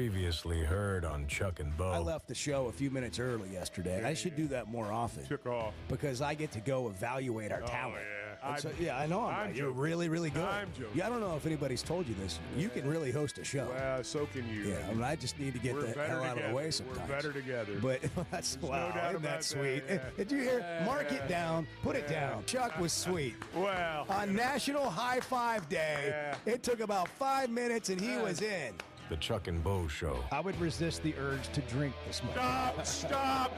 Previously heard on Chuck and Bo. I left the show a few minutes early yesterday. I should do that more often. Took off. Because I get to go evaluate our talent. Yeah. I know you're really, really good. I'm joking. Yeah, I don't know if anybody's told you this. You can really host a show. Well, so can you. Yeah, I just need to get the hell out of the way sometimes. We're better together. But that's no doubt isn't about that sweet? that, yeah. Did you hear? Mark it down. Put it down. Chuck was sweet. Well. On National High Five Day, it took about 5 minutes and he was in. The Chuck and Bo Show. I would resist the urge to drink this morning. Stop.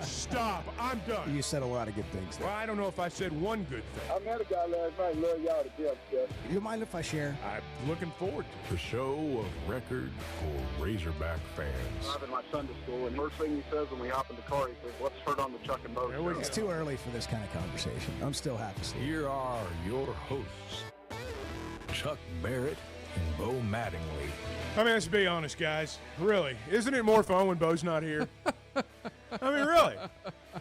I'm done. You said a lot of good things there. Well, I don't know if I said one good thing. I met a guy last night, love y'all to death, Jeff. Do you mind if I share? I'm looking forward to it. The show of record for Razorback fans. I'm in my Sunday school, and first thing he says when we hop in the car, he says, "Let's heard on the Chuck and Bo show." It's too early for this kind of conversation. I'm still half asleep. Here are your hosts, Chuck Barrett and Bo Mattingly. I mean, let's be honest, guys. Really, isn't it more fun when Bo's not here? I mean, really.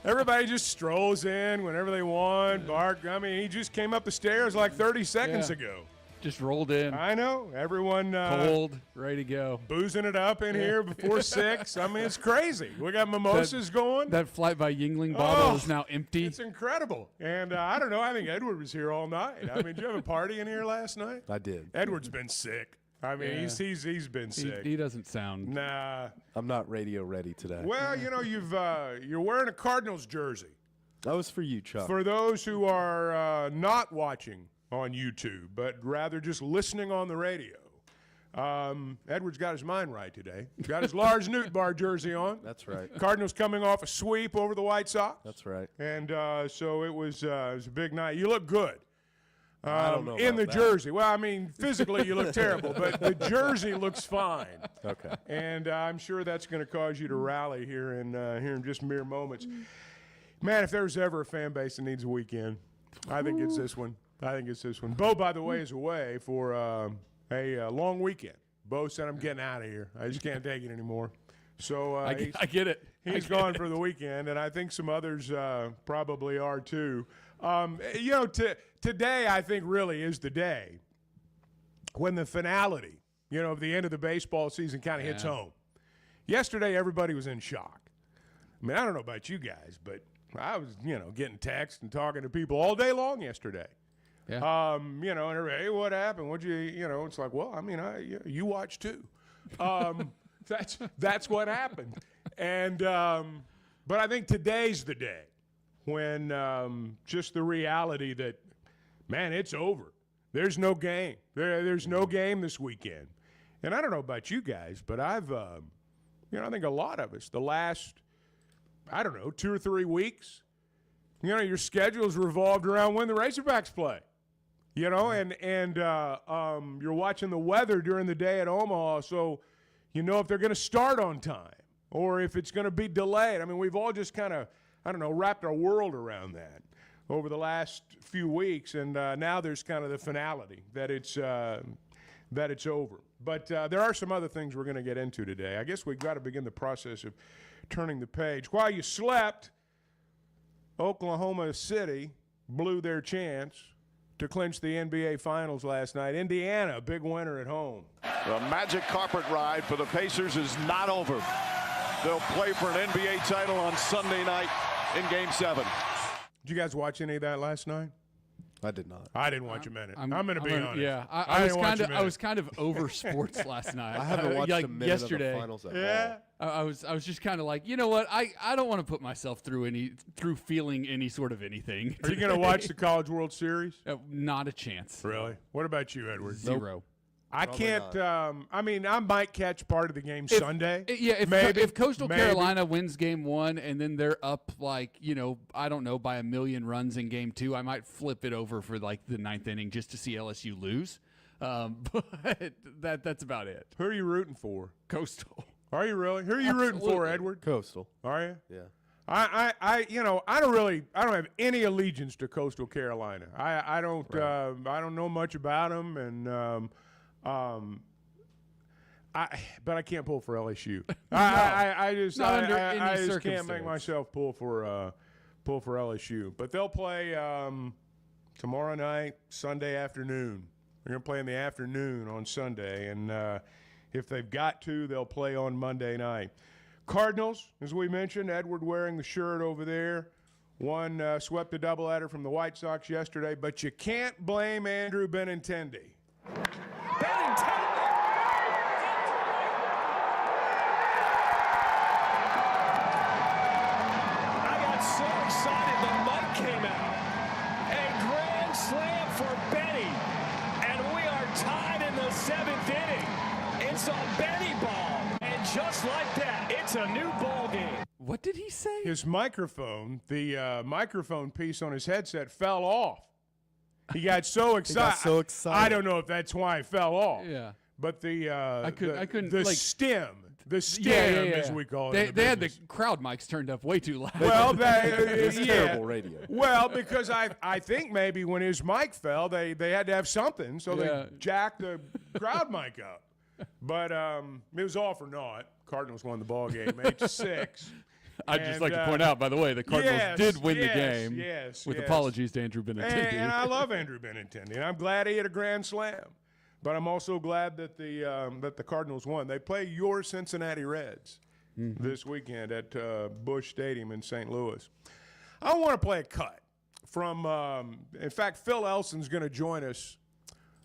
Everybody just strolls in whenever they want, bark. I mean, he just came up the stairs like 30 seconds ago. Just rolled in. I know. Everyone cold, ready to go. Boozing it up in here before 6. I mean, it's crazy. We got mimosas going. That flight by Yingling bottle is now empty. It's incredible. And I don't know. I think Edward was here all night. I mean, did you have a party in here last night? I did. Edward's been sick. I mean, he's been sick. He doesn't sound. Nah. I'm not radio ready today. Well, you know, you're wearing a Cardinals jersey. That was for you, Chuck. For those who are not watching on YouTube, but rather just listening on the radio, Edward's got his mind right today. He's got his Lars Nootbaar jersey on. That's right. Cardinals coming off a sweep over the White Sox. That's right. And so it was a big night. You look good. I don't know in the about that. jersey. Well, I mean, physically you look terrible, but the jersey looks fine. Okay. And I'm sure that's going to cause you to rally here in just mere moments. Man, if there's ever a fan base that needs a weekend, I think it's this one. Bo, by the way, is away for a long weekend. Bo said, "I'm getting out of here. I just can't take it anymore." So I get it. He's gone for the weekend, and I think some others probably are too. You know, today I think really is the day when the finality, you know, of the end of the baseball season kind of hits home. Yesterday, everybody was in shock. I mean, I don't know about you guys, but I was, you know, getting texts and talking to people all day long yesterday. Yeah. You know, and everybody, hey, what happened? What'd you know, it's like, well, I mean, you watched too. That's what happened. And but I think today's the day when just the reality that, man, it's over. There's no game. There's no game this weekend. And I don't know about you guys, but I've, you know, I think a lot of us, the last, I don't know, 2 or 3 weeks, you know, your schedule's revolved around when the Razorbacks play. You know, and you're watching the weather during the day at Omaha, so you know if they're going to start on time or if it's going to be delayed. I mean, we've all just kind of, I don't know, wrapped our world around that over the last few weeks, and now there's kind of the finality that it's over. But there are some other things we're going to get into today. I guess we've got to begin the process of turning the page. While you slept, Oklahoma City blew their chance to clinch the NBA Finals last night. Indiana, big winner at home. The magic carpet ride for the Pacers is not over. They'll play for an NBA title on Sunday night in Game 7. Did you guys watch any of that last night? I did not. I didn't watch a minute. I'm going to be honest. Yeah, I was kind of over sports last night. I haven't watched like a minute yesterday. of the finals at all. I was just kind of like, you know what? I don't want to put myself through feeling any sort of anything. Are you going to watch the College World Series? Not a chance. Really? What about you, Edward? Zero. I can't. I mean, I might catch part of the game Sunday. If Coastal Carolina wins Game 1 and then they're up like, you know, I don't know, by 1 million runs in Game 2, I might flip it over for like the 9th inning just to see LSU lose. But that's about it. Who are you rooting for? Coastal. Are you really? Who are you rooting for, Edward? Coastal. Are you? Yeah. I don't have any allegiance to Coastal Carolina. I don't know much about them, and but I can't pull for LSU. I just can't make myself pull for LSU. But they'll play tomorrow night, Sunday afternoon. They're going to play in the afternoon on Sunday, and If they've got to, they'll play on Monday night. Cardinals, as we mentioned, Edward wearing the shirt over there. One swept a doubleheader from the White Sox yesterday, but you can't blame Andrew Benintendi. I got so excited the mic came out. A grand slam for Benny, and we are tied in the 7th inning. It's a Benny ball, and just like that, it's a new ball game. What did he say? His microphone, the microphone piece on his headset fell off. He got so excited. I don't know if that's why it fell off. Yeah. But I couldn't. The like, stem, yeah. as we call it. They had the crowd mics turned up way too loud. Well, It's terrible radio. Well, because I think maybe when his mic fell, they had to have something, so they jacked the crowd mic up. But it was all for naught. Cardinals won the ball game 8-6. I'd just like to point out, by the way, the Cardinals did win the game. With apologies to Andrew Benintendi. And I love Andrew Benintendi. And I'm glad he hit a grand slam. But I'm also glad that the Cardinals won. They play your Cincinnati Reds this weekend at Busch Stadium in St. Louis. I want to play a cut from, in fact, Phil Elson's going to join us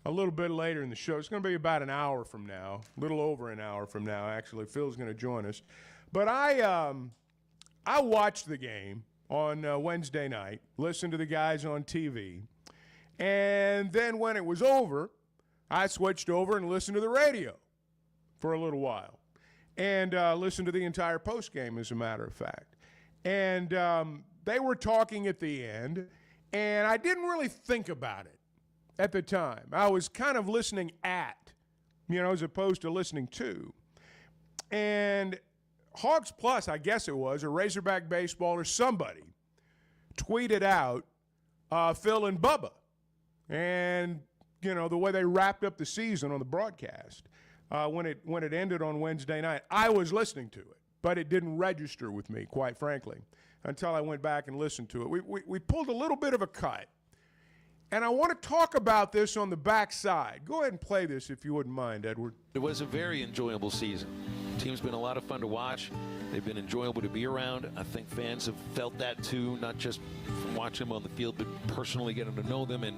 a little bit later in the show. It's going to be about an hour from now, a little over an hour from now, actually. Phil's going to join us. But I watched the game on Wednesday night, listened to the guys on TV, and then when it was over, I switched over and listened to the radio for a little while and listened to the entire postgame, as a matter of fact. And they were talking at the end, and I didn't really think about it at the time. I was kind of listening at, as opposed to listening to. And Hogs Plus, I guess it was, or Razorback Baseball or somebody, tweeted out Phil and Bubba. And, the way they wrapped up the season on the broadcast when it ended on Wednesday night. I was listening to it, but it didn't register with me, quite frankly, until I went back and listened to it. We pulled a little bit of a cut. And I want to talk about this on the backside. Go ahead and play this if you wouldn't mind, Edward. It was a very enjoyable season. The team's been a lot of fun to watch. They've been enjoyable to be around. I think fans have felt that too, not just from watching them on the field, but personally getting to know them and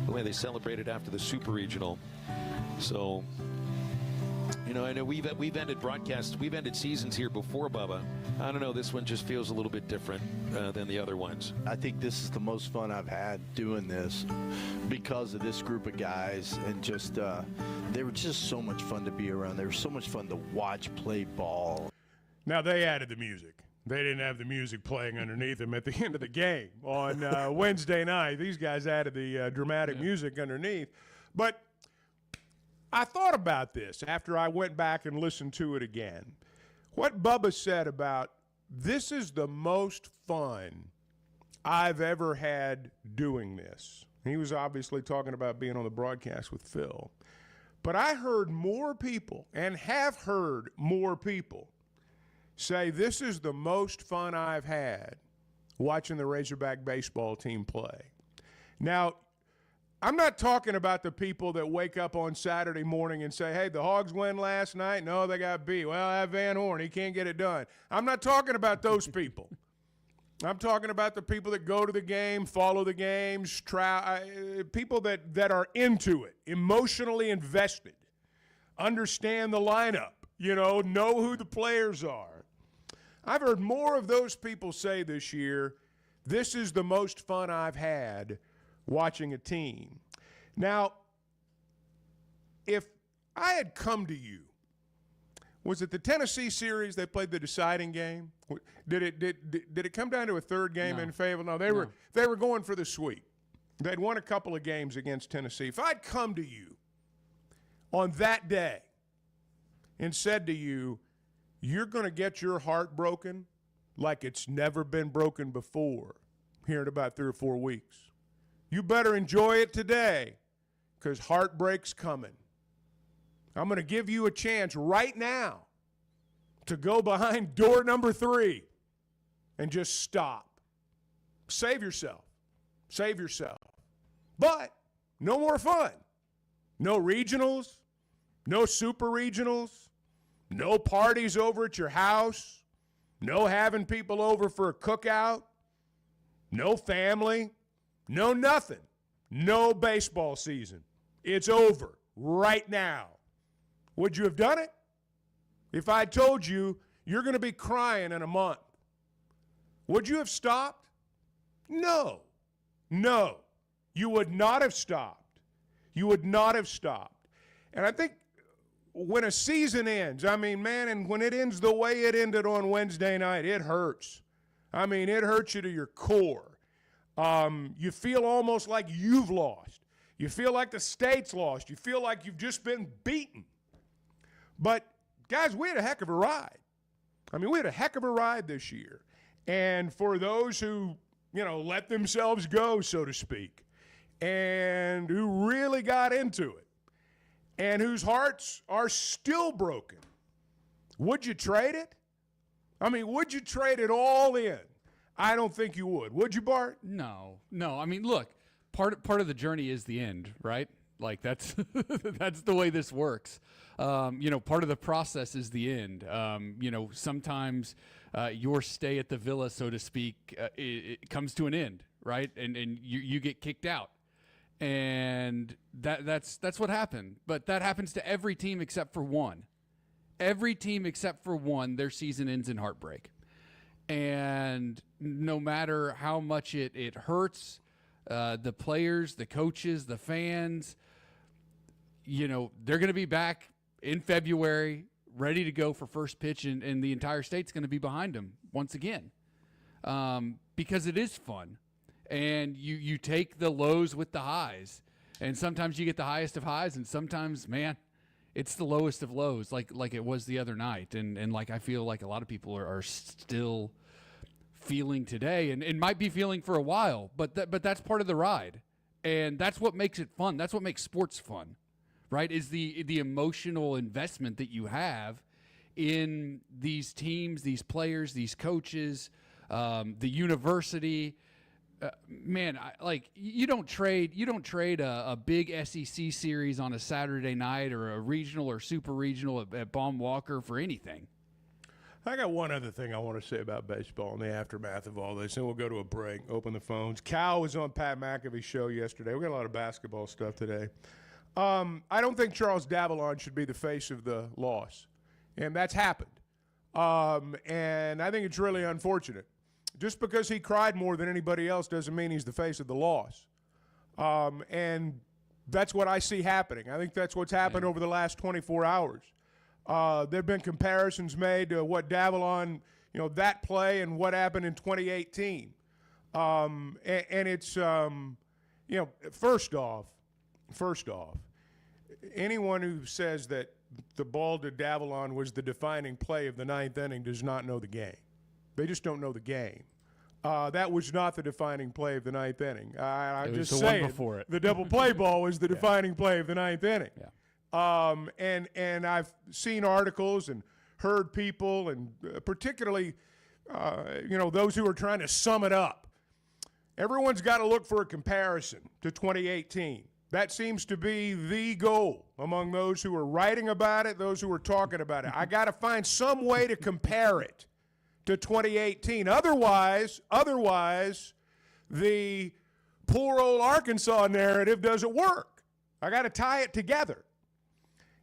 the way they celebrated after the Super Regional. So, I know we've ended broadcasts, we've ended seasons here before, Bubba. I don't know, this one just feels a little bit different than the other ones. I think this is the most fun I've had doing this because of this group of guys, and just they were just so much fun to be around. They were so much fun to watch play ball. Now, they added the music. They didn't have the music playing underneath them at the end of the game on Wednesday night. These guys added the dramatic music underneath. But I thought about this after I went back and listened to it again. What Bubba said about this is the most fun I've ever had doing this. He was obviously talking about being on the broadcast with Phil. But I heard more people, and have heard more people, say this is the most fun I've had watching the Razorback baseball team play. Now, I'm not talking about the people that wake up on Saturday morning and say, hey, the Hogs win last night. No, they got beat. Well, I have Van Horn. He can't get it done. I'm not talking about those people. I'm talking about the people that go to the game, follow the games, people that are into it, emotionally invested, understand the lineup, know who the players are. I've heard more of those people say this year, this is the most fun I've had watching a team. Now, if I had come to you, was it the Tennessee series they played the deciding game? Did it come down to a third game in favor? No, they were going for the sweep. They'd won a couple of games against Tennessee. If I'd come to you on that day and said to you, you're going to get your heart broken like it's never been broken before here in about 3 or 4 weeks. You better enjoy it today because heartbreak's coming. I'm going to give you a chance right now to go behind door number 3 and just stop. Save yourself. Save yourself. But no more fun. No regionals. No super regionals, no parties over at your house, no having people over for a cookout, no family, no nothing, no baseball season. It's over right now. Would you have done it? If I told you you're going to be crying in a month, would you have stopped? No. No. You would not have stopped. You would not have stopped. And I think when a season ends, I mean, man, and when it ends the way it ended on Wednesday night, it hurts. I mean, it hurts you to your core. You feel almost like you've lost. You feel like the state's lost. You feel like you've just been beaten. But, guys, we had a heck of a ride. I mean, we had a heck of a ride this year. And for those who, let themselves go, so to speak, and who really got into it, and whose hearts are still broken, would you trade it? I mean, would you trade it all in? I don't think you would. Would you, Bart? No. I mean, look, part of the journey is the end, right? Like that's that's the way this works. Part of the process is the end. Sometimes your stay at the villa, so to speak, it comes to an end, right? And you get kicked out. And that's what happened. But that happens to every team except for one. Every team except for one, their season ends in heartbreak. And no matter how much it hurts, the players, the coaches, the fans, they're going to be back in February, ready to go for first pitch, and the entire state's going to be behind them once again, because it is fun. And you take the lows with the highs, and sometimes you get the highest of highs, and sometimes, man, it's the lowest of lows, like it was the other night, and like I feel like a lot of people are still feeling today, and might be feeling for a while, but that's part of the ride, and that's what makes it fun. That's what makes sports fun, right? Is the emotional investment that you have in these teams, these players, these coaches, the university. You don't trade a big SEC series on a Saturday night or a regional or super regional at Baum Walker for anything. I got one other thing I want to say about baseball in the aftermath of all this, and we'll go to a break, open the phones. Cal was on Pat McAfee's show yesterday. We got a lot of basketball stuff today. I don't think Charles Davalon should be the face of the loss, and that's happened. And I think it's really unfortunate. Just because he cried more than anybody else doesn't mean he's the face of the loss. And that's what I see happening. I think that's what's happened over the last 24 hours. There have been comparisons made to what Davalon, that play and what happened in 2018. And it's, first off, anyone who says that the ball to Davalon was the defining play of the ninth inning does not know the game. They just don't know the game. That was not the defining play of the ninth inning. I'm just saying one before it. The double play ball was the defining play of the ninth inning. Yeah. And I've seen articles and heard people, and particularly, those who are trying to sum it up. Everyone's got to look for a comparison to 2018. That seems to be the goal among those who are writing about it, those who are talking about it. I got to find some way to compare it to 2018. Otherwise, the poor old Arkansas narrative doesn't work. I got to tie it together.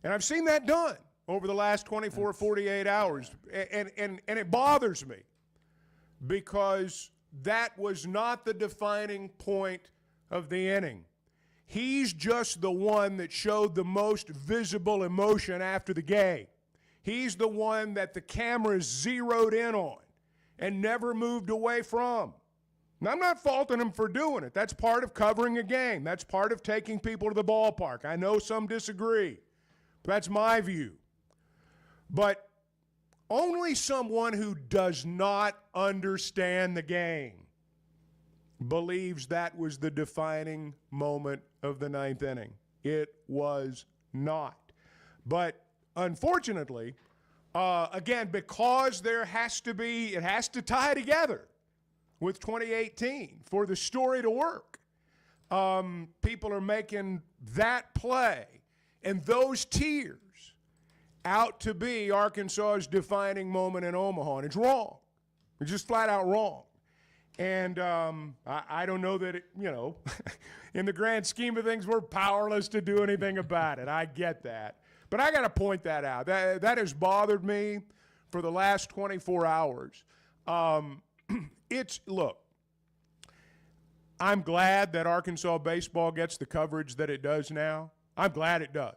And I've seen that done over the last 24, 48 hours. And it bothers me because that was not the defining point of the inning. He's just the one that showed the most visible emotion after the game. He's the one that the cameras zeroed in on and never moved away from. And I'm not faulting him for doing it. That's part of covering a game. That's part of taking people to the ballpark. I know some disagree. But that's my view. But only someone who does not understand the game believes that was the defining moment of the ninth inning. It was not. But unfortunately, again, because it has to tie together with 2018 for the story to work. People are making that play and those tears out to be Arkansas's defining moment in Omaha, and it's wrong. It's just flat out wrong. And I don't know that, in the grand scheme of things, we're powerless to do anything about it. I get that. But I got to point that out. That has bothered me for the last 24 hours. Look, I'm glad that Arkansas baseball gets the coverage that it does now. I'm glad it does.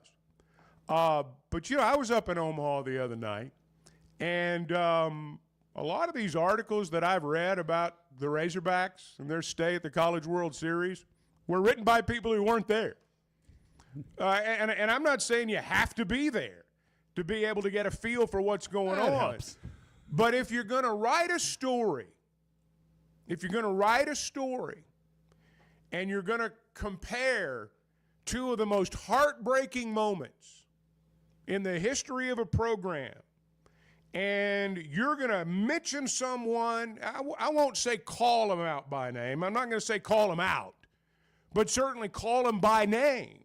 But, I was up in Omaha the other night, and a lot of these articles that I've read about the Razorbacks and their stay at the College World Series were written by people who weren't there. And I'm not saying you have to be there to be able to get a feel for what's going on. Helps. But if you're going to write a story, and you're going to compare two of the most heartbreaking moments in the history of a program, and you're going to mention someone, I won't say call them out by name. I'm not going to say call them out, but certainly call them by name.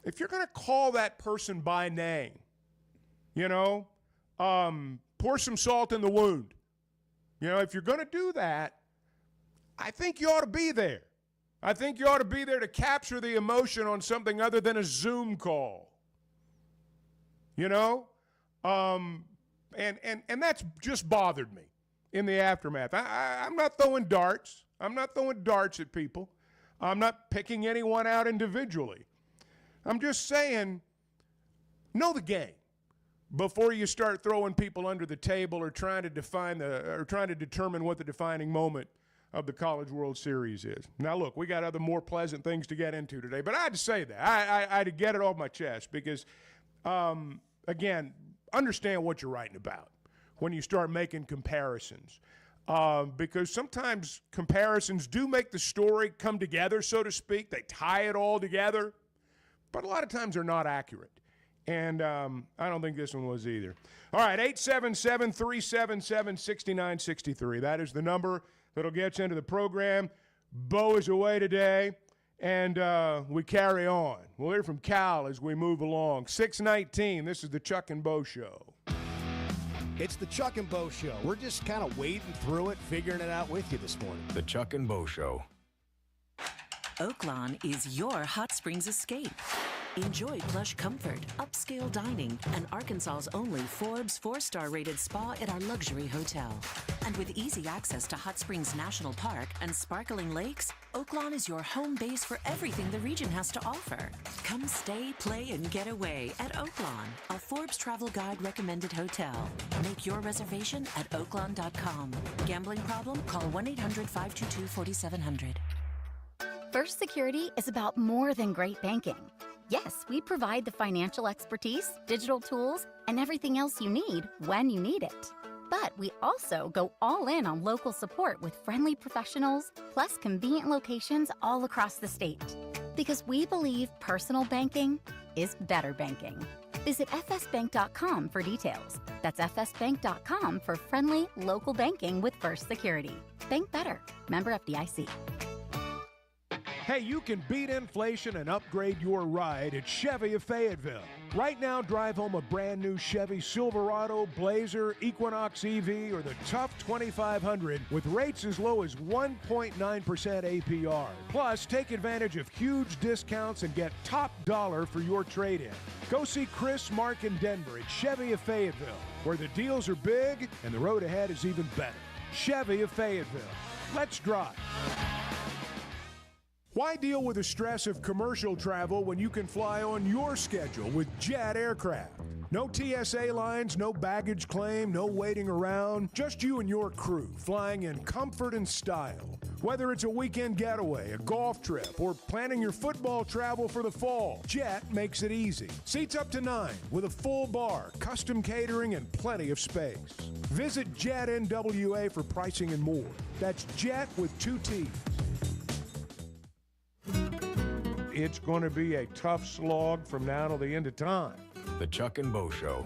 If you're going to call that person by name, pour some salt in the wound. If you're going to do that, I think you ought to be there. I think you ought to be there to capture the emotion on something other than a Zoom call. And that's just bothered me in the aftermath. I'm not throwing darts. I'm not throwing darts at people. I'm not picking anyone out individually. I'm just saying, know the game before you start throwing people under the table or trying to determine what the defining moment of the College World Series is. Now, look, we got other more pleasant things to get into today, but I had to say that. I had to get it off my chest because, again, understand what you're writing about when you start making comparisons. Because sometimes comparisons do make the story come together, so to speak. They tie it all together. But a lot of times they're not accurate. And I don't think this one was either. All right, 877-377-6963. That is the number that'll get you into the program. Bo is away today, and we carry on. We'll hear from Cal as we move along. 6:19, this is the Chuck and Bo Show. It's the Chuck and Bo Show. We're just kind of wading through it, figuring it out with you this morning. The Chuck and Bo Show. Oaklawn is your hot springs escape. Enjoy plush comfort, upscale dining, and Arkansas's only Forbes 4-star rated spa at our luxury hotel. And with easy access to Hot Springs National Park and sparkling lakes, Oaklawn is your home base for everything the region has to offer. Come stay, play, and get away at Oaklawn, a Forbes Travel Guide recommended hotel. Make your reservation at oaklawn.com. Gambling problem? Call 1-800-522-4700. First Security is about more than great banking. Yes, we provide the financial expertise, digital tools, and everything else you need when you need it. But we also go all in on local support with friendly professionals, plus convenient locations all across the state. Because we believe personal banking is better banking. Visit fsbank.com for details. That's fsbank.com for friendly, local banking with First Security. Bank better. Member FDIC. Hey, you can beat inflation and upgrade your ride at Chevy of Fayetteville. Right now, drive home a brand new Chevy Silverado, Blazer, Equinox EV, or the Tough 2500 with rates as low as 1.9% APR. Plus, take advantage of huge discounts and get top dollar for your trade-in. Go see Chris, Mark, and Denver at Chevy of Fayetteville, where the deals are big and the road ahead is even better. Chevy of Fayetteville. Let's drive. Why deal with the stress of commercial travel when you can fly on your schedule with Jet Aircraft? No TSA lines, no baggage claim, no waiting around. Just you and your crew flying in comfort and style. Whether it's a weekend getaway, a golf trip, or planning your football travel for the fall, Jet makes it easy. Seats up to 9 with a full bar, custom catering, and plenty of space. Visit Jet NWA for pricing and more. That's Jet with 2 T's. It's going to be a tough slog from now till the end of time. The Chuck and Bo Show.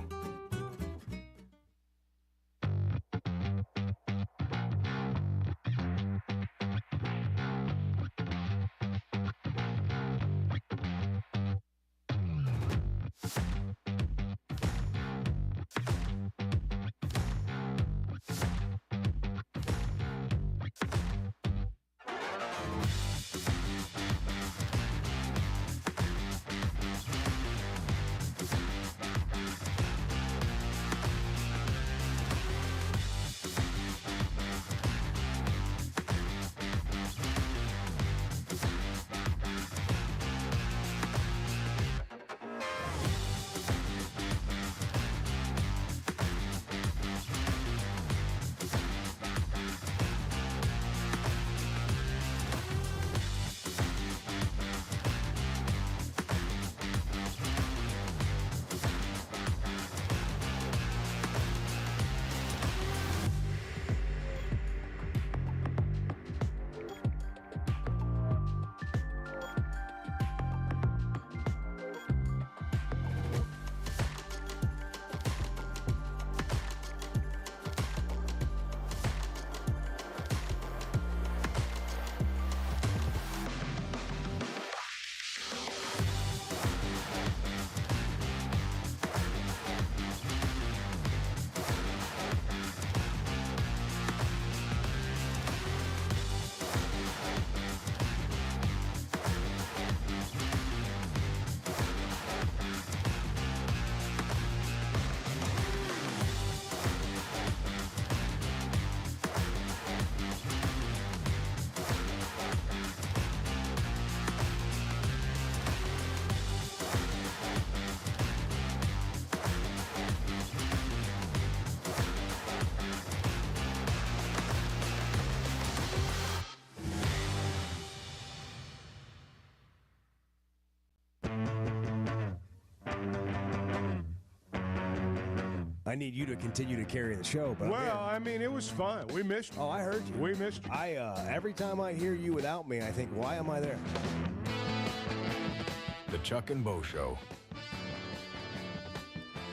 I need you to continue to carry the show. But I mean, it was fun. We missed you. Oh, I heard you. We missed you. Every time I hear you without me, I think, why am I there? The Chuck and Bo Show.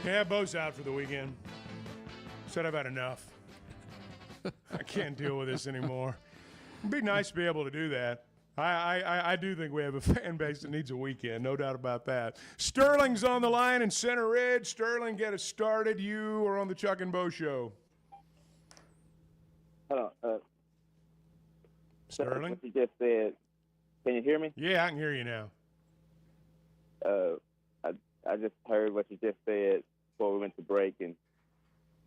Yeah, Bo's out for the weekend. Said I've had enough. I can't deal with this anymore. It'd be nice to be able to do that. I do think we have a fan base that needs a weekend, no doubt about that. Sterling's on the line in Center Ridge. Sterling, get us started. You are on the Chuck and Bo Show. Hold on. Sterling? What you just said, can you hear me? Yeah, I can hear you now. I just heard what you just said before we went to break, and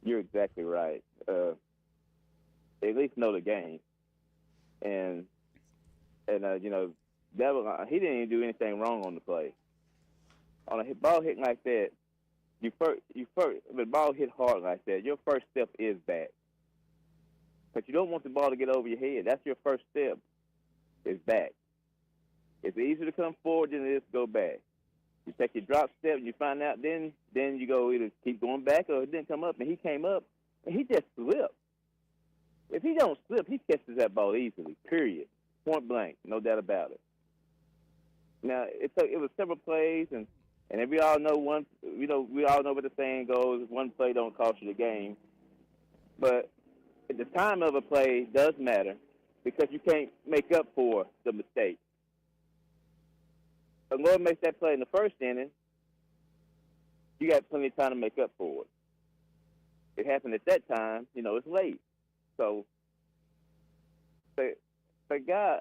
you're exactly right. They at least know the game. And you know, he didn't even do anything wrong on the play. On a ball hit like that, the ball hit hard like that, your first step is back. But you don't want the ball to get over your head. That's your first step, is back. It's easier to come forward than it is to go back. You take your drop step and you find out, then you go either keep going back or it didn't come up. And he came up and he just slipped. If he don't slip, he catches that ball easily, period. Point blank, no doubt about it. Now, it was several plays, and we all know we all know what the saying goes, one play don't cost you the game. But the time of a play does matter because you can't make up for the mistake. If Lord makes that play in the first inning, you got plenty of time to make up for it. It happened at that time, it's late. So, but God,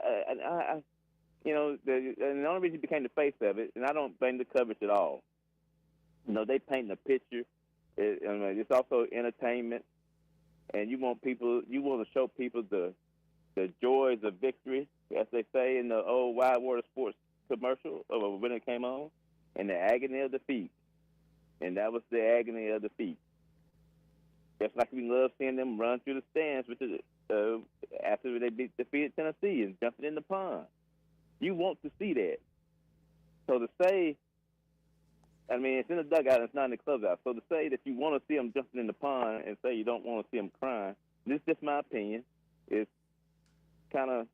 the only reason he became the face of it, and I don't blame the coverage at all. They paint a picture. It's also entertainment, and you want to show people the joys of victory, as they say in the old Wide World of Sports commercial when it came on, and the agony of defeat. And that was the agony of defeat. Just like we love seeing them run through the stands, which is after they defeated Tennessee and jumping in the pond. You want to see that. So to say, it's in the dugout, it's not in the clubhouse. So to say that you want to see them jumping in the pond and say you don't want to see them crying, this is just my opinion, is kind of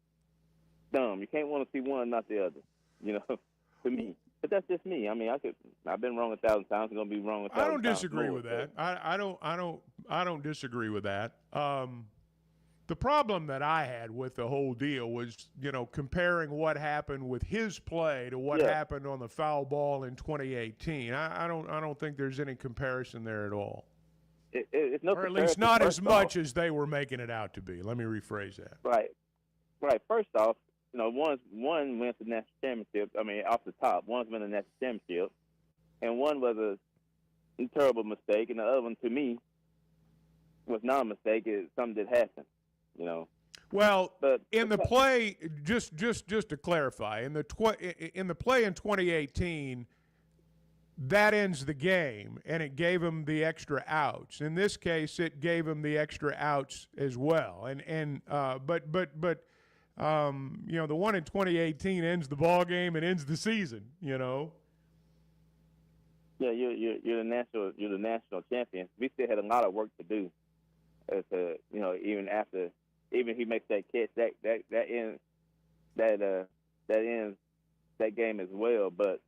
dumb. You can't want to see one, not the other, to me. But that's just me. I've been wrong 1,000 times. I'm gonna be wrong 1,000 times. I don't disagree with that. I don't disagree with that. The problem that I had with the whole deal was, comparing what happened with his play to what happened on the foul ball in 2018. I don't think there's any comparison there at all. It's no, or at least not as much as they were making it out to be. Let me rephrase that. Right. First off, one wins the national championship. Off the top, one's won the national championship, and one was a terrible mistake, and the other one, to me, was not a mistake. It's something that happened, Well, but in the play, just to clarify, in the play in 2018, that ends the game, and it gave him the extra outs. In this case, it gave him the extra outs as well, but the one in 2018 ends the ball game and ends the season. Yeah, you're the national champion. We still had a lot of work to do. Even he makes that catch, that ends that game as well. But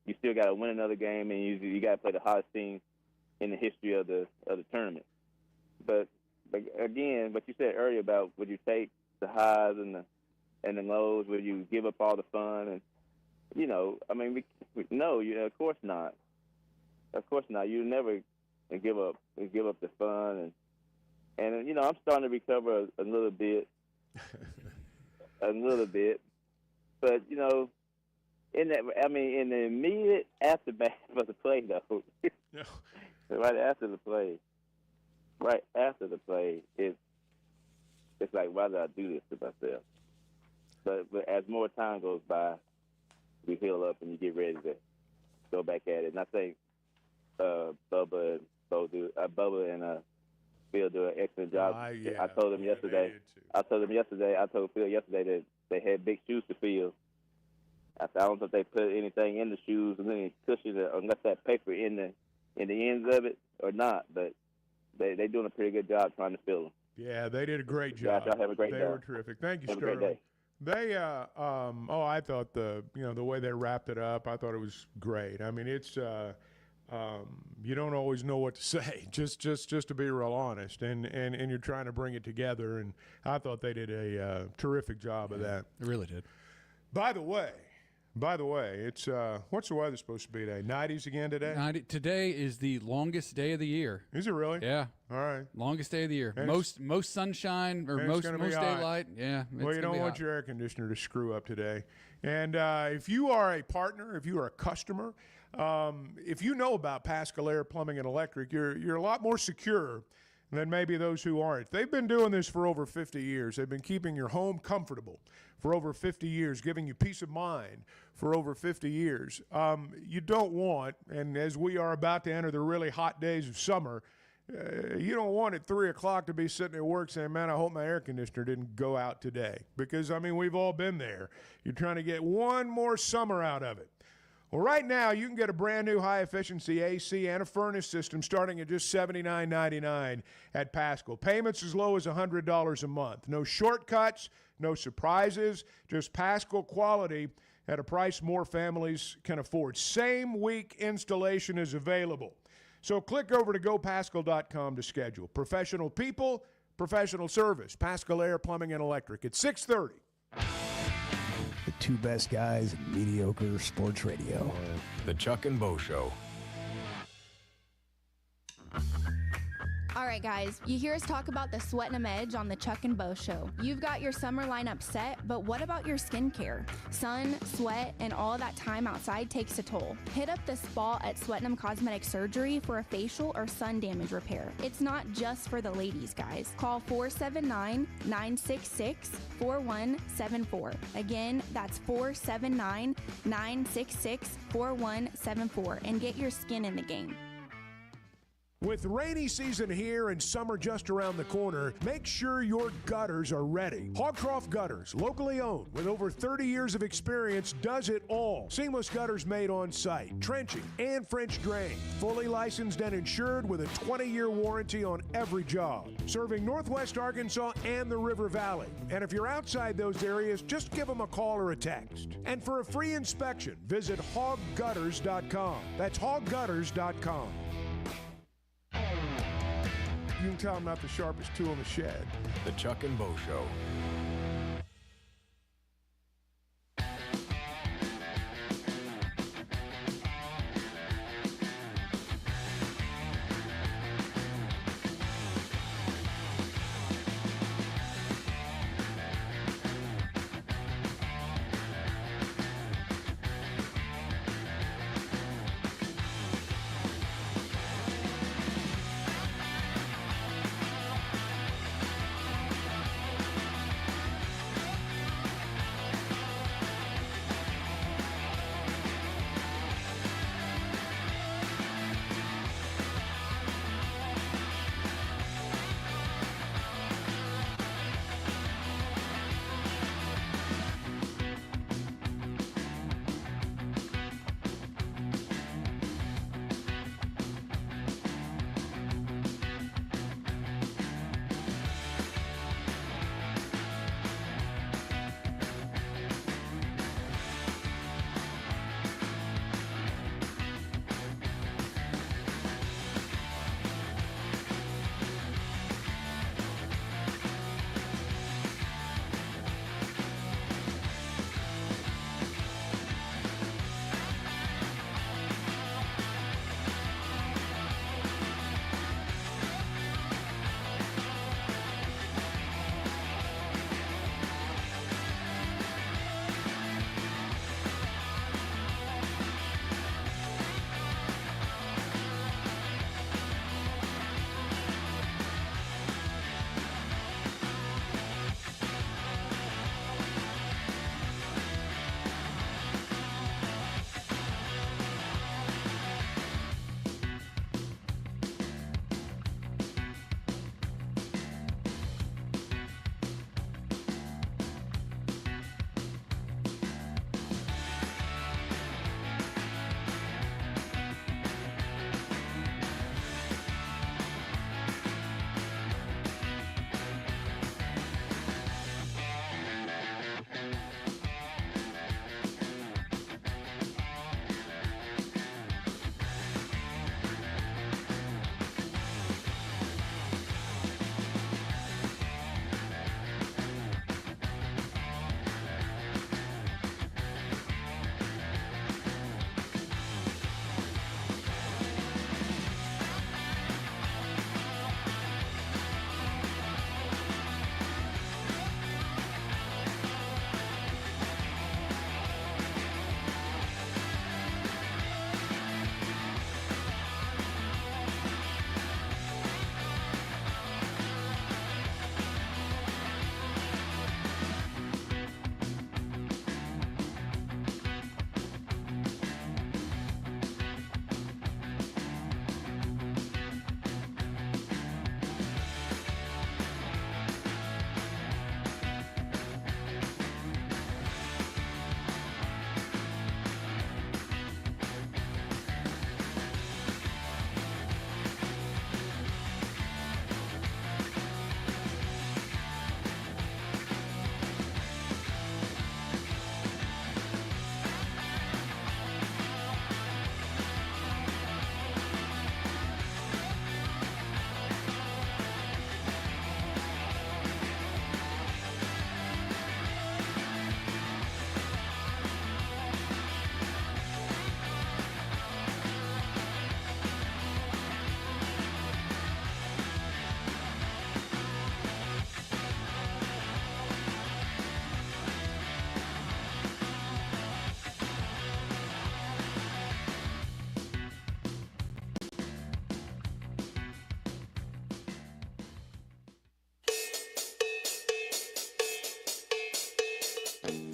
you still got to win another game, and you got to play the hottest team in the history of the tournament. But again, what you said earlier about would you take the highs and the lows, would you give up all the fun? And no, of course not. Of course not. You never give up the fun and I'm starting to recover a little bit, but in the immediate aftermath of the play, though, right after the play, it's like, why did I do this to myself? But as more time goes by, we heal up and you get ready to go back at it. And I think Bubba and Phil do an excellent job. I told him yesterday. I told Phil yesterday that they had big shoes to fill. I said, I don't know if they put anything in the shoes and any cushion or left that paper in the ends of it or not. But they're doing a pretty good job trying to fill them. Yeah, they did a great job. Y'all have a great They day. were terrific. Thank you, Have a great Sterling. day. They, I thought the way they wrapped it up, I thought it was great. I mean, it's, you don't always know what to say, just to be real honest, and you're trying to bring it together, and I thought they did a terrific job of that. They really did. By the way, it's what's the weather supposed to be today? 90s again today? Today is the longest day of the year. Is it really? Yeah. All right. Longest day of the year. And most sunshine or and most it's gonna be hot. daylight. Yeah. Well, you don't want your air conditioner to screw up today. And if you are a partner, if you are a customer, if you know about Pascal Air Plumbing and Electric, you're a lot more secure than maybe those who aren't. They've been doing this for over 50 years. They've been keeping your home comfortable for over 50 years, giving you peace of mind for over 50 years. You don't want, and as we are about to enter the really hot days of summer, you don't want at 3 o'clock to be sitting at work saying, man, I hope my air conditioner didn't go out today. Because, I mean, we've all been there. You're trying to get one more summer out of it. Well, right now, you can get a brand-new high-efficiency AC and a furnace system starting at just $79.99 at Pascal. Payments as low as $100 a month. No shortcuts, no surprises, just Pascal quality at a price more families can afford. Same-week installation is available. So click over to gopascal.com to schedule. Professional people, professional service. Pascal Air Plumbing and Electric at 6:30. The two best guys in mediocre sports radio. The Chuck and Bo Show. All right, guys, you hear us talk about the Sweat 'Em Edge on the Chuck and Bo Show. You've got your summer lineup set, but what about your skincare? Sun, sweat, and all that time outside takes a toll. Hit up the spa at Sweat 'Em Cosmetic Surgery for a facial or sun damage repair. It's not just for the ladies, guys. Call 479-966-4174. Again, that's 479-966-4174 and get your skin in the game. With rainy season here and summer just around the corner, make sure your gutters are ready. Hogcroft Gutters, locally owned with over 30 years of experience, does it all. Seamless gutters made on site, trenching and French drain. Fully licensed and insured with a 20-year warranty on every job. Serving Northwest Arkansas and the River Valley. And if you're outside those areas, just give them a call or a text. And for a free inspection, visit hoggutters.com. That's hoggutters.com. You can tell I'm not the sharpest tool in the shed. The Chuck and Bo Show.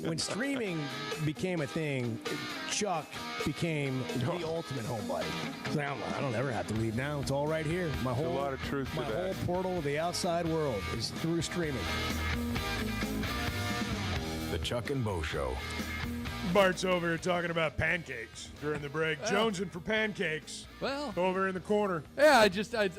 when streaming became a thing, Chuck became the ultimate homebody. I don't ever have to leave now. It's all right here. a lot of truth to my that. whole portal of the outside world is through streaming. The Chuck and Bo Show. Bart's over here talking about pancakes during the break. Jonesing for pancakes. Well, over in the corner. Yeah,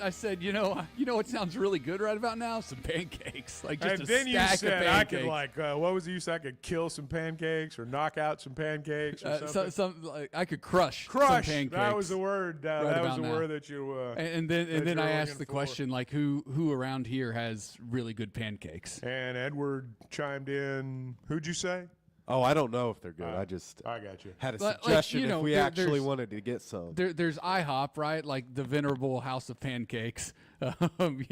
I said, you know what sounds really good right about now? Some pancakes. Like just and a then stack you said of I pancakes. could what was it you said? I could kill some pancakes or knock out some pancakes or something. I could crush some pancakes. That was the word. That was the word that you. And then I asked the question like, who around here has really good pancakes? And Edward chimed in. Who'd you say? Oh, I don't know if they're good. I got you. Had a But, suggestion like, if we actually wanted to get some. There's IHOP, right? Like the venerable house of pancakes. Venerable.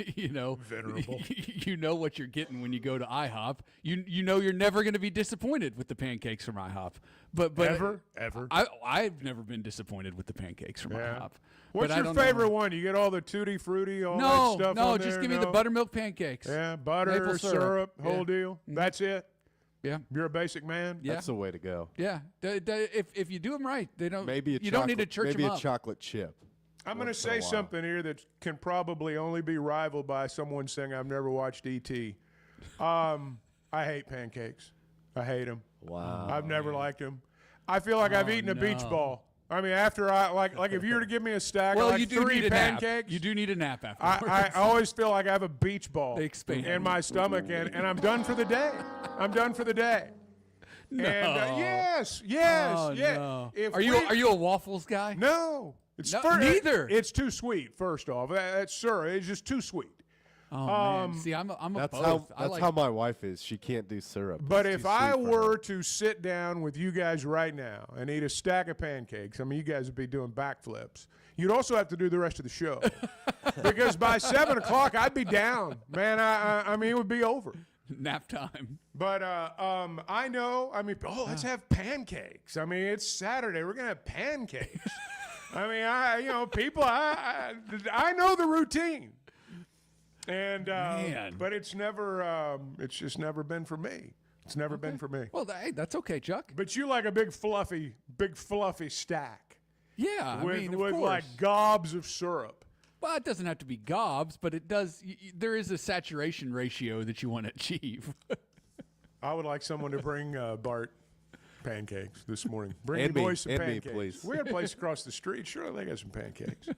You know what you're getting when you go to IHOP. You know you're never going to be disappointed with the pancakes from IHOP. But ever. I've never been disappointed with the pancakes from IHOP. What's But your favorite one? You get all the tutti frutti, all that stuff. No, on just there? give me the buttermilk pancakes. Yeah, butter, Maple syrup, whole Yeah. deal. That's it. Yeah, you're a basic man. Yeah. That's the way to go. Yeah, if you do them right, they don't. Maybe you don't need to church maybe them a up. chocolate chip. I'm going to once in a say while. something here that can probably only be rivaled by someone saying I've never watched E.T. I hate pancakes. I hate them. Wow. I've never liked them. I feel like I've eaten a beach ball. I mean, after like if you were to give me a stack of you do 3 need a pancakes, nap. You do need a nap afterwards. I always feel like I have a beach ball They expand. in my stomach, and I'm done for the day. I'm done for the day. No. And, yes. Oh, yeah. no. If Are you a waffles guy? No. It's neither. It's too sweet. First off, that's syrup. It's just too sweet. Oh man, see, I'm a That's both. how my wife is. She can't do syrup. But It's if too I sweet for her. were to sit down with you guys right now and eat a stack of pancakes, I mean, you guys would be doing backflips. You'd also have to do the rest of the show because by 7 o'clock I'd be down, man. I mean, it would be over. Nap time. But I know. I mean, let's have pancakes. I mean, it's Saturday. We're gonna have pancakes. I mean, people. I know the routine. And but it's never. It's just never been for me. It's never been for me. Well, hey, that's okay, Chuck. But you like a big fluffy stack. Yeah, I mean, of with course. like gobs of syrup. Well, it doesn't have to be gobs, but it does. There is a saturation ratio that you want to achieve. I would like someone to bring Bart pancakes this morning. Bring And the me. boys some And me, pancakes. please. We got a place across the street. Sure, they got some pancakes.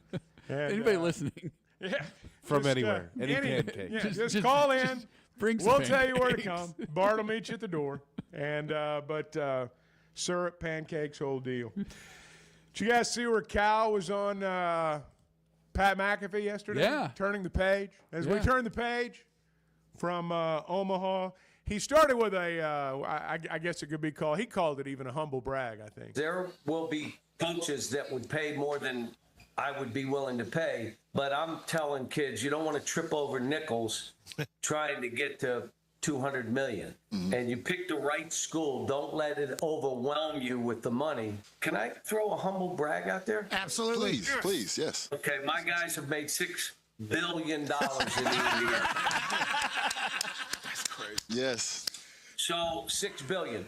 And, Anybody listening? Yeah. From Just, anywhere. Any pancake. Yeah, Just- just just- call in. just bring some We'll tell you where to pancakes. come. Bart will meet you at the door. And but syrup, pancakes, whole deal. Did you guys see where Cal was on Pat McAfee yesterday? Yeah. Turning the page. As we Yeah. turn the page from Omaha, he started with I guess it could be called, he called it even a humble brag, I think. There will be coaches that would pay more than I would be willing to pay, but I'm telling kids, you don't want to trip over nickels trying to get to $200 million. And you pick the right school. Don't let it overwhelm you with the money. Can I throw a humble brag out there? Absolutely. Please, yes. Okay, my guys have made $6 billion in the NBA. That's crazy. Yes. So $6 billion.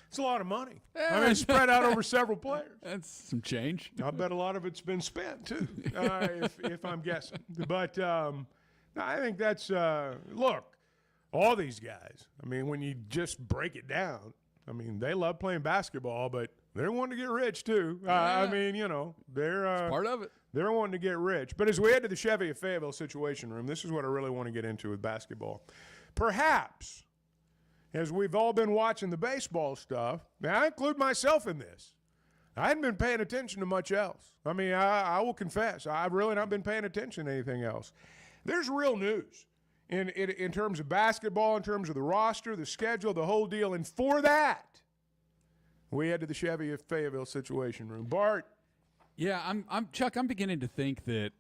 It's a lot of money. I mean, spread out over several players. That's some change. I bet a lot of it's been spent too, if I'm guessing. But no, I think that's look, all these guys. I mean, when you just break it down, I mean, they love playing basketball, but they're wanting to get rich too. I mean, they're part of it. They're wanting to get rich. But as we head to the Chevy of Fayetteville Situation Room, this is what I really want to get into with basketball. Perhaps, as we've all been watching the baseball stuff, now I include myself in this, I hadn't been paying attention to much else. I mean, I will confess, I've really not been paying attention to anything else. There's real news in terms of basketball, in terms of the roster, the schedule, the whole deal. And for that, we head to the Chevy of Fayetteville Situation Room. Bart. Yeah, I'm Chuck. I'm beginning to think that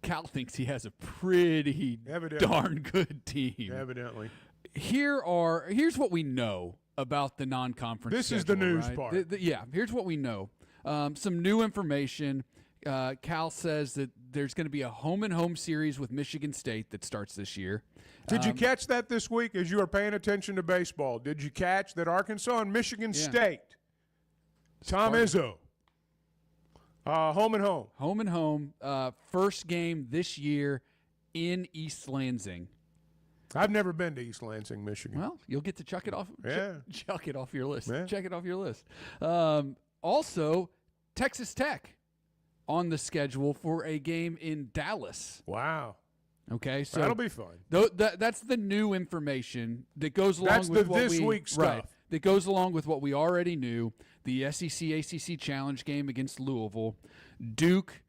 Cal thinks he has a pretty darn good team. Evidently. Here's what we know about the non-conference. This is schedule, the news right? part. Yeah, here's what we know. Some new information. Cal says that there's going to be a home-and-home series with Michigan State that starts this year. Did you catch that this week as you were paying attention to baseball? Did you catch that Arkansas and Michigan State, Tom Izzo, home and home? Home and home. First game this year in East Lansing. I've never been to East Lansing, Michigan. Well, you'll get to chuck it off. Yeah. Chuck it off your list. Yeah. Check it off your list. Also, Texas Tech on the schedule for a game in Dallas. Wow. Okay, so that'll be fun. That's the new information that goes along with what this week's stuff. Right, that goes along with what we already knew. The SEC ACC Challenge game against Louisville, Duke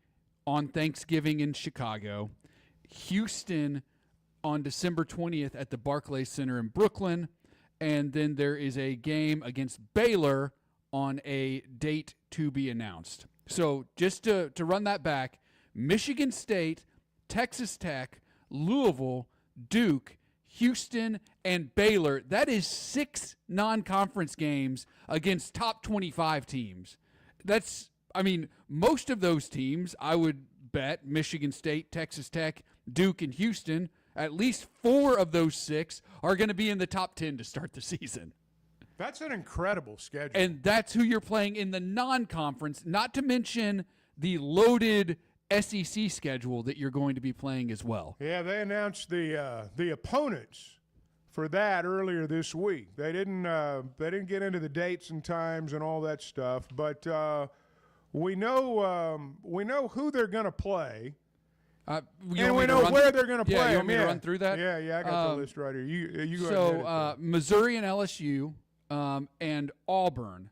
on Thanksgiving in Chicago, Houston on December 20th at the Barclays Center in Brooklyn, and then there is a game against Baylor on a date to be announced. So just to run that back, Michigan State, Texas Tech, Louisville, Duke, Houston, and Baylor. That is 6 non-conference games against top 25 teams. Most of those teams, I would bet, Michigan State, Texas Tech, Duke, and Houston, at least 4 of those 6 are going to be in the top 10 to start the season. That's an incredible schedule. And that's who you're playing in the non-conference, not to mention the loaded SEC schedule that you're going to be playing as well. Yeah, they announced the opponents for that earlier this week. They didn't get into the dates and times and all that stuff, but we know who they're going to play. And we know where they're going to play. Yeah, you want me to run through that? Yeah, I got the list right here. You go so ahead. Missouri and LSU and Auburn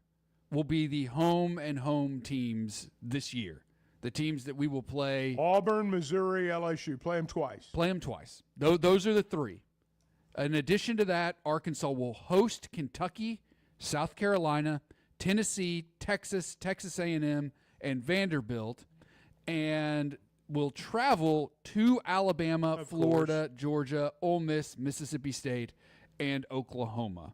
will be the home and home teams this year. The teams that we will play. Auburn, Missouri, LSU. Play them twice. Play them twice. Those are the 3. In addition to that, Arkansas will host Kentucky, South Carolina, Tennessee, Texas A&M, and Vanderbilt, and will travel to Alabama, Florida, Georgia, Ole Miss, Mississippi State, and Oklahoma.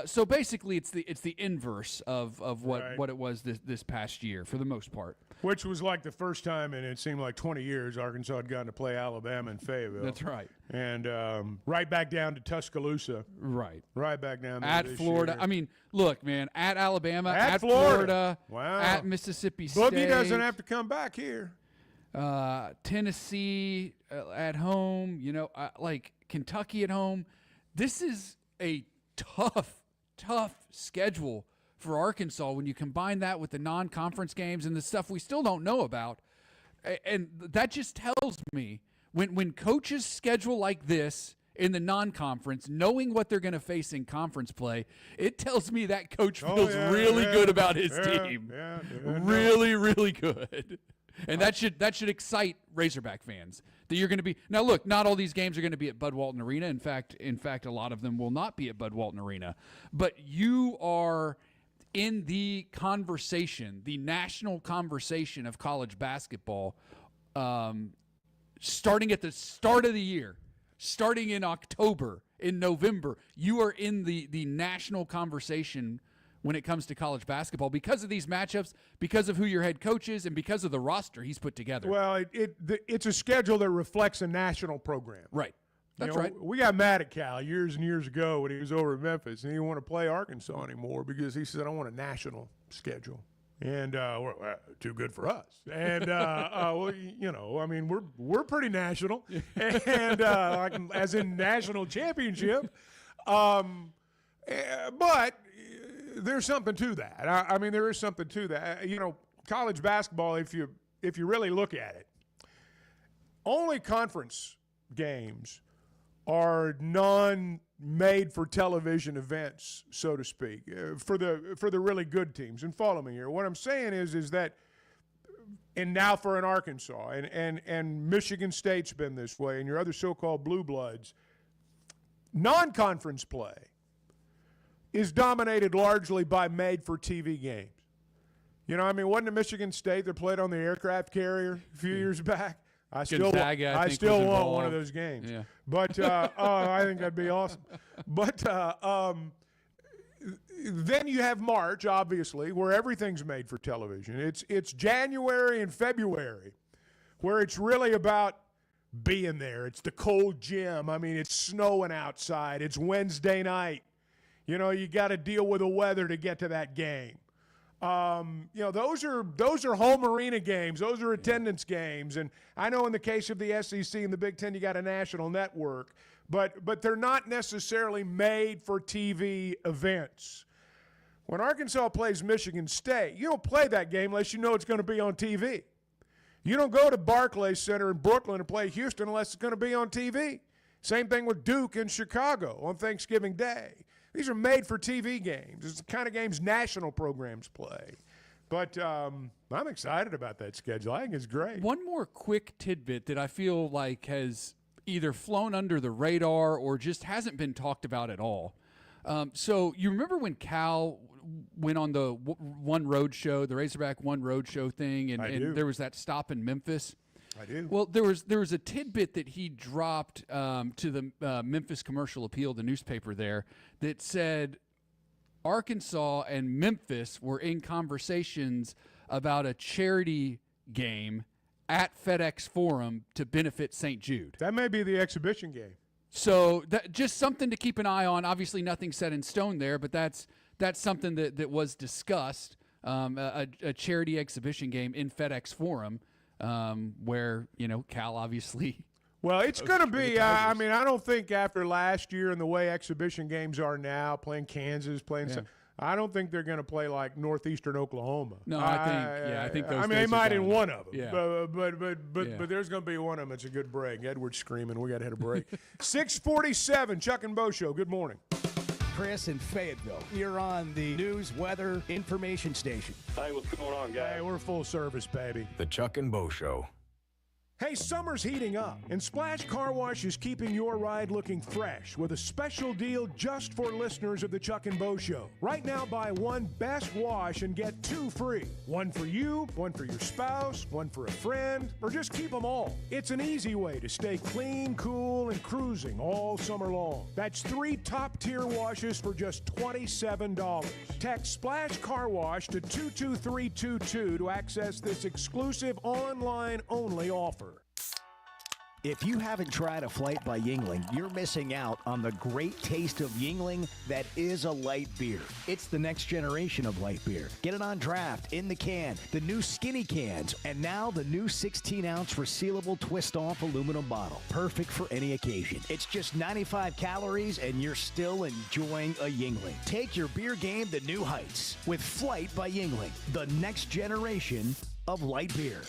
So basically, it's the inverse of what it was this past year for the most part. Which was like the first time in it seemed like 20 years Arkansas had gotten to play Alabama and Fayetteville. That's right. And right back down to Tuscaloosa. Right. Right back down there At this Florida. year. I mean, look, man, at Alabama, at Florida. Wow. At Mississippi State. Boogie doesn't have to come back here. Tennessee at home, like Kentucky at home. This is a tough schedule for Arkansas when you combine that with the non-conference games and the stuff we still don't know about. And that just tells me when coaches schedule like this in the non-conference, knowing what they're going to face in conference play, it tells me that coach feels really good about his team. Really, really good. And that should excite Razorback fans that you're going to be. Now, look, not all these games are going to be at Bud Walton Arena. In fact, a lot of them will not be at Bud Walton Arena. But you are in the conversation, the national conversation of college basketball, starting at the start of the year, starting in October, in November. You are in the national conversation when it comes to college basketball because of these matchups, because of who your head coach is, and because of the roster he's put together. Well, it's a schedule that reflects a national program. Right. That's right. We got mad at Cal years and years ago when he was over in Memphis, and he didn't want to play Arkansas anymore because he said, I want a national schedule. And we're too good for us. And, we're pretty national, and as in national championship. But there's something to that. There is something to that. College basketball, if you really look at it, only conference games are non-made for television events, so to speak, for the really good teams. And follow me here. What I'm saying is that, and now for an Arkansas, and Michigan State's been this way, and your other so-called blue bloods, non-conference play is dominated largely by made-for-TV games. Wasn't it Michigan State that played on the aircraft carrier a few years back? I still want one of those games. Yeah. But I think that'd be awesome. But then you have March, obviously, where everything's made for television. It's January and February where it's really about being there. It's the cold gym. I mean, it's snowing outside. It's Wednesday night. You know, you got to deal with the weather to get to that game. Those are home arena games. Those are attendance games. And I know in the case of the SEC and the Big Ten, you got a national network, but they're not necessarily made for TV events. When Arkansas plays Michigan State, you don't play that game unless you know it's going to be on TV. You don't go to Barclays Center in Brooklyn and play Houston unless it's going to be on TV. Same thing with Duke in Chicago on Thanksgiving Day. These are made for TV games. It's the kind of games national programs play. But I'm excited about that schedule. I think it's great. One more quick tidbit that I feel like has either flown under the radar or just hasn't been talked about at all. So you remember when Cal went on the One Road Show, the Razorback One Road Show thing, and there was that stop in Memphis? I do. Well, there was a tidbit that he dropped to the Memphis Commercial Appeal, the newspaper there, that said Arkansas and Memphis were in conversations about a charity game at FedEx Forum to benefit St. Jude. That may be the exhibition game. So that just something to keep an eye on. Obviously, nothing set in stone there, but that's something that was discussed. A charity exhibition game in FedEx Forum, where Cal obviously. Well, it's going to be. I mean, I don't think after last year and the way exhibition games are now, playing Kansas, I don't think they're going to play like Northeastern Oklahoma. No, I think those. I mean, they might in one of them. Yeah. But there's going to be one of them. It's a good break. Edward's screaming. We got to hit a break. 6:47. Chuck and Bo Show. Good morning. Chris in Fayetteville. You're on the news, weather, information station. Hey, what's going on, guys? Hey, we're full service, baby. The Chuck and Bo Show. Hey, summer's heating up, and Splash Car Wash is keeping your ride looking fresh with a special deal just for listeners of the Chuck and Bo Show. Right now, buy one Best Wash and get 2 free. One for you, one for your spouse, one for a friend, or just keep them all. It's an easy way to stay clean, cool, and cruising all summer long. That's 3 top-tier washes for just $27. Text Splash Car Wash to 22322 to access this exclusive online-only offer. If you haven't tried a flight by Yuengling, you're missing out on the great taste of Yuengling that is a light beer. It's the next generation of light beer. Get it on draft, in the can, the new skinny cans, and now the new 16-ounce resealable twist-off aluminum bottle. Perfect for any occasion. It's just 95 calories, and you're still enjoying a Yuengling. Take your beer game to new heights with Flight by Yuengling, the next generation of light beer.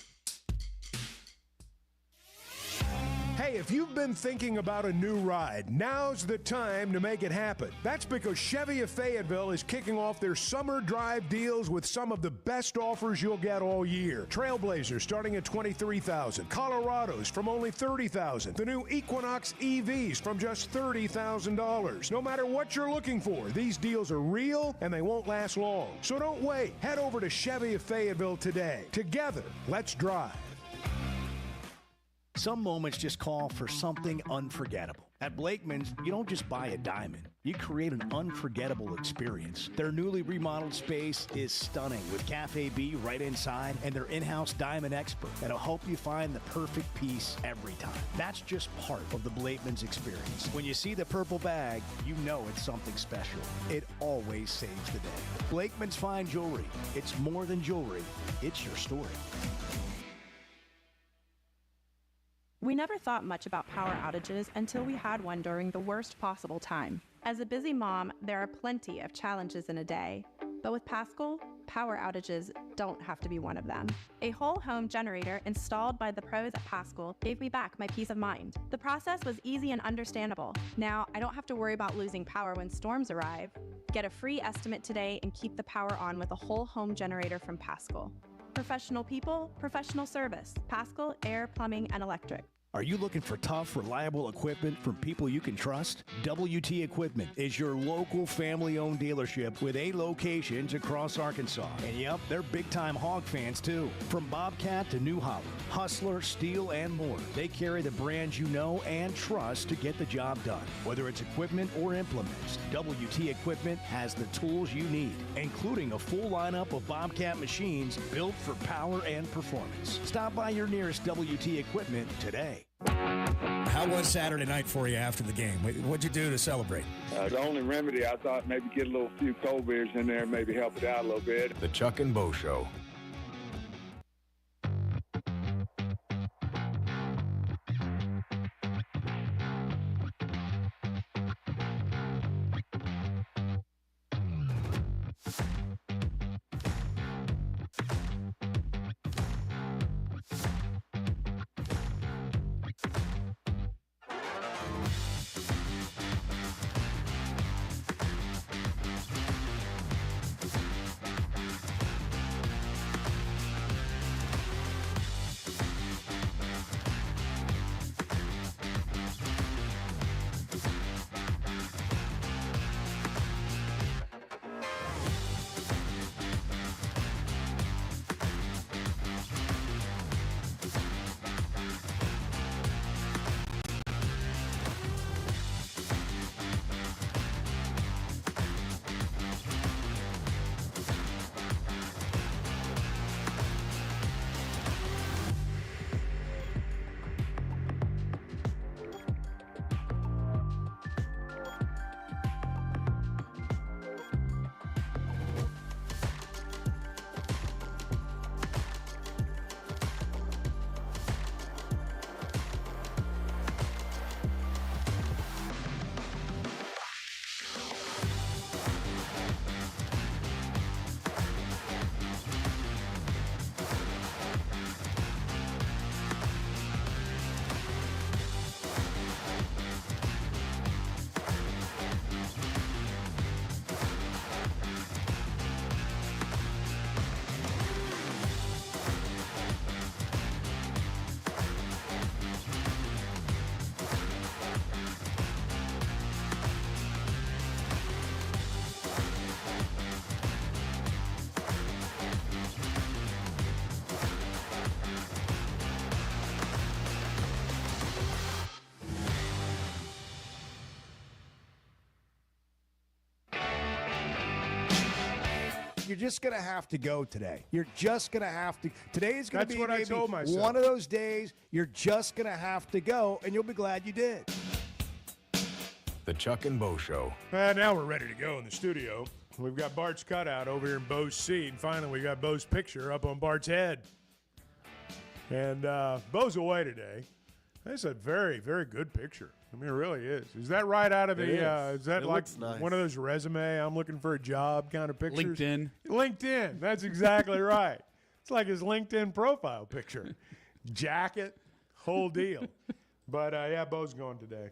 Hey, if you've been thinking about a new ride, now's the time to make it happen. That's because Chevy of Fayetteville is kicking off their summer drive deals with some of the best offers you'll get all year. Trailblazers starting at $23,000, Colorados from only $30,000, the new Equinox EVs from just $30,000. No matter what you're looking for, these deals are real and they won't last long. So don't wait. Head over to Chevy of Fayetteville today. Together, let's drive. Some moments just call for something unforgettable. At Blakeman's, you don't just buy a diamond. You create an unforgettable experience. Their newly remodeled space is stunning with Cafe B right inside and their in-house diamond expert that'll help you find the perfect piece every time. That's just part of the Blakeman's experience. When you see the purple bag, you know it's something special. It always saves the day. Blakeman's Fine Jewelry. It's more than jewelry. It's your story. We never thought much about power outages until we had one during the worst possible time. As a busy mom, there are plenty of challenges in a day. But with Paschal, power outages don't have to be one of them. A whole home generator installed by the pros at Paschal gave me back my peace of mind. The process was easy and understandable. Now, I don't have to worry about losing power when storms arrive. Get a free estimate today and keep the power on with a whole home generator from Paschal. Professional people, professional service. Paschal Air, Plumbing, and Electric. Are you looking for tough, reliable equipment from people you can trust? WT Equipment is your local family-owned dealership with 8 locations across Arkansas. And yep, they're big-time hog fans too. From Bobcat to New Holland, Hustler, Steel, and more, they carry the brands you know and trust to get the job done. Whether it's equipment or implements, WT Equipment has the tools you need, including a full lineup of Bobcat machines built for power and performance. Stop by your nearest WT Equipment today. How was Saturday night for you after the game? What'd you do to celebrate? The only remedy, I thought maybe get a few cold beers in there, maybe help it out a little bit. The Chuck and Bo Show. You're just going to have to go today. You're just going to have to. Today is going to be what I maybe told myself. one of those days you're just going to have to go, and you'll be glad you did. The Chuck and Bo Show. Now we're ready to go in the studio. We've got Bart's cutout over here in Bo's seat, and finally we got Bo's picture up on Bart's head. And Bo's away today. That's a very, very good picture. I mean, it really is. Is that right out of the? Is that It like looks nice. one of those resume? I'm looking for a job kind of pictures. LinkedIn. That's exactly right. It's like his LinkedIn profile picture, jacket, whole deal. But yeah, Bo's going today.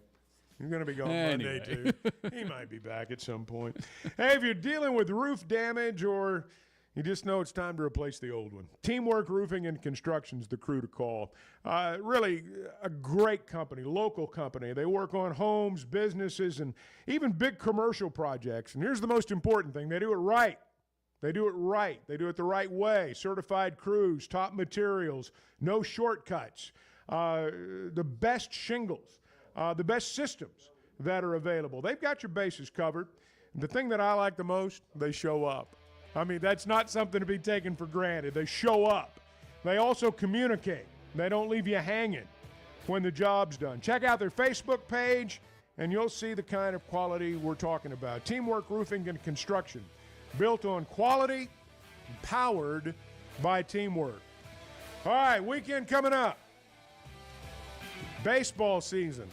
He's going to be going Monday too. He might be back at some point. Hey, if you're dealing with roof damage or you just know it's time to replace the old one, Teamwork Roofing and Construction's the crew to call. Really a great company, local company. They work on homes, businesses, and even big commercial projects. And here's the most important thing. They do it right. They do it right. They do it the right way. Certified crews, top materials, no shortcuts, the best shingles, the best systems that are available. They've got your bases covered. The thing that I like the most, they show up. I mean, that's not something to be taken for granted. They show up. They also communicate. They don't leave you hanging when the job's done. Check out their Facebook page, and you'll see the kind of quality we're talking about. Teamwork Roofing and Construction, built on quality, powered by teamwork. All right, weekend coming up. Baseball season.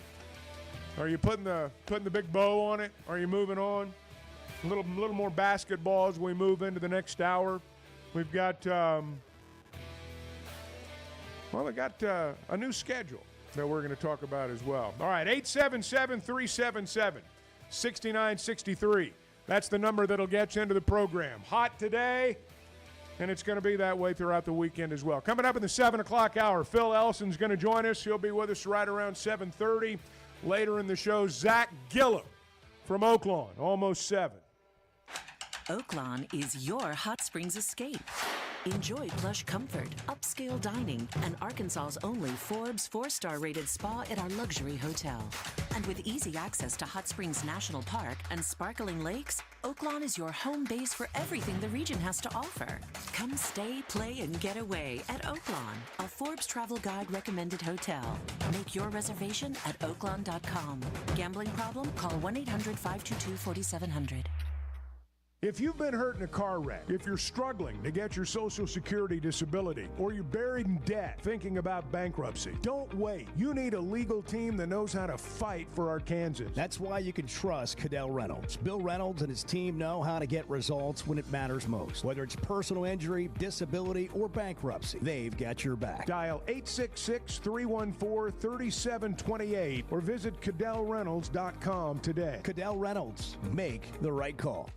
Are you putting the big bow on it? Are you moving on? A little more basketball as we move into the next hour. We've got a new schedule that we're going to talk about as well. All right, 877-377-6963. That's the number that'll get you into the program. Hot today, And it's going to be that way throughout the weekend as well. Coming up in the 7 o'clock hour, Phil Elson's going to join us. He'll be with us right around 7:30. Later in the show, Zack Gillum from Oaklawn, almost 7. Oaklawn is your hot springs escape. Enjoy plush comfort, upscale dining, and Arkansas's only Forbes 4-star rated spa at our luxury hotel. And with easy access to Hot Springs National Park and sparkling lakes, Oaklawn is your home base for everything the region has to offer. Come stay, play, and get away at Oaklawn, a Forbes Travel Guide recommended hotel. Make your reservation at oaklawn.com. Gambling problem? Call 1-800-522-4700. If you've been hurt in a car wreck, if you're struggling to get your Social Security disability, or you're buried in debt thinking about bankruptcy, don't wait. You need a legal team that knows how to fight for Arkansans. That's why you can trust Cadell Reynolds. Bill Reynolds and his team know how to get results when it matters most. Whether it's personal injury, disability, or bankruptcy, they've got your back. Dial 866-314-3728 or visit CadellReynolds.com today. Cadell Reynolds. Make the right call.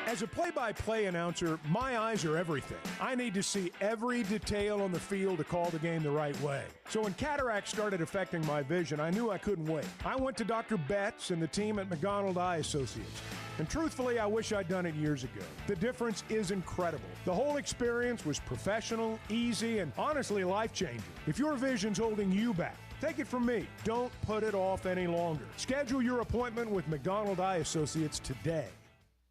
As a play-by-play announcer, my eyes are everything. I need to see every detail on the field to call the game the right way. So when cataracts started affecting my vision, I knew I couldn't wait. I went to Dr. Betts and the team at McDonald Eye Associates. And truthfully, I wish I'd done it years ago. The difference is incredible. The whole experience was professional, easy, and honestly life-changing. If your vision's holding you back, take it from me. Don't put it off any longer. Schedule your appointment with McDonald Eye Associates today.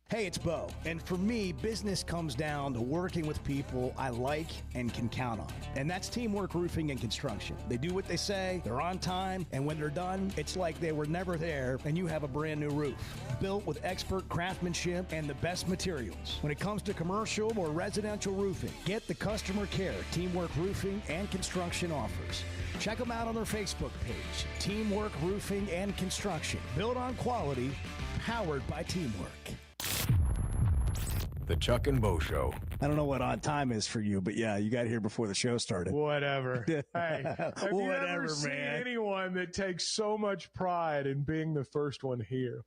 Hey, it's Bo. And for me, business comes down to working with people I like and can count on. And that's Teamwork Roofing and Construction. They do what they say, they're on time, and when they're done, it's like they were never there and you have a brand new roof. Built with expert craftsmanship and the best materials. When it comes to commercial or residential roofing, get the customer care Teamwork Roofing and Construction offers. Check them out on their Facebook page, Teamwork Roofing and Construction. Built on quality, powered by teamwork. The Chuck and Bo Show. I don't know what on time is for you, but yeah, you got here before the show started. Whatever. Hey, have you ever seen anyone that takes so much pride in being the first one here?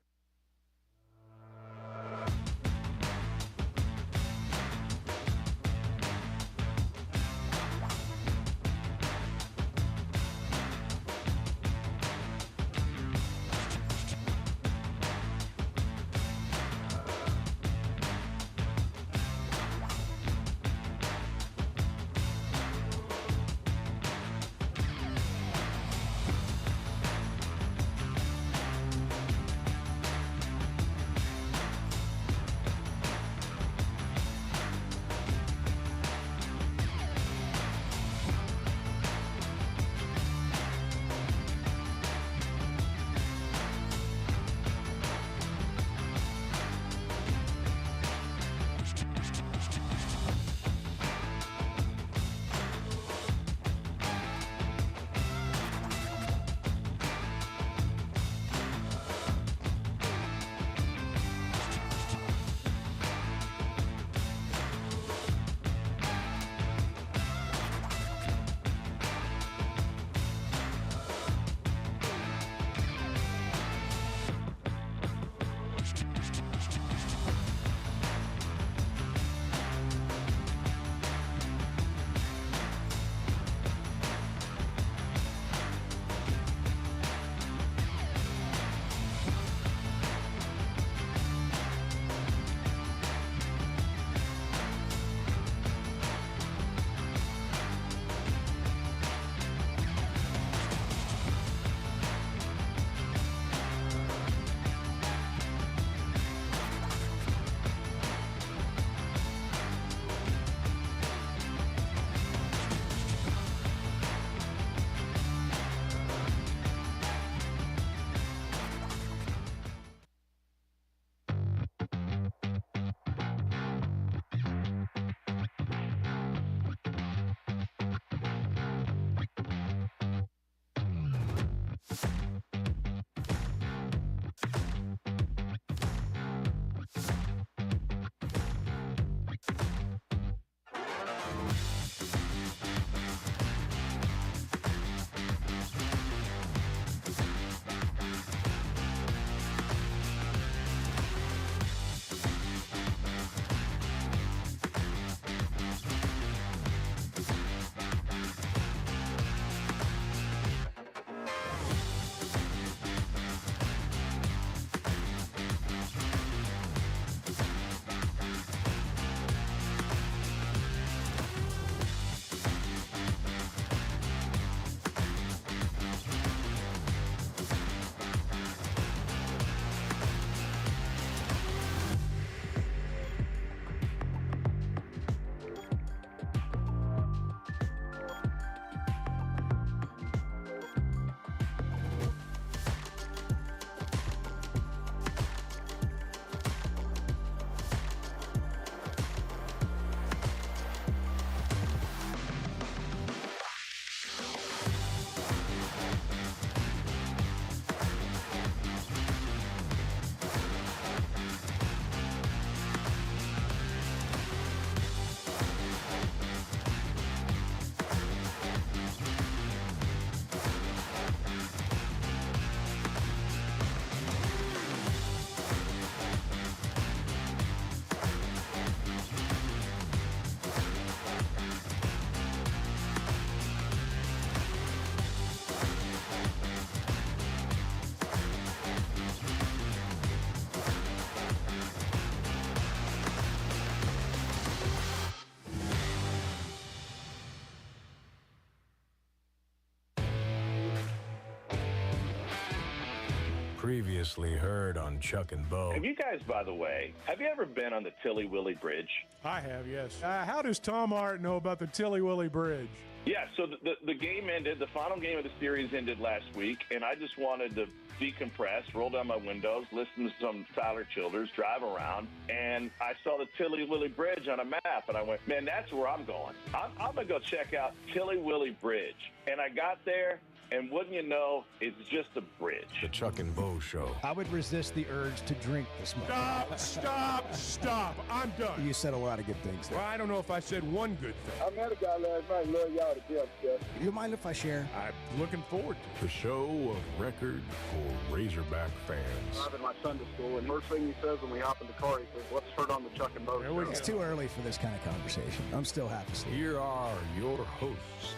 Previously heard on Chuck and Bo. Have you guys, by the way, have you ever been on the Tilly Willie Bridge? I have, yes. How does Tom Hart know about the Tilly Willie Bridge? Yeah, so the game ended, the final game of the series ended last week, and I just wanted to decompress, roll down my windows, listen to some Tyler Childers, drive around, and I saw the Tilly Willie Bridge on a map, and I went, man, that's where I'm going. I'm going to go check out Tilly Willie Bridge. And I got there, and wouldn't you know, it's just a bridge. The Chuck and Bo Show. I would resist the urge to drink this much. Stop. I'm done. You said a lot of good things there. Well, I don't know if I said one good thing. I met a guy last night. Love y'all to death, Jeff. You mind if I share? I'm looking forward to it. The show of record for Razorback fans. Driving my son to school, and first thing he says when we hop in the car, he says, let's turn on the Chuck and Bo Show. It's too early for this kind of conversation. I'm still half asleep. Here are your hosts,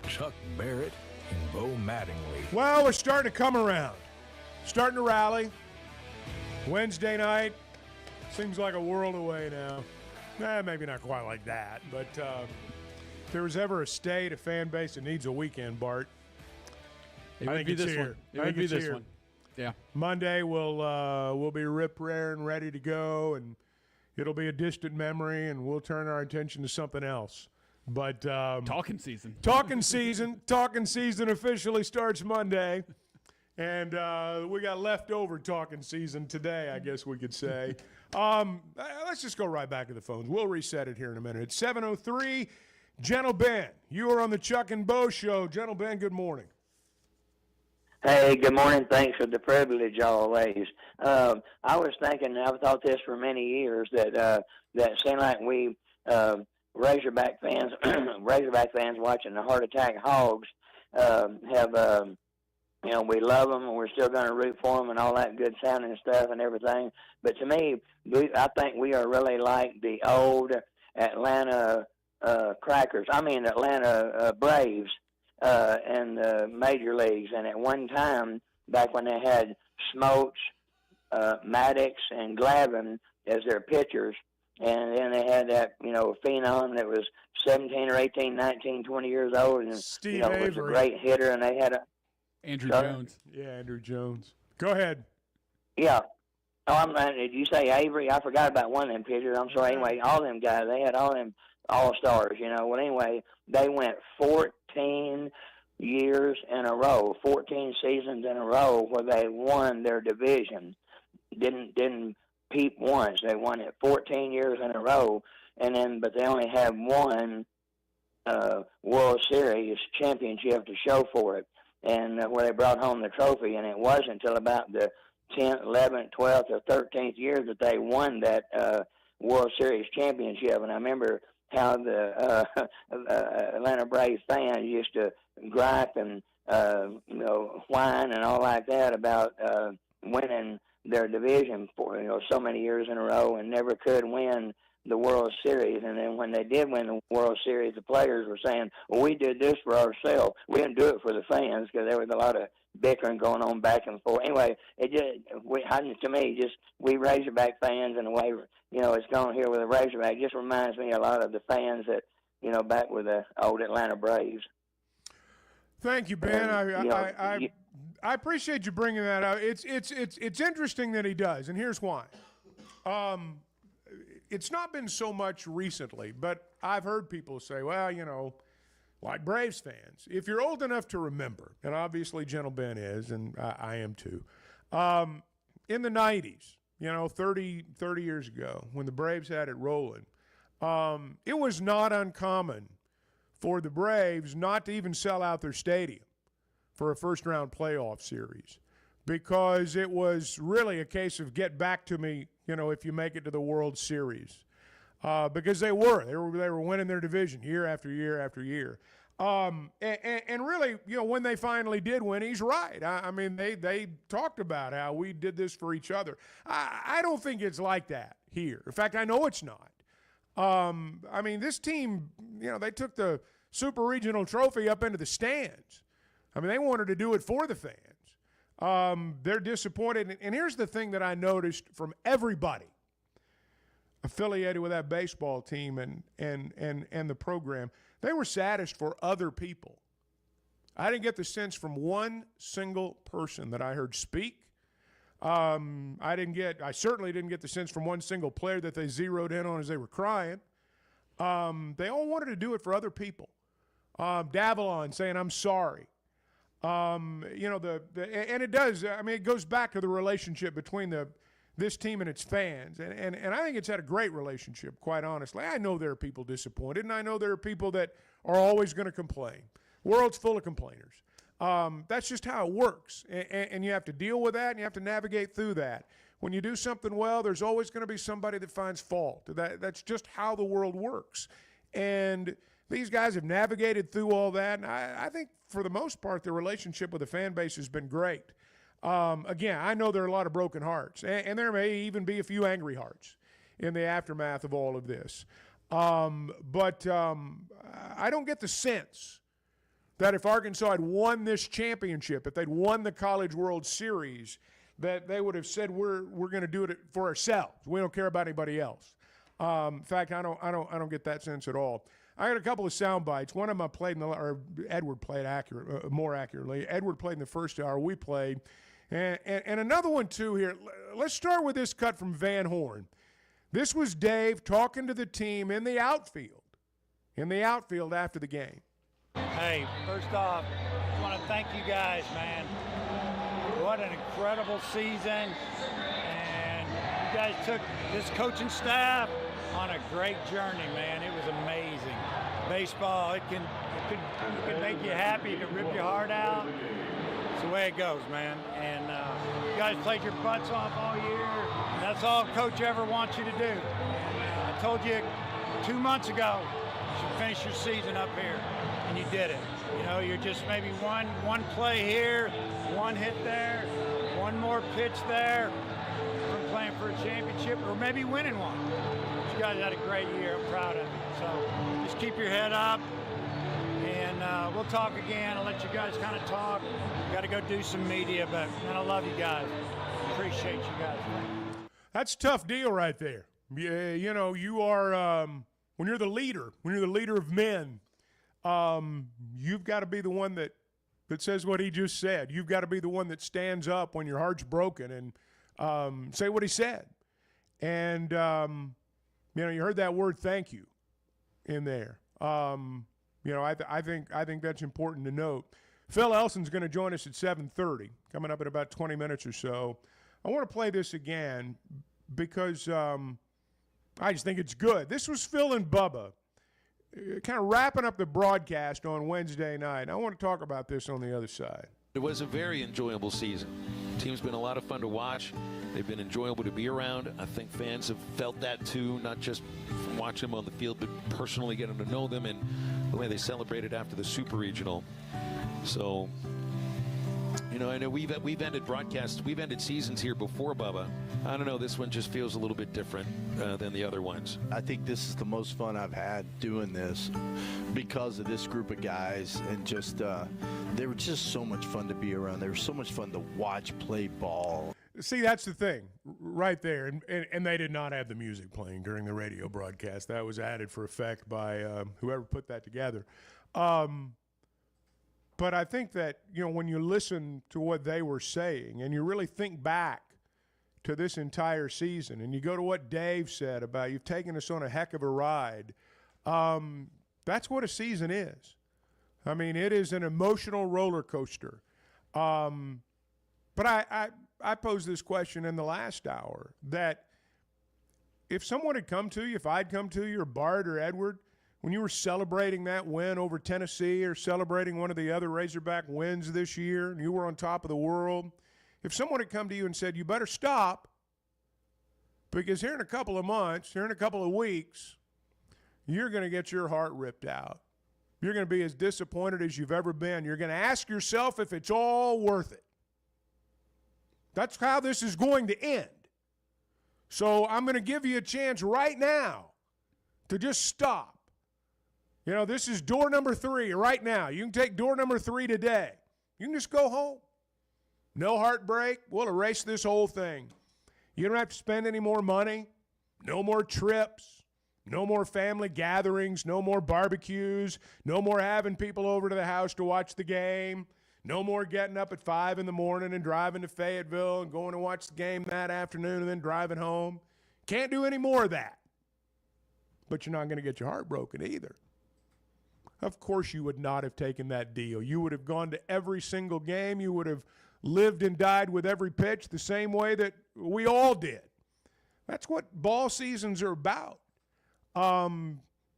Chuck Barrett and Bo Mattingly. Well, we're starting to come around. Starting to rally. Wednesday night. Seems like a world away now. Maybe not quite like that. But if there was ever a state, a fan base that needs a weekend, Bart, It I would think be it's this here. one. It would be this one. Yeah. Monday we'll be rip-raring, ready to go, and it'll be a distant memory, and we'll turn our attention to something else. But talking season officially starts Monday, and we got leftover talking season today, I guess we could say. Let's just go right back to the phones. We'll reset it here in a minute. It's 7:03. Gentle Ben, you are on the Chuck and Bo Show. Gentle Ben, good morning. Hey, good morning. Thanks for the privilege always. I was thinking, I've thought this for many years, that seemed like we Razorback fans watching the Heart Attack Hogs have, we love them and we're still going to root for them and all that good sounding stuff and everything. But to me, I think we are really like the old Atlanta Atlanta Braves in the major leagues. And at one time, back when they had Smoltz, Maddox, and Glavine as their pitchers, and then they had that, phenom that was 17 or 18, 19, 20 years old, and Steve was a Avery. great hitter. And they had Andrew Jones. Yeah, Andrew Jones. Go ahead. Yeah. Did you say Avery? I forgot about one of them pitchers. I'm sorry. Anyway, all them guys, they had all them all-stars, Well, anyway, they went 14 years in a row, 14 seasons in a row where they won their division. Didn't peep once. They won it 14 years in a row, but they only had one World Series championship to show for it, and where they brought home the trophy. And it wasn't until about the 10th, 11th, 12th, or 13th year that they won that World Series championship. And I remember how the Atlanta Braves fans used to gripe and whine and all like that about winning their division for so many years in a row and never could win the World Series. And then when they did win the World Series, the players were saying, well, we did this for ourselves. We didn't do it for the fans, because there was a lot of bickering going on back and forth. Anyway, to me, we Razorback fans, in a way, it's going here with a Razorback. It just reminds me a lot of the fans that, back with the old Atlanta Braves. Thank you, Ben. I appreciate you bringing that out. It's interesting that he does, and here's why. It's not been so much recently, but I've heard people say, well, like Braves fans, if you're old enough to remember, and obviously Gentle Ben is, and I am too, in the 90s, 30 years ago, when the Braves had it rolling, it was not uncommon for the Braves not to even sell out their stadium for a first-round playoff series, because it was really a case of get back to me, if you make it to the World Series, because they were winning their division year after year after year. And really, when they finally did win, he's right. I mean, they talked about how we did this for each other. I don't think it's like that here. In fact, I know it's not. I mean, this team, they took the Super Regional Trophy up into the stands. I mean, they wanted to do it for the fans. They're disappointed. And here's the thing that I noticed from everybody affiliated with that baseball team and the program. They were saddest for other people. I didn't get the sense from one single person that I heard speak I certainly didn't get the sense from one single player that they zeroed in on as they were crying. They all wanted to do it for other people. Davalon saying, "I'm sorry." And it does. I mean, it goes back to the relationship between this team and its fans. And I think it's had a great relationship, quite honestly. I know there are people disappointed, and I know there are people that are always going to complain. The world's full of complainers. That's just how it works. And you have to deal with that, and you have to navigate through that. When you do something well, there's always going to be somebody that finds fault. That's just how the world works. And these guys have navigated through all that, and I think for the most part, the relationship with the fan base has been great. Again, I know there are a lot of broken hearts, and there may even be a few angry hearts in the aftermath of all of this. But I don't get the sense that if Arkansas had won this championship, if they'd won the College World Series, that they would have said we're going to do it for ourselves. We don't care about anybody else. In fact, I don't get that sense at all. I got a couple of sound bites. One of them I played Edward played more accurately. Edward played in the first hour. We played. And another one, too, here. Let's start with this cut from Van Horn. This was Dave talking to the team in the outfield after the game. Hey, first off, I want to thank you guys, man. What an incredible season. And you guys took this coaching staff on a great journey, man. It was amazing. Baseball, it can make you happy, it can rip your heart out. It's the way it goes, man. And you guys played your butts off all year. That's all coach ever wants you to do. And I told you 2 months ago, you should finish your season up here, and you did it. You know, you're just maybe one play here, one hit there, one more pitch there from playing for a championship, or maybe winning one. You guys had a great year. I'm proud of you. So just keep your head up, and we'll talk again. I'll let you guys kind of talk. Got to go do some media, but man, I love you guys. Appreciate you guys. That's a tough deal right there. You know, you are when you're the leader of men, you've got to be the one that says what he just said. You've got to be the one that stands up when your heart's broken and say what he said. And you know, you heard that word "thank you" in there. You know, I think that's important to note. Phil Elson's going to join us at 7:30, coming up in about 20 minutes or so. I want to play this again because I just think it's good. This was Phil and Bubba kind of wrapping up the broadcast on Wednesday night. I want to talk about this on the other side. It was a very enjoyable season. The team's been a lot of fun to watch. They've been enjoyable to be around. I think fans have felt that too, not just from watching them on the field, but personally getting to know them and the way they celebrated after the Super Regional. So, you know, I know we've ended broadcasts, we've ended seasons here before, Bubba. I don't know, this one just feels a little bit different than the other ones. I think this is the most fun I've had doing this because of this group of guys, and just they were just so much fun to be around. They were so much fun to watch play ball. See, that's the thing right there. And they did not have the music playing during the radio broadcast. That was added for effect by whoever put that together. But I think that, you know, when you listen to what they were saying and you really think back to this entire season and you go to what Dave said about you've taken us on a heck of a ride, that's what a season is. I mean, it is an emotional roller coaster. But I posed this question in the last hour, that if someone had come to you, if I'd come to you, or Bart or Edward, when you were celebrating that win over Tennessee or celebrating one of the other Razorback wins this year and you were on top of the world, if someone had come to you and said, you better stop because here in a couple of months, here in a couple of weeks, you're going to get your heart ripped out. You're going to be as disappointed as you've ever been. You're going to ask yourself if it's all worth it. That's how this is going to end. So I'm going to give you a chance right now to just stop. You know, this is door number 3 right now. You can take door number 3 today. You can just go home. No heartbreak. We'll erase this whole thing. You don't have to spend any more money. No more trips. No more family gatherings. No more barbecues. No more having people over to the house to watch the game. No more getting up at 5 in the morning and driving to Fayetteville and going to watch the game that afternoon and then driving home. Can't do any more of that. But you're not going to get your heart broken either. Of course you would not have taken that deal. You would have gone to every single game. You would have lived and died with every pitch the same way that we all did. That's what ball seasons are about.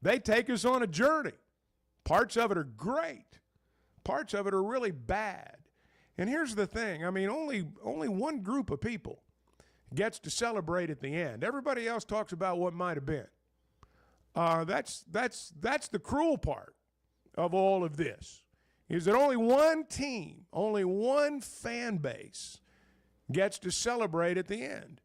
They take us on a journey. Parts of it are great. Parts of it are really bad. And here's the thing. I mean, only one group of people gets to celebrate at the end. Everybody else talks about what might have been. That's the cruel part of all of this, is that only one team, only one fan base gets to celebrate at the end.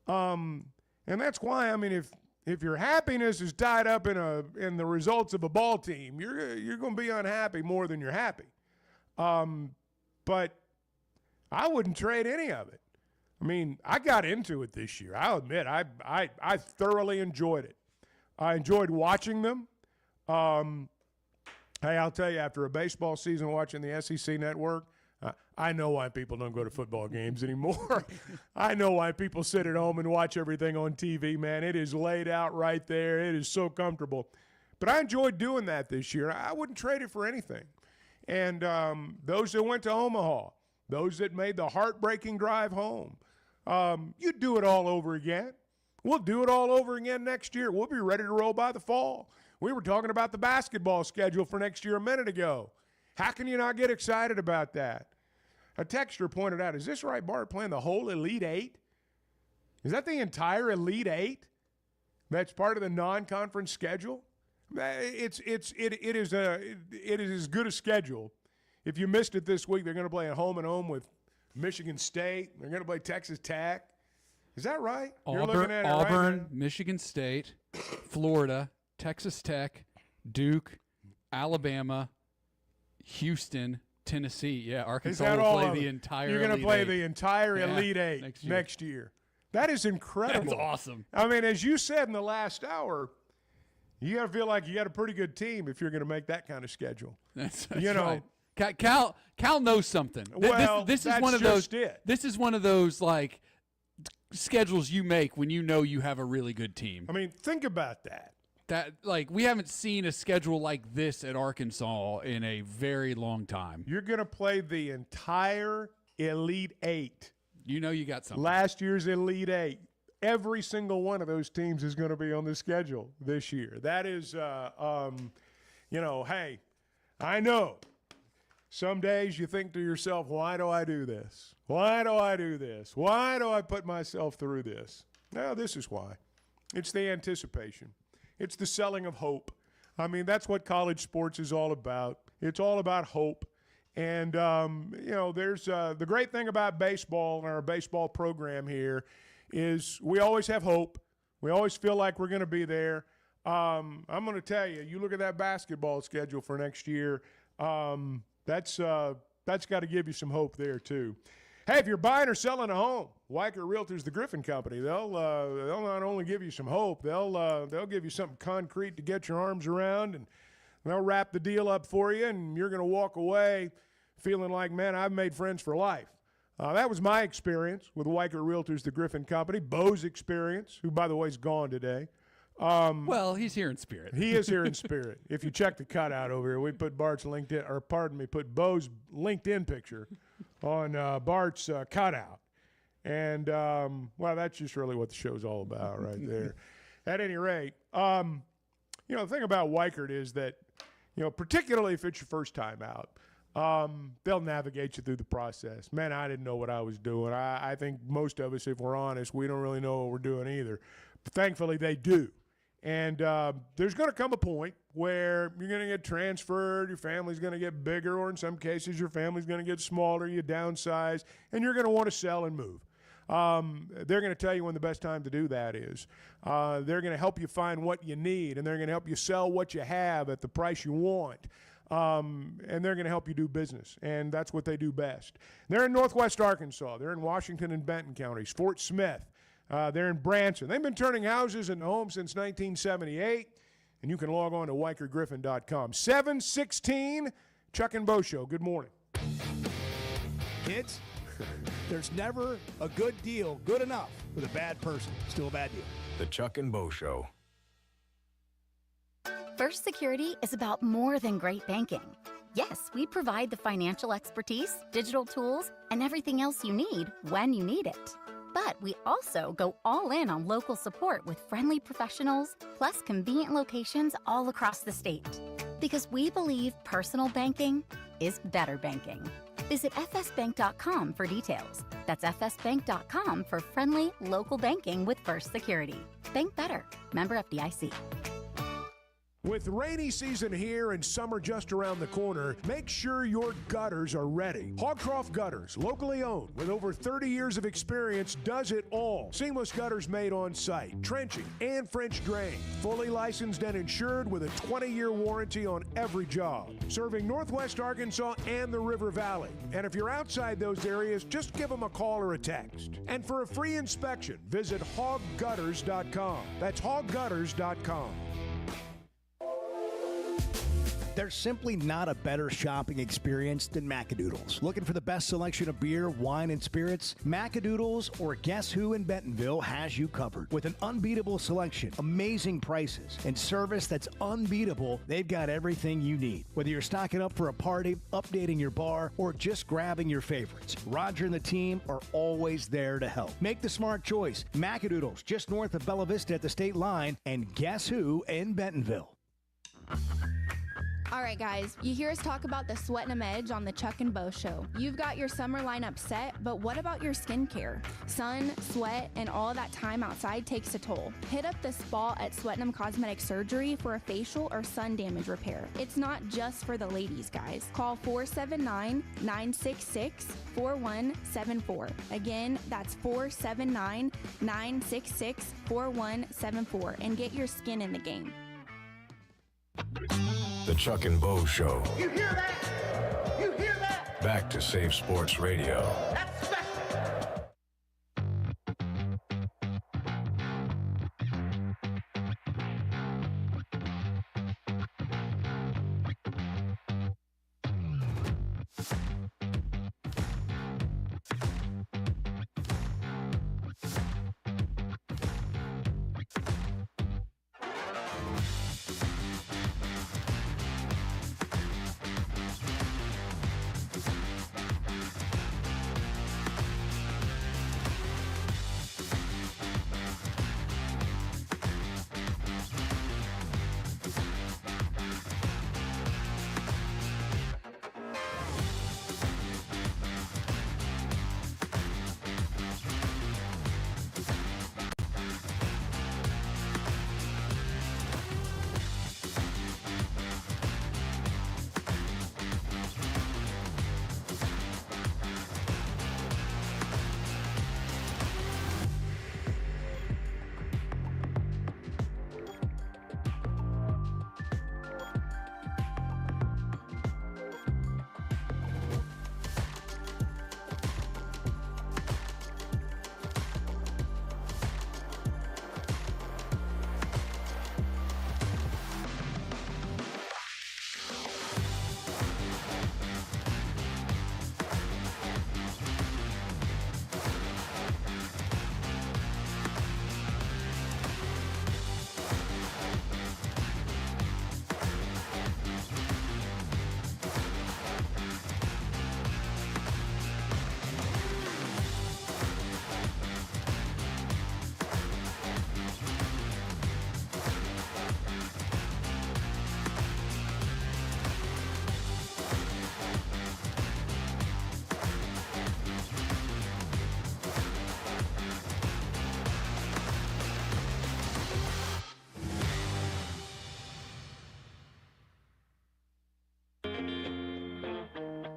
And that's why, I mean, if your happiness is tied up in the results of a ball team, you're going to be unhappy more than you're happy. But I wouldn't trade any of it. I mean, I got into it this year. I'll admit, I thoroughly enjoyed it. I enjoyed watching them. Hey, I'll tell you, after a baseball season watching the SEC network, I know why people don't go to football games anymore. I know why people sit at home and watch everything on TV, man. It is laid out right there. It is so comfortable. But I enjoyed doing that this year. I wouldn't trade it for anything. And those that went to Omaha, those that made the heartbreaking drive home, you'd do it all over again. We'll do it all over again next year. We'll be ready to roll by the fall. We were talking about the basketball schedule for next year a minute ago. How can you not get excited about that? A texter pointed out, is this right, Bart, playing the whole Elite Eight? Is that the entire Elite Eight that's part of the non-conference schedule? It is as good a schedule. If you missed it this week, they're going to play at home and home with Michigan State. They're going to play Texas Tech. Is that right? You're looking at it Auburn, right Michigan State, Florida, Texas Tech, Duke, Alabama, Houston, Tennessee. Yeah, Arkansas will play the entire You're going to play the entire Elite Eight next year. That is incredible. That's awesome. I mean, as you said in the last hour, you got to feel like you got a pretty good team if you're going to make that kind of schedule. That's know, right. Cal knows something. Well, this is that's one of just those. it. This is one of those like schedules you make when you know you have a really good team. I mean, think about that. That like we haven't seen a schedule like this at Arkansas in a very long time. You're going to play the entire Elite Eight. You know you got something. Last year's Elite Eight. Every single one of those teams is going to be on the schedule this year. That is, hey, I know. Some days you think to yourself, why do I do this? Why do I do this? Why do I put myself through this? No, this is why. It's the anticipation. It's the selling of hope. I mean, that's what college sports is all about. It's all about hope. And, there's the great thing about baseball and our baseball program here is we always have hope. We always feel like we're going to be there. I'm going to tell you, you look at that basketball schedule for next year, that's got to give you some hope there too. Hey, if you're buying or selling a home, Weicker Realtors, the Griffin Company, they'll not only give you some hope, they'll give you something concrete to get your arms around, and they'll wrap the deal up for you, and you're going to walk away feeling like, man, I've made friends for life. That was my experience with Weicker Realtors, the Griffin Company. Bo's experience, who, by the way, is gone today. Well, he's here in spirit. He is here in spirit. If you check the cutout over here, we put Bo's LinkedIn picture on Bart's cutout. And, that's just really what the show's all about right there. At any rate, the thing about Weichert is that, particularly if it's your first time out, they'll navigate you through the process. Man, I didn't know what I was doing. I think most of us, if we're honest, we don't really know what we're doing either. But thankfully, they do. And there's going to come a point where you're going to get transferred, your family's going to get bigger, or in some cases, your family's going to get smaller, you downsize, and you're going to want to sell and move. They're going to tell you when the best time to do that is. They're going to help you find what you need, and they're going to help you sell what you have at the price you want. And they're going to help you do business, and that's what they do best. They're in Northwest Arkansas. They're in Washington and Benton counties, Fort Smith. They're in Branson. They've been turning houses into homes since 1978, and you can log on to WeicherGriffin.com. 7:16, Chuck and Bo Show. Good morning. Kids, there's never a good deal good enough with a bad person. Still a bad deal. The Chuck and Bo Show. First Security is about more than great banking. Yes, we provide the financial expertise, digital tools, and everything else you need when you need it. But we also go all in on local support with friendly professionals, plus convenient locations all across the state. Because we believe personal banking is better banking. Visit fsbank.com for details. That's fsbank.com for friendly, local banking with First Security. Bank better. Member FDIC. With rainy season here and summer just around the corner, make sure your gutters are ready. Hogcroft Gutters, locally owned with over 30 years of experience, does it all. Seamless gutters made on site, trenching and French drain. Fully licensed and insured with a 20-year warranty on every job. Serving Northwest Arkansas and the River Valley. And if you're outside those areas, just give them a call or a text. And for a free inspection, visit hoggutters.com. That's hoggutters.com. There's simply not a better shopping experience than Macadoodles. Looking for the best selection of beer, wine, and spirits? Macadoodles or Guess Who in Bentonville has you covered. With an unbeatable selection, amazing prices, and service that's unbeatable, they've got everything you need. Whether you're stocking up for a party, updating your bar, or just grabbing your favorites, Roger and the team are always there to help. Make the smart choice. Macadoodles, just north of Bella Vista at the state line, and Guess Who in Bentonville. All right, guys, you hear us talk about the Sweatin' 'em Edge on the Chuck and Bo Show. You've got your summer lineup set, but what about your skincare? Sun, sweat, and all that time outside takes a toll. Hit up the spa at Sweatin' 'em Cosmetic Surgery for a facial or sun damage repair. It's not just for the ladies, guys. Call 479-966-4174. Again, that's 479-966-4174 and get your skin in the game. The Chuck and Bo Show. You hear that? You hear that? Back to Save Sports Radio. That's special.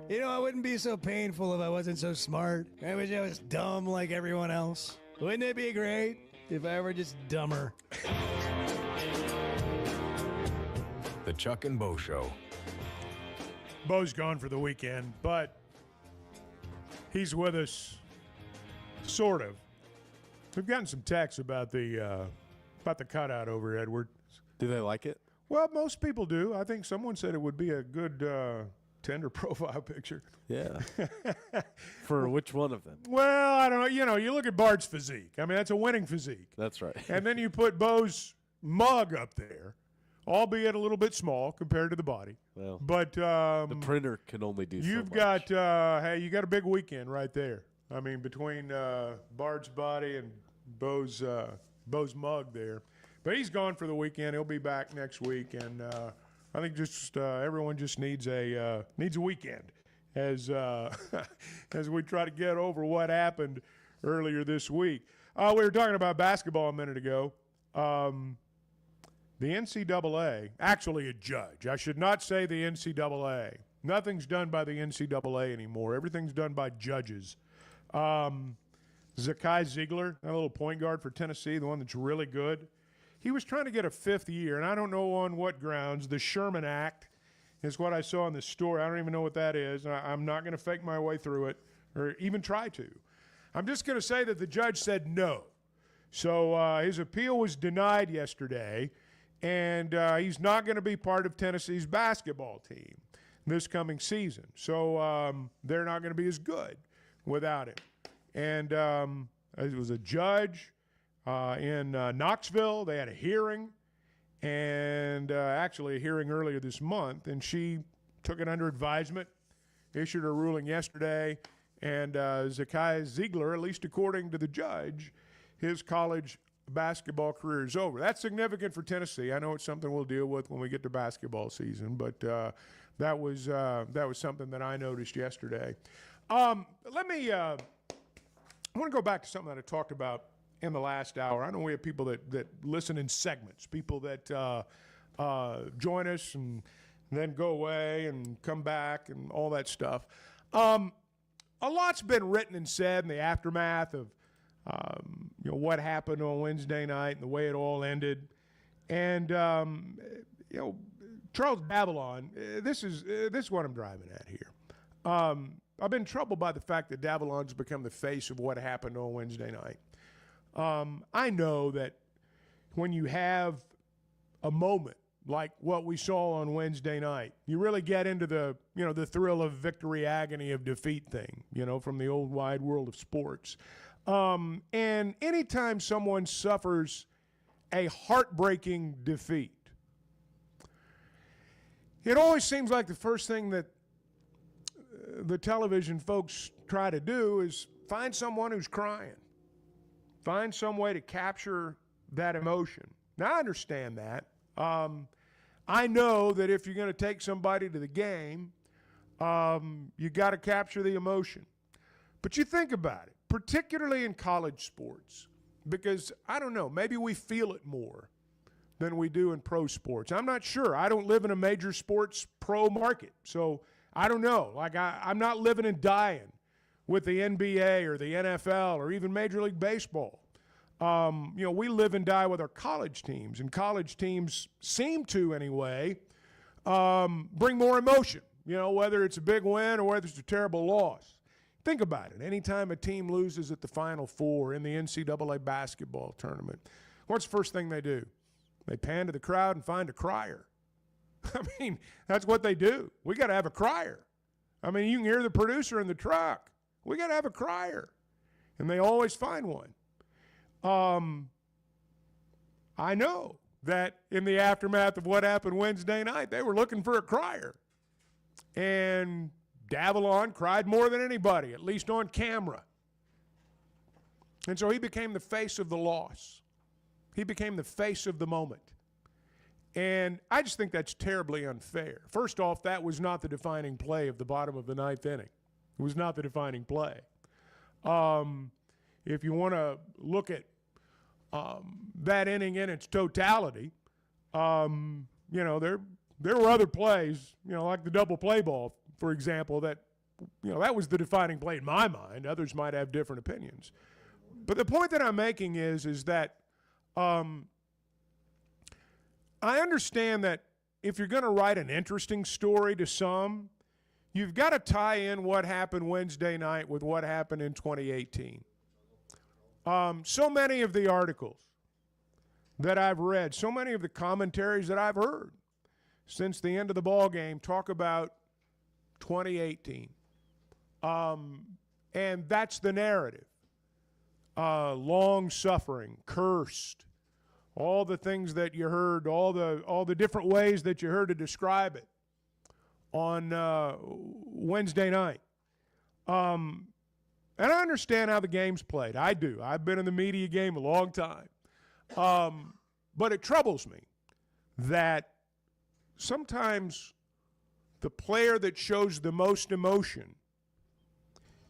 You know, it wouldn't be so painful if I wasn't so smart. I wish I was dumb like everyone else. Wouldn't it be great if I were just dumber? The Chuck and Bo Show. Bo's gone for the weekend, but he's with us, sort of. We've gotten some texts about the cutout over Edward. Do they like it? Well, most people do. I think someone said it would be a good Tinder profile picture. Yeah. For which one of them? Well, I don't know. You know, you look at Bart's physique. I mean, that's a winning physique. That's right. And then you put Bo's mug up there, albeit a little bit small compared to the body. Well, but the printer can only do so you've much. got hey, you got a big weekend right there. I mean, between Bart's body and Bo's mug there. But he's gone for the weekend. He'll be back next week, and I think just everyone just needs a weekend as as we try to get over what happened earlier this week. We were talking about basketball a minute ago. The NCAA, actually a judge. I should not say the NCAA. Nothing's done by the NCAA anymore. Everything's done by judges. Zack Ziegler, that little point guard for Tennessee, the one that's really good. He was trying to get a 5th year, and I don't know on what grounds. The Sherman Act is what I saw in the story. I don't even know what that is. I'm not going to fake my way through it or even try to. I'm just going to say that the judge said no. So his appeal was denied yesterday, and he's not going to be part of Tennessee's basketball team this coming season. So they're not going to be as good without him. And it was a judge in Knoxville. They had a hearing, and actually a hearing earlier this month, and she took it under advisement, issued her ruling yesterday, and Zack Ziegler, at least according to the judge, his college basketball career is over. That's significant for Tennessee. I know it's something we'll deal with when we get to basketball season, but that was something that I noticed yesterday. I want to go back to something that I talked about in the last hour. I know we have people that listen in segments, people that join us and then go away and come back and all that stuff. A lot's been written and said in the aftermath of what happened on Wednesday night and the way it all ended. And Charles Babylon, this is what I'm driving at here. I've been troubled by the fact that Davalon's become the face of what happened on Wednesday night. I know that when you have a moment like what we saw on Wednesday night, you really get into the thrill of victory, agony of defeat thing, from the old wide world of sports. And anytime someone suffers a heartbreaking defeat, it always seems like the first thing that the television folks try to do is find someone who's crying. Find some way to capture that emotion. Now, I understand that. I know that if you're going to take somebody to the game, you got to capture the emotion. But you think about it, particularly in college sports, because, I don't know, maybe we feel it more than we do in pro sports. I'm not sure. I don't live in a major sports pro market, so I don't know. Like, I'm not living and dying with the NBA or the NFL or even Major League Baseball. We live and die with our college teams, and college teams seem to, anyway, bring more emotion, whether it's a big win or whether it's a terrible loss. Think about it. Anytime a team loses at the Final Four in the NCAA basketball tournament, what's the first thing they do? They pan to the crowd and find a crier. I mean, that's what they do. We got to have a crier. I mean, you can hear the producer in the truck. We got to have a crier. And they always find one. I know that in the aftermath of what happened Wednesday night, they were looking for a crier. And Davalon cried more than anybody, at least on camera. And so he became the face of the loss. He became the face of the moment. And I just think that's terribly unfair. First off, that was not the defining play of the bottom of the ninth inning. It was not the defining play. If you want to look at that inning in its totality, there were other plays, like the double play ball, for example, that was the defining play in my mind. Others might have different opinions. But the point that I'm making is that I understand that if you're going to write an interesting story to some, you've got to tie in what happened Wednesday night with what happened in 2018. So many of the articles that I've read, so many of the commentaries that I've heard since the end of the ball game talk about 2018. And that's the narrative. Long suffering, cursed, all the things that you heard, all the different ways that you heard to describe it on Wednesday night. And I understand how the game's played. I do. I've been in the media game a long time. But it troubles me that sometimes the player that shows the most emotion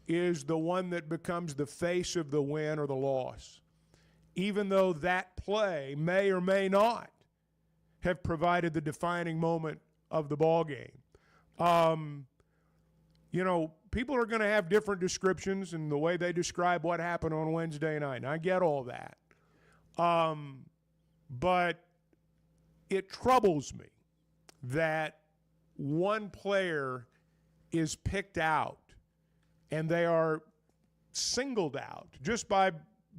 is the one that becomes the face of the win or the loss, even though that play may or may not have provided the defining moment of the ball game. People are going to have different descriptions in the way they describe what happened on Wednesday night, and I get all that. But it troubles me that one player is picked out and they are singled out just by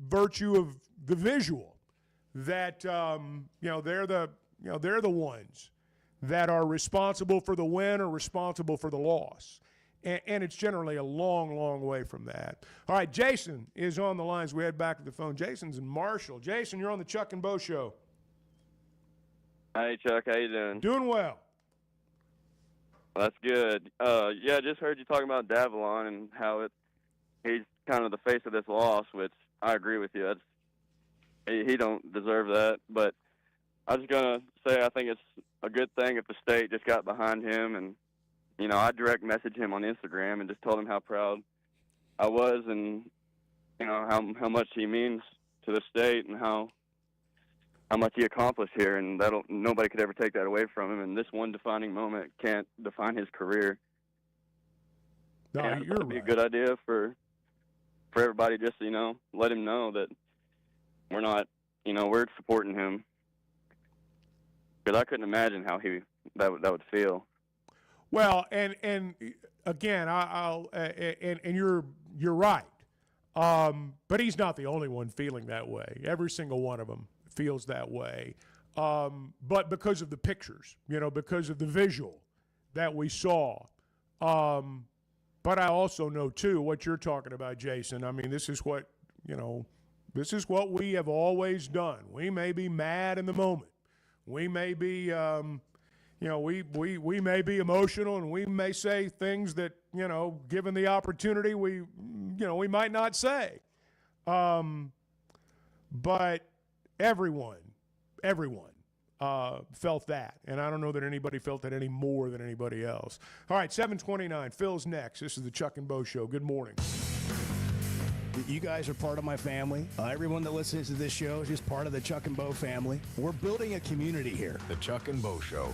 virtue of the visual that they're the ones that are responsible for the win or responsible for the loss. And it's generally a long, long way from that. All right, Jason is on the lines. We head back to the phone. Jason's in Marshall. Jason, you're on the Chuck and Bo Show. Hey, Chuck. How you doing? Doing well. That's good. Yeah, I just heard you talking about Davalon and how he's kind of the face of this loss, which I agree with you. He don't deserve that. But I was going to say I think it's a good thing if the state just got behind him and, I direct messaged him on Instagram and just told him how proud I was and, how much he means to the state and how much he accomplished here. And nobody could ever take that away from him. And this one defining moment can't define his career. No, and you're it'd be right. a good idea for everybody just, let him know that we're not, we're supporting him. Because I couldn't imagine how that would feel. Well, and again, and you're right, but he's not the only one feeling that way. Every single one of them feels that way, but because of the pictures, because of the visual that we saw. But I also know too what you're talking about, Jason. I mean, this is what we have always done. We may be mad in the moment. We may be. We may be emotional and we may say things that, given the opportunity, we might not say. But everyone felt that. And I don't know that anybody felt that any more than anybody else. All right, 7:29. Phil's next. This is the Chuck and Bo Show. Good morning. You guys are part of my family. Everyone that listens to this show is just part of the Chuck and Bo family. We're building a community here. The Chuck and Bo Show.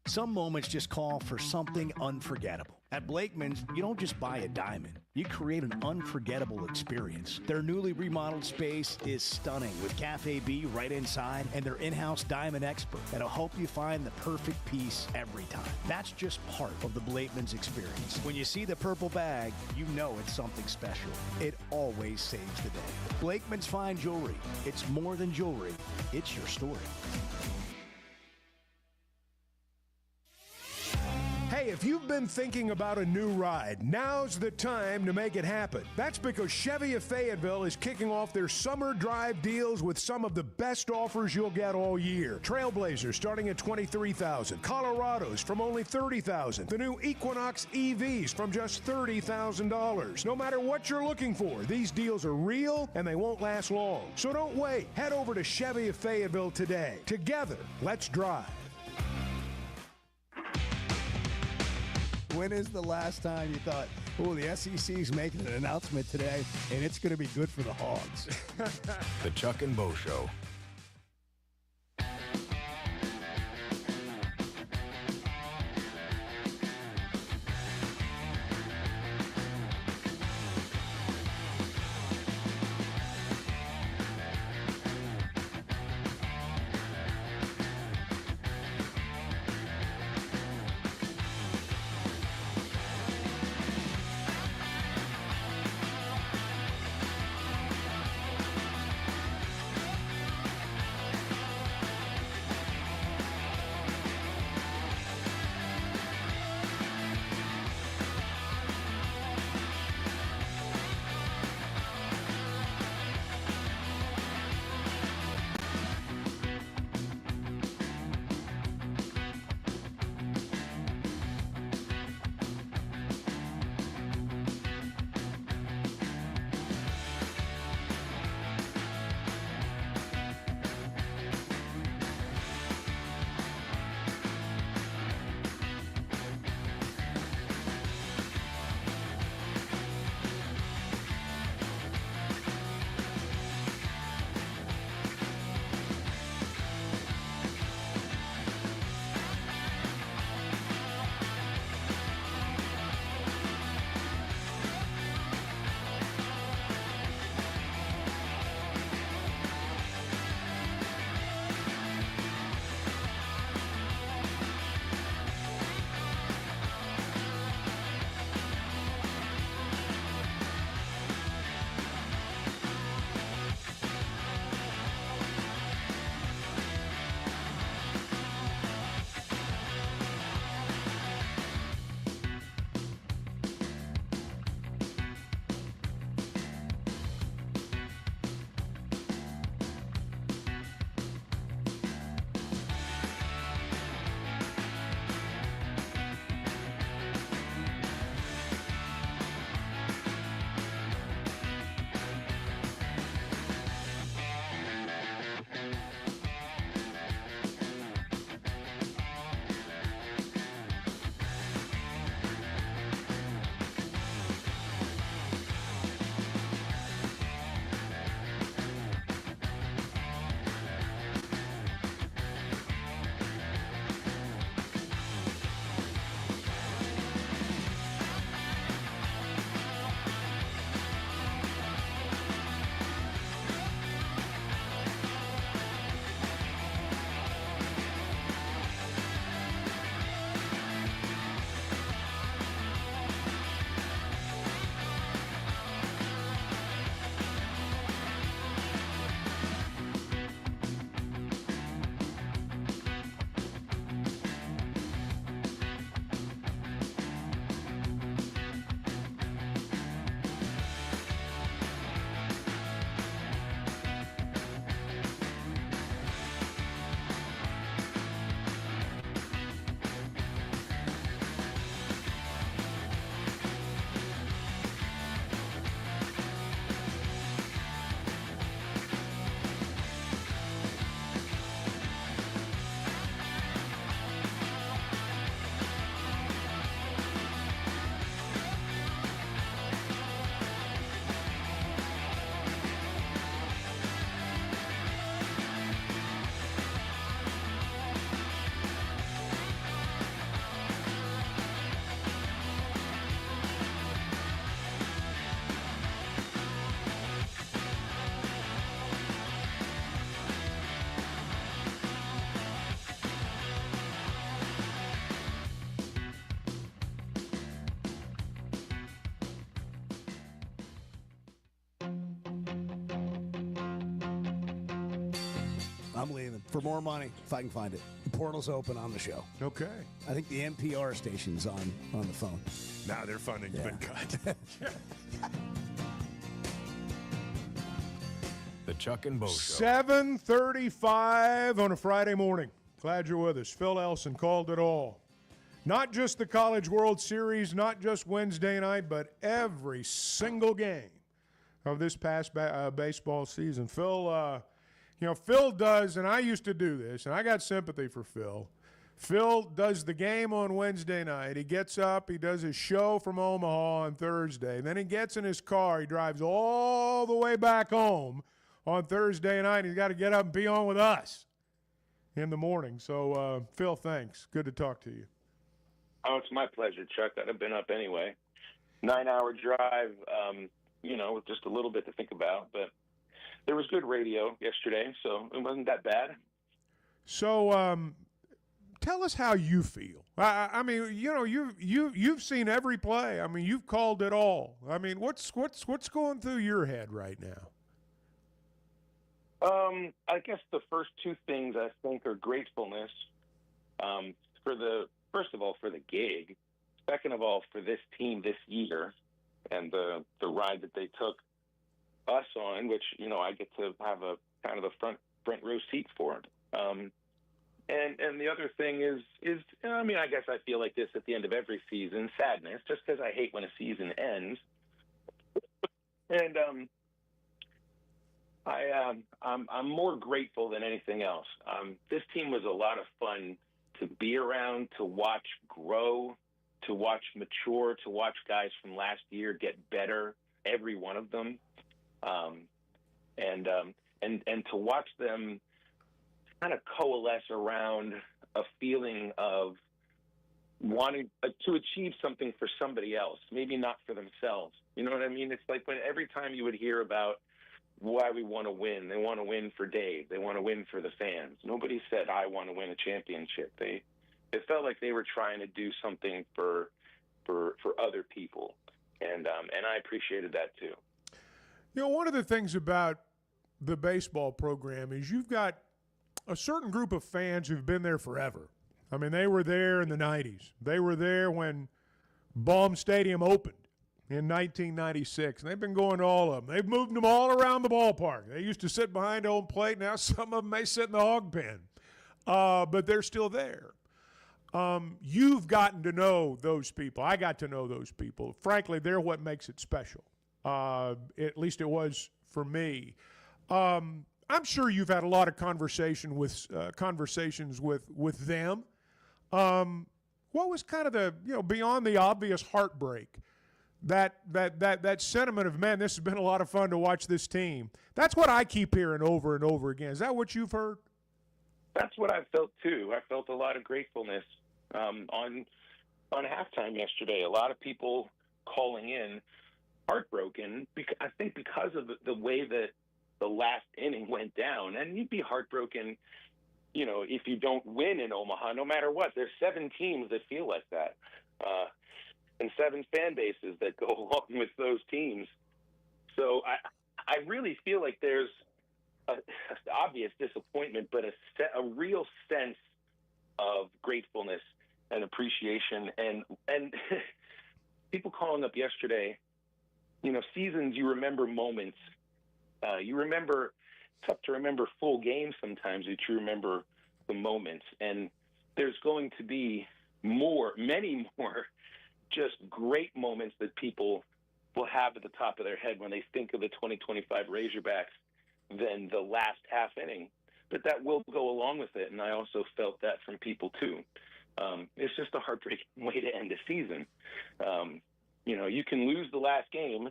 Some moments just call for something unforgettable. At Blakeman's, you don't just buy a diamond. You create an unforgettable experience. Their newly remodeled space is stunning with Cafe B right inside and their in-house diamond expert that'll help you find the perfect piece every time. That's just part of the Blakeman's experience. When you see the purple bag, you know it's something special. It always saves the day. Blakeman's Fine Jewelry. It's more than jewelry. It's your story. Hey, if you've been thinking about a new ride, now's the time to make it happen. That's because Chevy of Fayetteville is kicking off their summer drive deals with some of the best offers you'll get all year. Trailblazers starting at $23,000, Colorados from only $30,000, the new Equinox EVs from just $30,000. No matter what you're looking for, these deals are real and they won't last long. So don't wait. Head over to Chevy of Fayetteville today. Together, let's drive. When is the last time you thought, the SEC's making an announcement today, and it's going to be good for the Hogs? The Chuck and Bo Show. I'm leaving for more money if I can find it. The portal's open on the show. Okay. I think the NPR station's on the phone. Now their funding's been cut. The Chuck and Bo Show. 7:35 on a Friday morning. Glad you're with us. Phil Elson called it all. Not just the College World Series, not just Wednesday night, but every single game of this past baseball season. Phil, Phil does, and I used to do this, and I got sympathy for Phil. Phil does the game on Wednesday night. He gets up, he does his show from Omaha on Thursday. Then he gets in his car, he drives all the way back home on Thursday night. He's got to get up and be on with us in the morning. So, Phil, thanks. Good to talk to you. Oh, it's my pleasure, Chuck. I'd have been up anyway. 9-hour drive, with just a little bit to think about. But there was good radio yesterday, so it wasn't that bad. So, tell us how you feel. I mean, you've seen every play. I mean, you've called it all. I mean, what's going through your head right now? I guess the first two things I think are gratefulness first of all, for the gig. Second of all, for this team this year and the ride that they took us on, which, I get to have a kind of a front row seat for it. And the other thing is, I guess I feel like this at the end of every season, sadness, just because I hate when a season ends. And I'm more grateful than anything else. This team was a lot of fun to be around, to watch grow, to watch mature, to watch guys from last year get better, every one of them, and to watch them kind of coalesce around a feeling of wanting to achieve something for somebody else, maybe not for themselves. You know what I mean? It's like when every time you would hear about why we want to win, they want to win for Dave, they want to win for the fans. Nobody said, I want to win a championship. It felt like they were trying to do something for other people, and I appreciated that too. One of the things about the baseball program is you've got a certain group of fans who've been there forever. I mean, they were there in the 90s. They were there when Baum Stadium opened in 1996. And they've been going to all of them. They've moved them all around the ballpark. They used to sit behind home plate. Now some of them may sit in the hog pen. But they're still there. You've gotten to know those people. I got to know those people. Frankly, they're what makes it special. At least it was for me. I'm sure you've had a lot of conversations with them. What was kind of the, beyond the obvious heartbreak, that sentiment of, man, this has been a lot of fun to watch this team? That's what I keep hearing over and over again. Is that what you've heard? That's what I felt too. I felt a lot of gratefulness on halftime yesterday. A lot of people calling in heartbroken, I think because of the way that the last inning went down. And you'd be heartbroken, if you don't win in Omaha, no matter what. There's 7 teams that feel like that, and 7 fan bases that go along with those teams. So I really feel like there's an obvious disappointment, but a real sense of gratefulness and appreciation. And people calling up yesterday, seasons, you remember moments. It's tough to remember full games sometimes, but you remember the moments. And there's going to be many more just great moments that people will have at the top of their head when they think of the 2025 Razorbacks than the last half inning. But that will go along with it, and I also felt that from people too. It's just a heartbreaking way to end a season. You can lose the last game,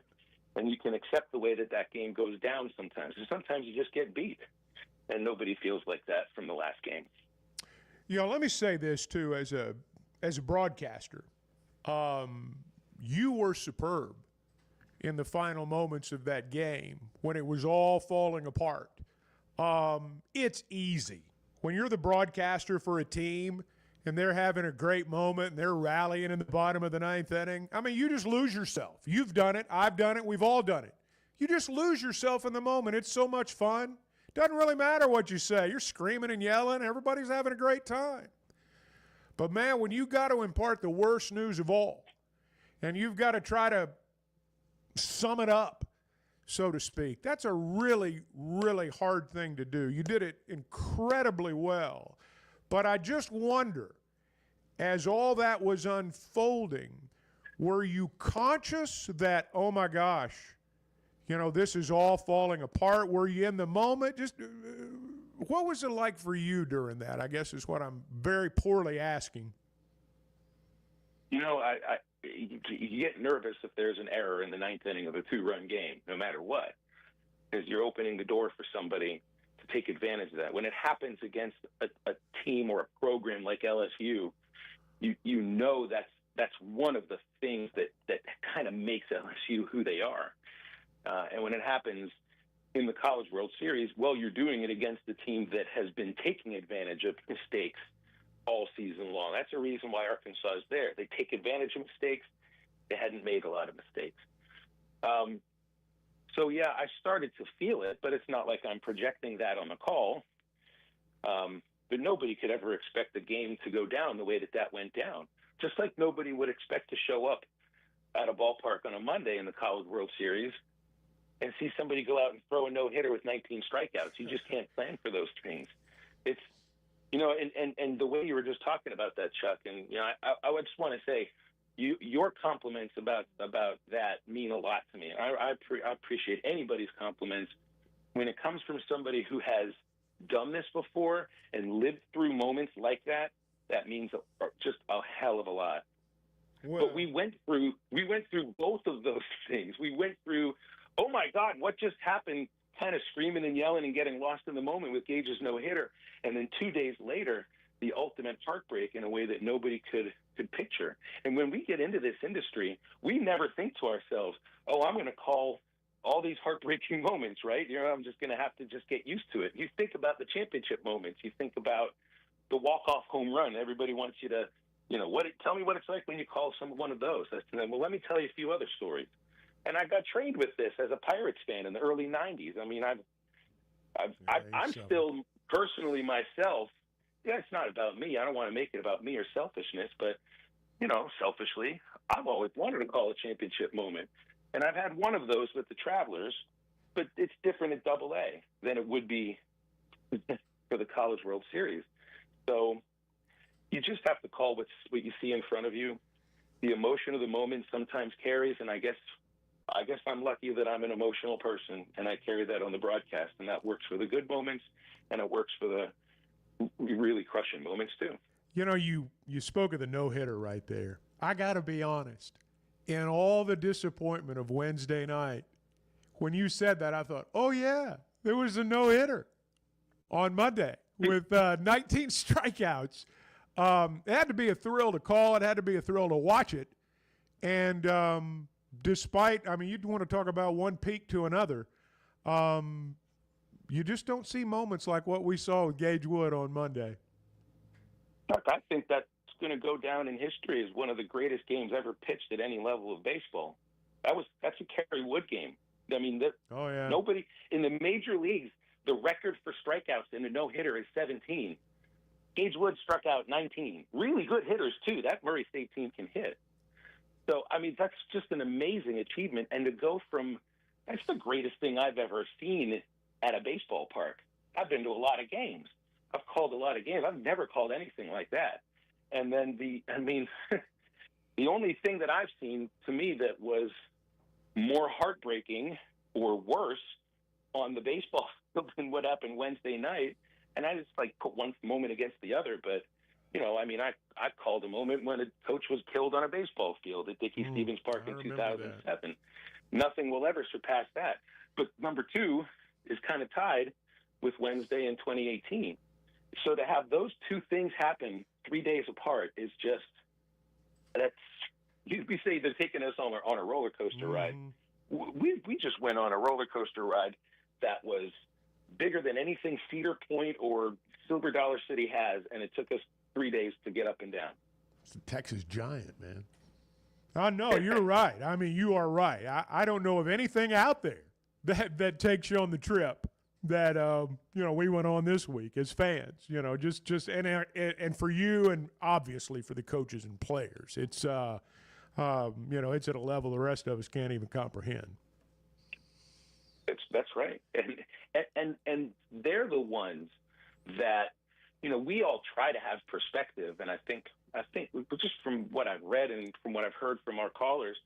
and you can accept the way that game goes down sometimes. And sometimes you just get beat, and nobody feels like that from the last game. Let me say this too, as a broadcaster, you were superb in the final moments of that game when it was all falling apart. It's easy when you're the broadcaster for a team and they're having a great moment and they're rallying in the bottom of the 9th inning. I mean, you just lose yourself. You've done it. I've done it. We've all done it. You just lose yourself in the moment. It's so much fun Doesn't really matter what you say. You're screaming and yelling. Everybody's having a great time. But, man, when you got to impart the worst news of all, and you've got to try to sum it up, so to speak, that's a really, really hard thing to do. You did it incredibly well. But I just wonder, as all that was unfolding, were you conscious that, oh, my gosh, this is all falling apart? Were you in the moment? Just what was it like for you during that, I guess is what I'm very poorly asking. You get nervous if there's an error in the ninth inning of a 2-run game, no matter what, because you're opening the door for somebody to take advantage of that. When it happens against a team or a program like LSU, you know that's one of the things that kind of makes LSU who they are. And when it happens in the College World Series, well, you're doing it against a team that has been taking advantage of mistakes all season long. That's a reason why Arkansas is there. They take advantage of mistakes. They hadn't made a lot of mistakes. So, yeah, I started to feel it, but it's not like I'm projecting that on the call. But nobody could ever expect the game to go down the way that went down, just like nobody would expect to show up at a ballpark on a Monday in the College World Series and see somebody go out and throw a no-hitter with 19 strikeouts. You just can't plan for those things. It's, and the way you were just talking about that, Chuck, and, I would just want to say, your compliments about that mean a lot to me. I appreciate anybody's compliments. When it comes from somebody who has done this before and lived through moments like that, that means just a hell of a lot. Well, but we went through both of those things. We went through, oh my God, what just happened? Kind of screaming and yelling and getting lost in the moment with Gage's no-hitter, and then 2 days later, the ultimate heartbreak in a way that nobody could picture. And when we get into this industry, we never think to ourselves, oh, I'm going to call all these heartbreaking moments, right? I'm just going to have to just get used to it. You think about the championship moments. You think about the walk-off home run. Everybody wants you to, tell me what it's like when you call one of those. I said, well, let me tell you a few other stories. And I got trained with this as a Pirates fan in the early 90s. I mean, I'm still personally myself. Yeah, it's not about me. I don't want to make it about me or selfishness, but, selfishly, I've always wanted to call a championship moment. And I've had one of those with the Travelers, but it's different at Double-A than it would be for the College World Series. So you just have to call what you see in front of you. The emotion of the moment sometimes carries, and I guess I'm lucky that I'm an emotional person, and I carry that on the broadcast, and that works for the good moments, and it works for the really crushing moments too. You spoke of the no-hitter right there. I got to be honest. In all the disappointment of Wednesday night, when you said that, I thought, oh, yeah, there was a no-hitter on Monday with 19 strikeouts. It had to be a thrill to call. It had to be a thrill to watch it. And despite, you'd want to talk about one peak to another, you just don't see moments like what we saw with Gage Wood on Monday. I think that's going to go down in history as one of the greatest games ever pitched at any level of baseball. That's a Kerry Wood game. Nobody in the major leagues, the record for strikeouts in a no-hitter is 17. Gage Wood struck out 19. Really good hitters, too. That Murray State team can hit. So, that's just an amazing achievement. And to go from – that's the greatest thing I've ever seen at a baseball park. I've been to a lot of games. I've called a lot of games. I've never called anything like that. And then the only thing that I've seen, to me, that was more heartbreaking or worse on the baseball field than what happened Wednesday night, and I just, put one moment against the other, but – I called a moment when a coach was killed on a baseball field at Dickey Stevens Park in 2007. That. Nothing will ever surpass that. But number two is kind of tied with Wednesday in 2018. So to have those two things happen 3 days apart is just we say they're taking us on a roller coaster ride. We just went on a roller coaster ride that was bigger than anything Cedar Point or Silver Dollar City has, and it took us 3 days to get up and down. It's a Texas Giant, man. Oh, no, you're right. You are right. I don't know of anything out there that takes you on the trip that we went on this week as fans. And for you, and obviously for the coaches and players, it's it's at a level the rest of us can't even comprehend. That's right, and they're the ones that we all try to have perspective, and I think just from what I've read and from what I've heard from our callers,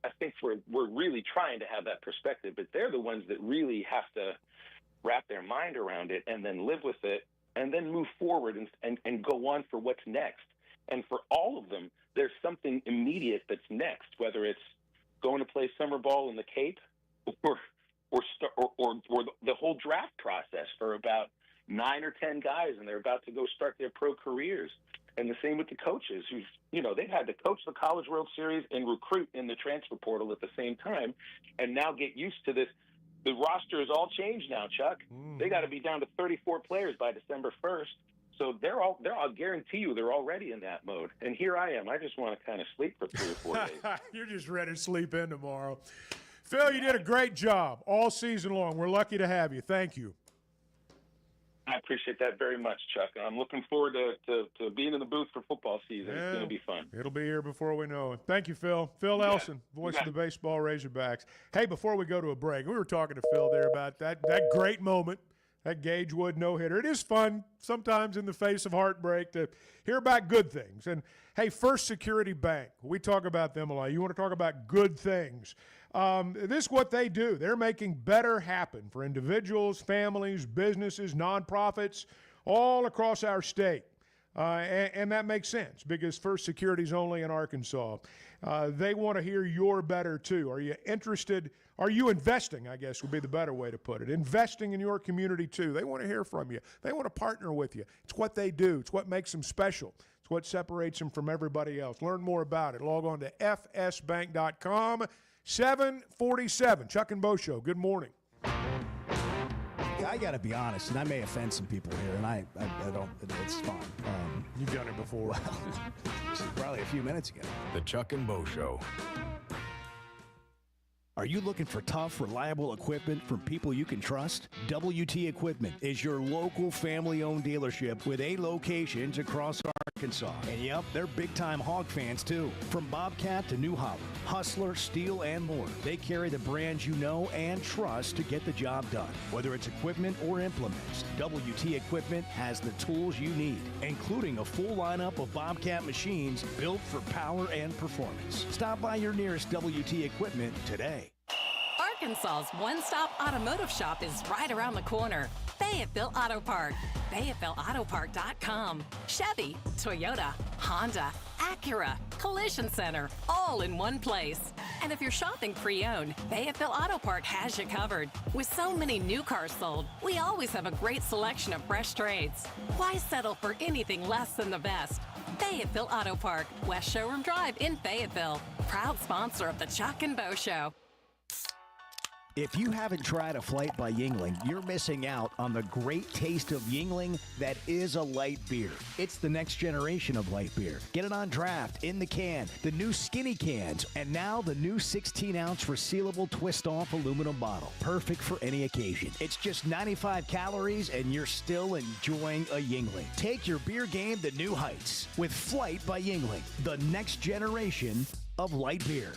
I think we're really trying to have that perspective, but they're the ones that really have to wrap their mind around it and then live with it and then move forward and go on for what's next. And for all of them, there's something immediate that's next, whether it's going to play summer ball in the Cape or the whole draft process for about 9 or 10 guys, and they're about to go start their pro careers. And the same with the coaches who've, they've had to coach the College World Series and recruit in the transfer portal at the same time, and now get used to this. The roster is all changed now, Chuck. They got to be down to 34 players by December 1st. So I'll guarantee you they're already in that mode. And here I am. I just want to kind of sleep for 3 or 4 days. You're just ready to sleep in tomorrow. Phil, you did a great job all season long. We're lucky to have you. Thank you. I appreciate that very much, Chuck. I'm looking forward to being in the booth for football season. It's going to be fun. It'll be here before we know it. Thank you, Phil. Phil Elson, voice of the baseball Razorbacks. Hey, before we go to a break, we were talking to Phil there about that great moment, that Gage Wood no-hitter. It is fun sometimes in the face of heartbreak to hear about good things. And, hey, First Security Bank, we talk about them a lot. You want to talk about good things. This is what they do. They're making better happen for individuals, families, businesses, nonprofits all across our state. And that makes sense because First Security is only in Arkansas. They want to hear your better, too. Are you interested? Are you investing, I guess would be the better way to put it. Investing in your community, too. They want to hear from you. They want to partner with you. It's what they do. It's what makes them special. It's what separates them from everybody else. Learn more about it. Log on to fsbank.com. 7:47. Chuck and Bo Show. Good morning. I got to be honest, and I may offend some people here, and I don't. It's fine. You've done it before. Well, probably a few minutes ago. The Chuck and Bo Show. Are you looking for tough, reliable equipment from people you can trust? WT Equipment is your local family-owned dealership with 8 locations across Arkansas. And yep, they're big-time Hog fans too. From Bobcat to New Holland, Hustler, Steel, and more. They carry the brands you know and trust to get the job done. Whether it's equipment or implements, WT Equipment has the tools you need, including a full lineup of Bobcat machines built for power and performance. Stop by your nearest WT Equipment today. Arkansas's one-stop automotive shop is right around the corner. Fayetteville Auto Park. FayettevilleAutoPark.com. Chevy, Toyota, Honda, Acura, Collision Center, all in one place. And if you're shopping pre-owned, Fayetteville Auto Park has you covered. With so many new cars sold, we always have a great selection of fresh trades. Why settle for anything less than the best? Fayetteville Auto Park, West Showroom Drive in Fayetteville. Proud sponsor of the Chuck and Bo Show. If you haven't tried a flight by Yuengling, you're missing out on the great taste of Yuengling that is a light beer. It's the next generation of light beer. Get it on draft, in the can, the new skinny cans, and now the new 16-ounce resealable twist-off aluminum bottle. Perfect for any occasion. It's just 95 calories, and you're still enjoying a Yuengling. Take your beer game to new heights with Flight by Yuengling, the next generation of light beer.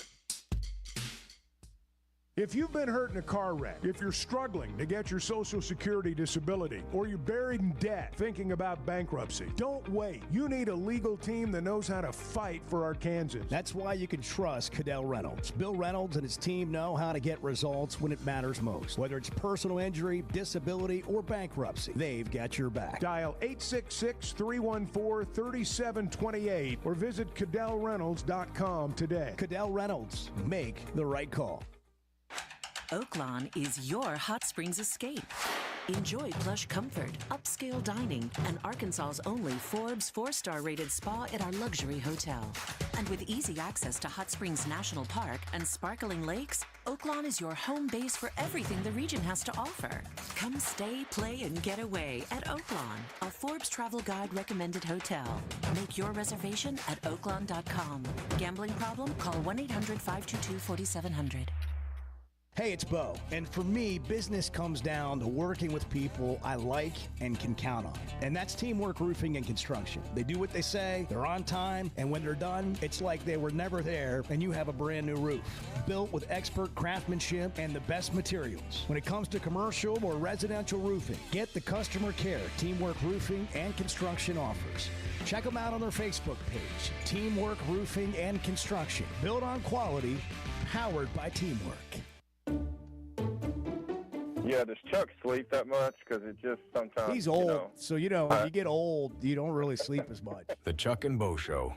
If you've been hurt in a car wreck, if you're struggling to get your Social Security disability, or you're buried in debt thinking about bankruptcy, don't wait. You need a legal team that knows how to fight for Arkansans. That's why you can trust Cadell Reynolds. Bill Reynolds and his team know how to get results when it matters most. Whether it's personal injury, disability, or bankruptcy, they've got your back. Dial 866-314-3728 or visit CadellReynolds.com today. Cadell Reynolds. Make the right call. Oaklawn is your hot springs escape. Enjoy plush comfort, upscale dining, and Arkansas's only Forbes 4-star rated spa at our luxury hotel. And with easy access to Hot Springs National Park and sparkling lakes, Oaklawn is your home base for everything the region has to offer. Come stay, play, and get away at Oaklawn, a Forbes Travel Guide recommended hotel. Make your reservation at oaklawn.com. Gambling problem? Call 1-800-522-4700. Hey, it's Bo. And for me, business comes down to working with people I like and can count on. And that's Teamwork Roofing and Construction. They do what they say, they're on time, and when they're done, it's like they were never there and you have a brand new roof. Built with expert craftsmanship and the best materials. When it comes to commercial or residential roofing, get the customer care Teamwork Roofing and Construction offers. Check them out on their Facebook page, Teamwork Roofing and Construction. Built on quality, powered by teamwork. Yeah, does Chuck sleep that much? Because it just sometimes. He's old, so when you get old, you don't really sleep as much. The Chuck and Bo Show.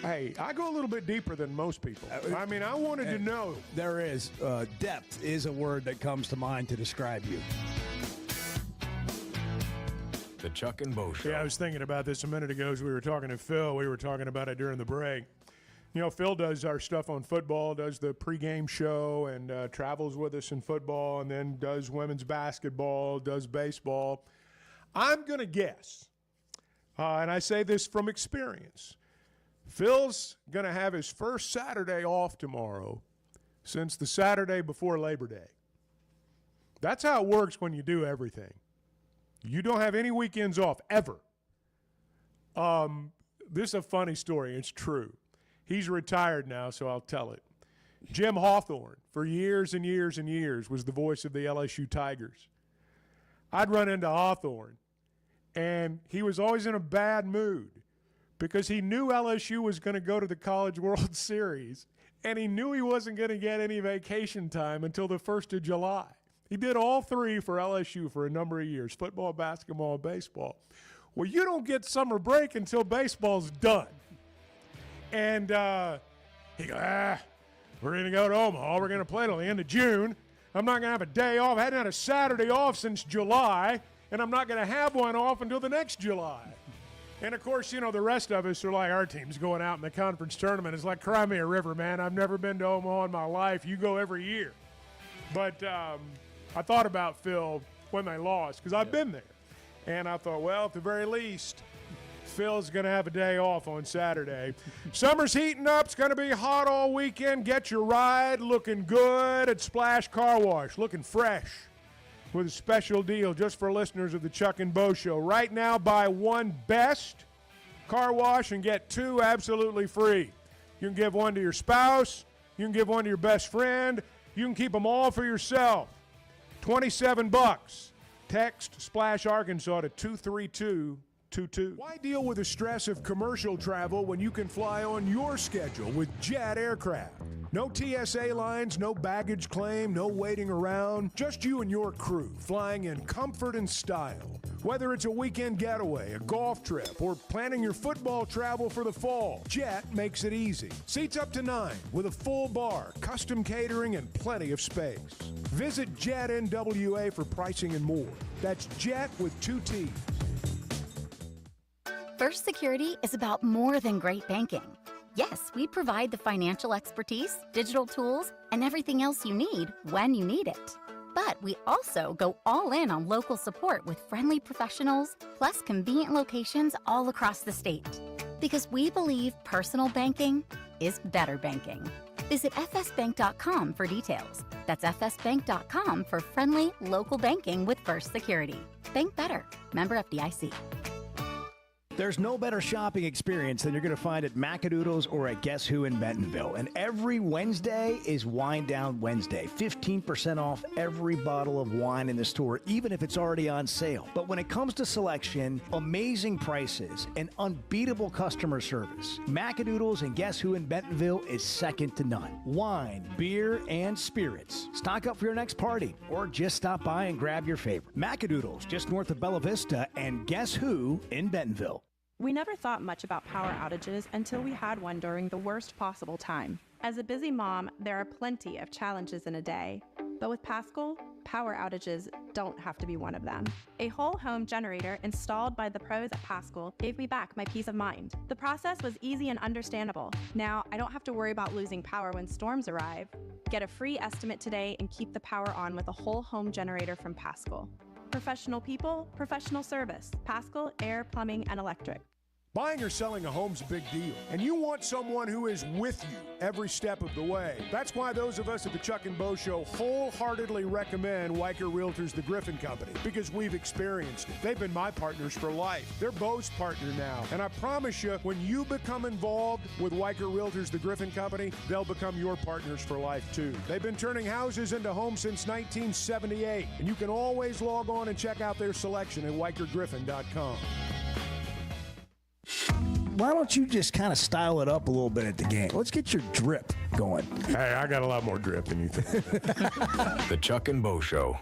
Hey, I go a little bit deeper than most people. I mean, I wanted to know. There is. Depth is a word that comes to mind to describe you. The Chuck and Bo Show. Yeah, I was thinking about this a minute ago as we were talking to Phil. We were talking about it during the break. You know, Phil does our stuff on football, does the pregame show, and travels with us in football, and then does women's basketball, does baseball. I'm going to guess, and I say this from experience, Phil's going to have his first Saturday off tomorrow since the Saturday before Labor Day. That's how it works when you do everything. You don't have any weekends off, ever. This is a funny story. It's true. He's retired now, so I'll tell it. Jim Hawthorne, for years and years and years, was the voice of the LSU Tigers. I'd run into Hawthorne, and he was always in a bad mood because he knew LSU was going to go to the College World Series, and he knew he wasn't going to get any vacation time until the 1st of July. He did all three for LSU for a number of years, football, basketball, and baseball. Well, you don't get summer break until baseball's done. And he goes, we're going to go to Omaha. We're going to play till the end of June. I'm not going to have a day off. I hadn't had a Saturday off since July, and I'm not going to have one off until the next July. And, of course, you know, the rest of us are like, our team's going out in the conference tournament. It's like cry me a river, man. I've never been to Omaha in my life. You go every year. But I thought about Phil when they lost because I've been there. And I thought, well, at the very least, Phil's going to have a day off on Saturday. Summer's heating up. It's going to be hot all weekend. Get your ride looking good at Splash Car Wash, looking fresh with a special deal just for listeners of the Chuck and Bo Show. Right now, buy one best car wash and get two absolutely free. You can give one to your spouse. You can give one to your best friend. You can keep them all for yourself. $27. Text Splash Arkansas to 23222. Why deal with the stress of commercial travel when you can fly on your schedule with Jet Aircraft? No TSA lines, no baggage claim, no waiting around. Just you and your crew flying in comfort and style. Whether it's a weekend getaway, a golf trip, or planning your football travel for the fall, Jet makes it easy. Seats up to 9 with a full bar, custom catering, and plenty of space. Visit Jet NWA for pricing and more. That's Jet with 2 T's. First Security is about more than great banking. Yes, we provide the financial expertise, digital tools, and everything else you need when you need it. But we also go all in on local support with friendly professionals, plus convenient locations all across the state. Because we believe personal banking is better banking. Visit fsbank.com for details. That's fsbank.com for friendly, local banking with First Security. Bank better. Member FDIC. There's no better shopping experience than you're going to find at Macadoodles or at Guess Who in Bentonville. And every Wednesday is Wine Down Wednesday. 15% off every bottle of wine in the store, even if it's already on sale. But when it comes to selection, amazing prices, and unbeatable customer service, Macadoodles and Guess Who in Bentonville is second to none. Wine, beer, and spirits. Stock up for your next party or just stop by and grab your favorite. Macadoodles, just north of Bella Vista, and Guess Who in Bentonville. We never thought much about power outages until we had one during the worst possible time. As a busy mom, there are plenty of challenges in a day. But with Paschal, power outages don't have to be one of them. A whole home generator installed by the pros at Paschal gave me back my peace of mind. The process was easy and understandable. Now, I don't have to worry about losing power when storms arrive. Get a free estimate today and keep the power on with a whole home generator from Paschal. Professional people, professional service. Paschal Air, Plumbing, and Electric. Buying or selling a home's a big deal, and you want someone who is with you every step of the way. That's why those of us at the Chuck and Bo Show wholeheartedly recommend Weicker Realtors, the Griffin Company, because we've experienced it. They've been my partners for life. They're Bo's partner now, and I promise you, when you become involved with Weicker Realtors, the Griffin Company, they'll become your partners for life too. They've been turning houses into homes since 1978, and you can always log on and check out their selection at WeicherGriffin.com. Why don't you just kind of style it up a little bit at the game? Let's get your drip going. Hey, I got a lot more drip than you think. The Chuck and Bo Show.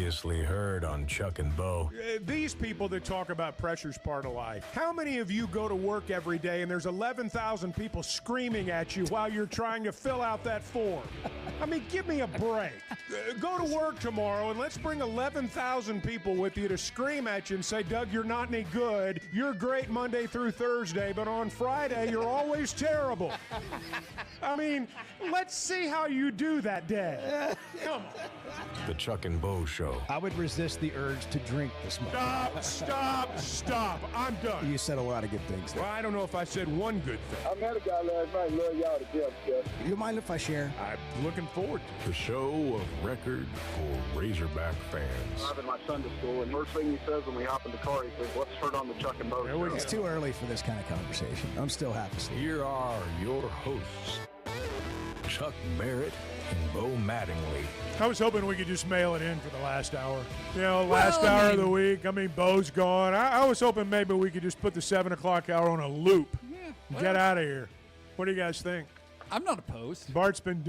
Previously heard on Chuck and Bo. These people that talk about pressure's part of life, how many of you go to work every day and there's 11,000 people screaming at you while you're trying to fill out that form? I mean, give me a break. Go to work tomorrow and let's bring 11,000 people with you to scream at you and say, Doug, you're not any good. You're great Monday through Thursday, but on Friday, you're always terrible. I mean, let's see how you do that day. Come on. The Chuck and Bo Show. I would resist the urge to drink this morning. Stop. I'm done. You said a lot of good things there. Well, I don't know if I said one good thing. I met a guy last night, love y'all to death, Jeff. You mind if I share? I'm looking forward to it. The show of record for Razorback fans. I'm in my Sunday school, and first thing he says when we hop in the car, he says, let's turn on the Chuck and Bo Show. It's too early for this kind of conversation. I'm still half asleep. Here are your hosts, Chuck Barrett and Bo Mattingly. I was hoping we could just mail it in for the last hour. You know, last hour of the week. I mean, Bo's gone. I was hoping maybe we could just put the 7 o'clock hour on a loop. Yeah, get out of here. What do you guys think? I'm not opposed. Bart's been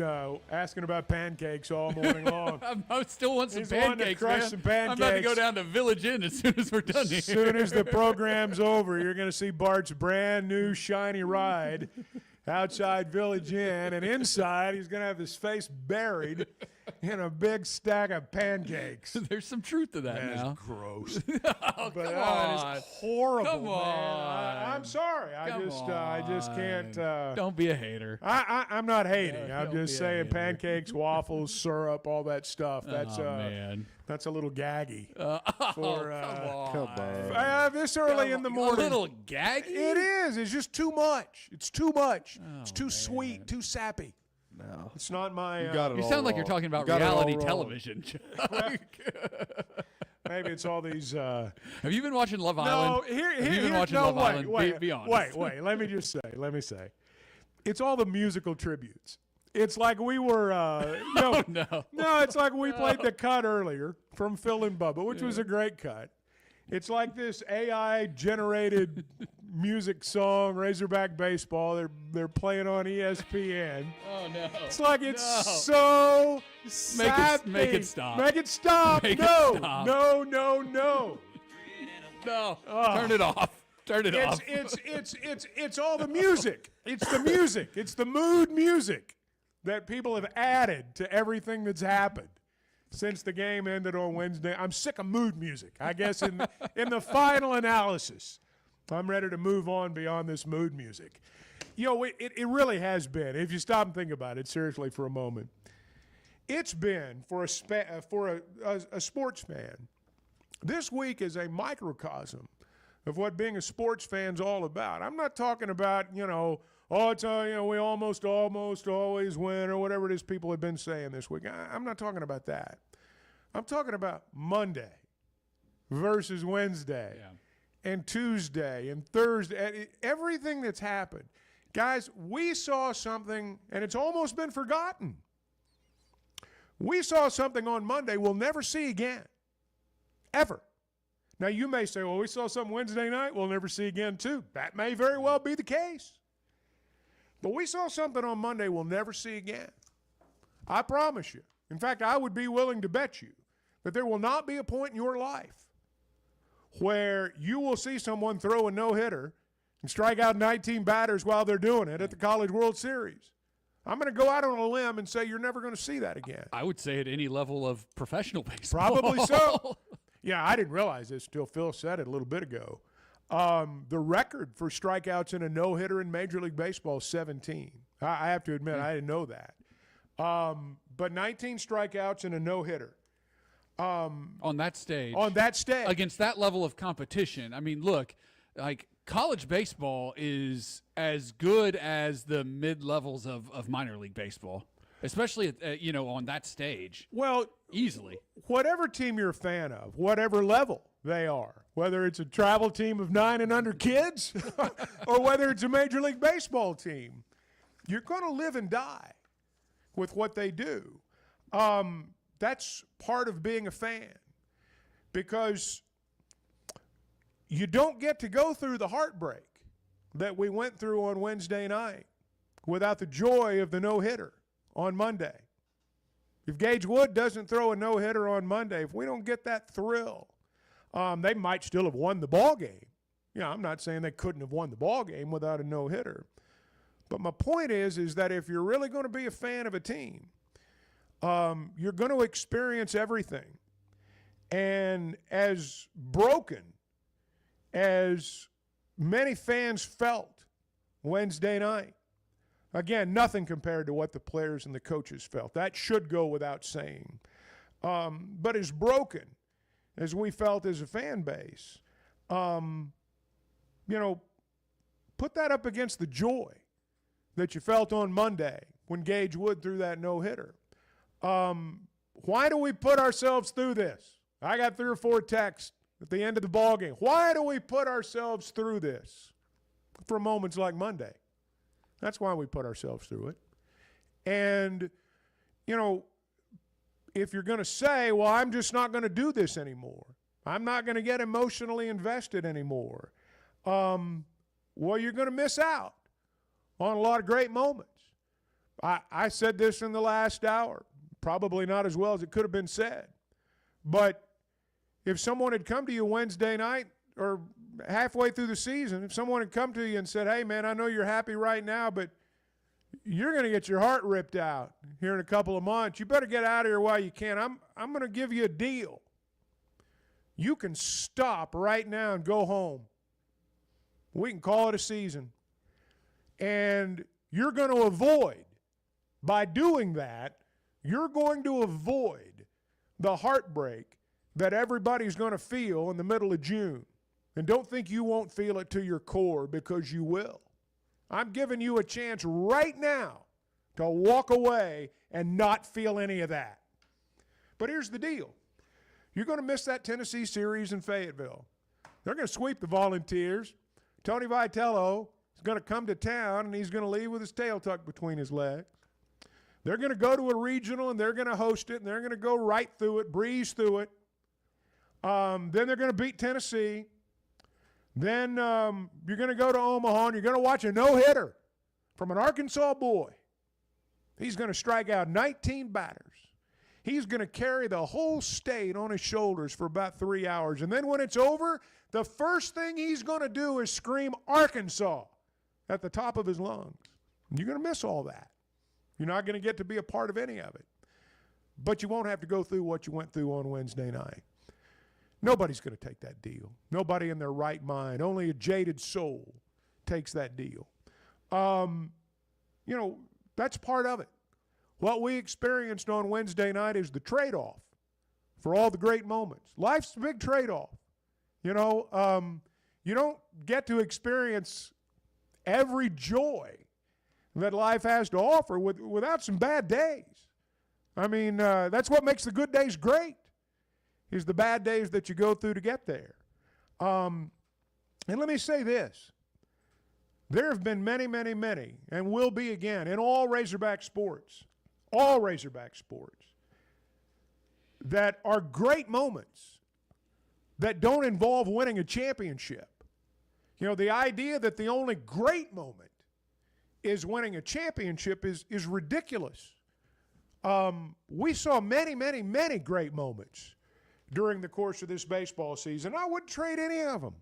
asking about pancakes all morning long. I still want some He's pancakes, wanting to crush man. some pancakes. I'm about to go down to Village Inn as soon as we're done here. As soon as the program's over, you're going to see Bart's brand new shiny ride outside Village Inn, and inside he's going to have his face buried in a big stack of pancakes. There's some truth to that now. That's gross. Oh, But come on. it's horrible, Come man. on. I'm sorry. I just can't. Don't be a hater. I'm not hating. Yeah, I'm don't just be a saying hater. pancakes, waffles, syrup, all that stuff. That's man. That's a little gaggy. Come on. This early in the morning. A little gaggy? It is. It's just too much. It's too much. It's too sweet, too sappy. No. It's not my. You sound like you're talking about reality television. Maybe it's all these. Have you been watching Love No, Island? Have you been watching Love Island? Be honest. Wait. Let me say. It's all the musical tributes. It's like we were. No, it's like we played the cut earlier from Phil and Bubba, which was a great cut. It's like this AI-generated music song, Razorback Baseball. They're playing on ESPN. Oh no! It's like it's so sappy. Make it stop. Make it stop. Make No. it stop. No. No. Turn it off. Turn it off. It's all the music. It's the music. It's the mood music that people have added to everything that's happened since the game ended on Wednesday. I'm sick of mood music. I guess in the final analysis, I'm ready to move on beyond this mood music. You know, it really has been. If you stop and think about it seriously for a moment, it's been for a sports fan. This week is a microcosm of what being a sports fan's all about. I'm not talking about, we almost always win or whatever it is people have been saying this week. I'm not talking about that. I'm talking about Monday versus Wednesday and Tuesday and Thursday, everything that's happened. Guys, we saw something, and it's almost been forgotten. We saw something on Monday we'll never see again, ever. Now, you may say, well, we saw something Wednesday night we'll never see again, too. That may very well be the case. But we saw something on Monday we'll never see again. I promise you. In fact, I would be willing to bet you that there will not be a point in your life where you will see someone throw a no-hitter and strike out 19 batters while they're doing it at the College World Series. I'm going to go out on a limb and say you're never going to see that again. I would say at any level of professional baseball. Probably so. Yeah, I didn't realize this until Phil said it a little bit ago. The record for strikeouts in a no-hitter in Major League Baseball is 17. I have to admit, I didn't know that. But 19 strikeouts in a no-hitter. On that stage. Against that level of competition. I mean, look, like college baseball is as good as the mid-levels of minor league baseball, especially on that stage. Well, easily. Whatever team you're a fan of, whatever level they are, whether it's a travel team of 9 and under kids or whether it's a Major League Baseball team, you're going to live and die with what they do. That's part of being a fan, because you don't get to go through the heartbreak that we went through on Wednesday night without the joy of the no-hitter on Monday. If Gage Wood doesn't throw a no-hitter on Monday, if we don't get that thrill, they might still have won the ball game. I'm not saying they couldn't have won the ball game without a no-hitter. But my point is that if you're really going to be a fan of a team, you're going to experience everything. And as broken as many fans felt Wednesday night, again, nothing compared to what the players and the coaches felt. That should go without saying. But as broken as we felt as a fan base, put that up against the joy that you felt on Monday when Gage Wood threw that no-hitter. Why do we put ourselves through this? I got 3 or 4 texts at the end of the ball game. Why do we put ourselves through this for moments like Monday? That's why we put ourselves through it. And, if you're going to say, well, I'm just not going to do this anymore, I'm not going to get emotionally invested anymore, well, you're going to miss out on a lot of great moments. I said this in the last hour, probably not as well as it could have been said. But if someone had come to you Wednesday night or halfway through the season, if someone had come to you and said, hey, man, I know you're happy right now, but you're going to get your heart ripped out here in a couple of months. You better get out of here while you can. I'm going to give you a deal. You can stop right now and go home. We can call it a season. And you're going to avoid, by doing that, you're going to avoid the heartbreak that everybody's going to feel in the middle of June. And don't think you won't feel it to your core, because you will. I'm giving you a chance right now to walk away and not feel any of that. But here's the deal. You're going to miss that Tennessee series in Fayetteville. They're going to sweep the Volunteers. Tony Vitello is going to come to town, and he's going to leave with his tail tucked between his legs. They're going to go to a regional, and they're going to host it, and they're going to go right through it, breeze through it. Then they're going to beat Tennessee. Then you're going to go to Omaha, and you're going to watch a no-hitter from an Arkansas boy. He's going to strike out 19 batters. He's going to carry the whole state on his shoulders for about 3 hours. And then when it's over, the first thing he's going to do is scream Arkansas at the top of his lungs. And you're going to miss all that. You're not going to get to be a part of any of it. But you won't have to go through what you went through on Wednesday night. Nobody's going to take that deal. Nobody in their right mind. Only a jaded soul takes that deal. That's part of it. What we experienced on Wednesday night is the trade-off for all the great moments. Life's a big trade-off. You don't get to experience every joy that life has to offer without some bad days. I mean, that's what makes the good days great, is the bad days that you go through to get there. And let me say this. There have been many, many, many, and will be again, in all Razorback sports, that are great moments that don't involve winning a championship. The idea that the only great moment is winning a championship is ridiculous. We saw many, many, many great moments during the course of this baseball season. I wouldn't trade any of them.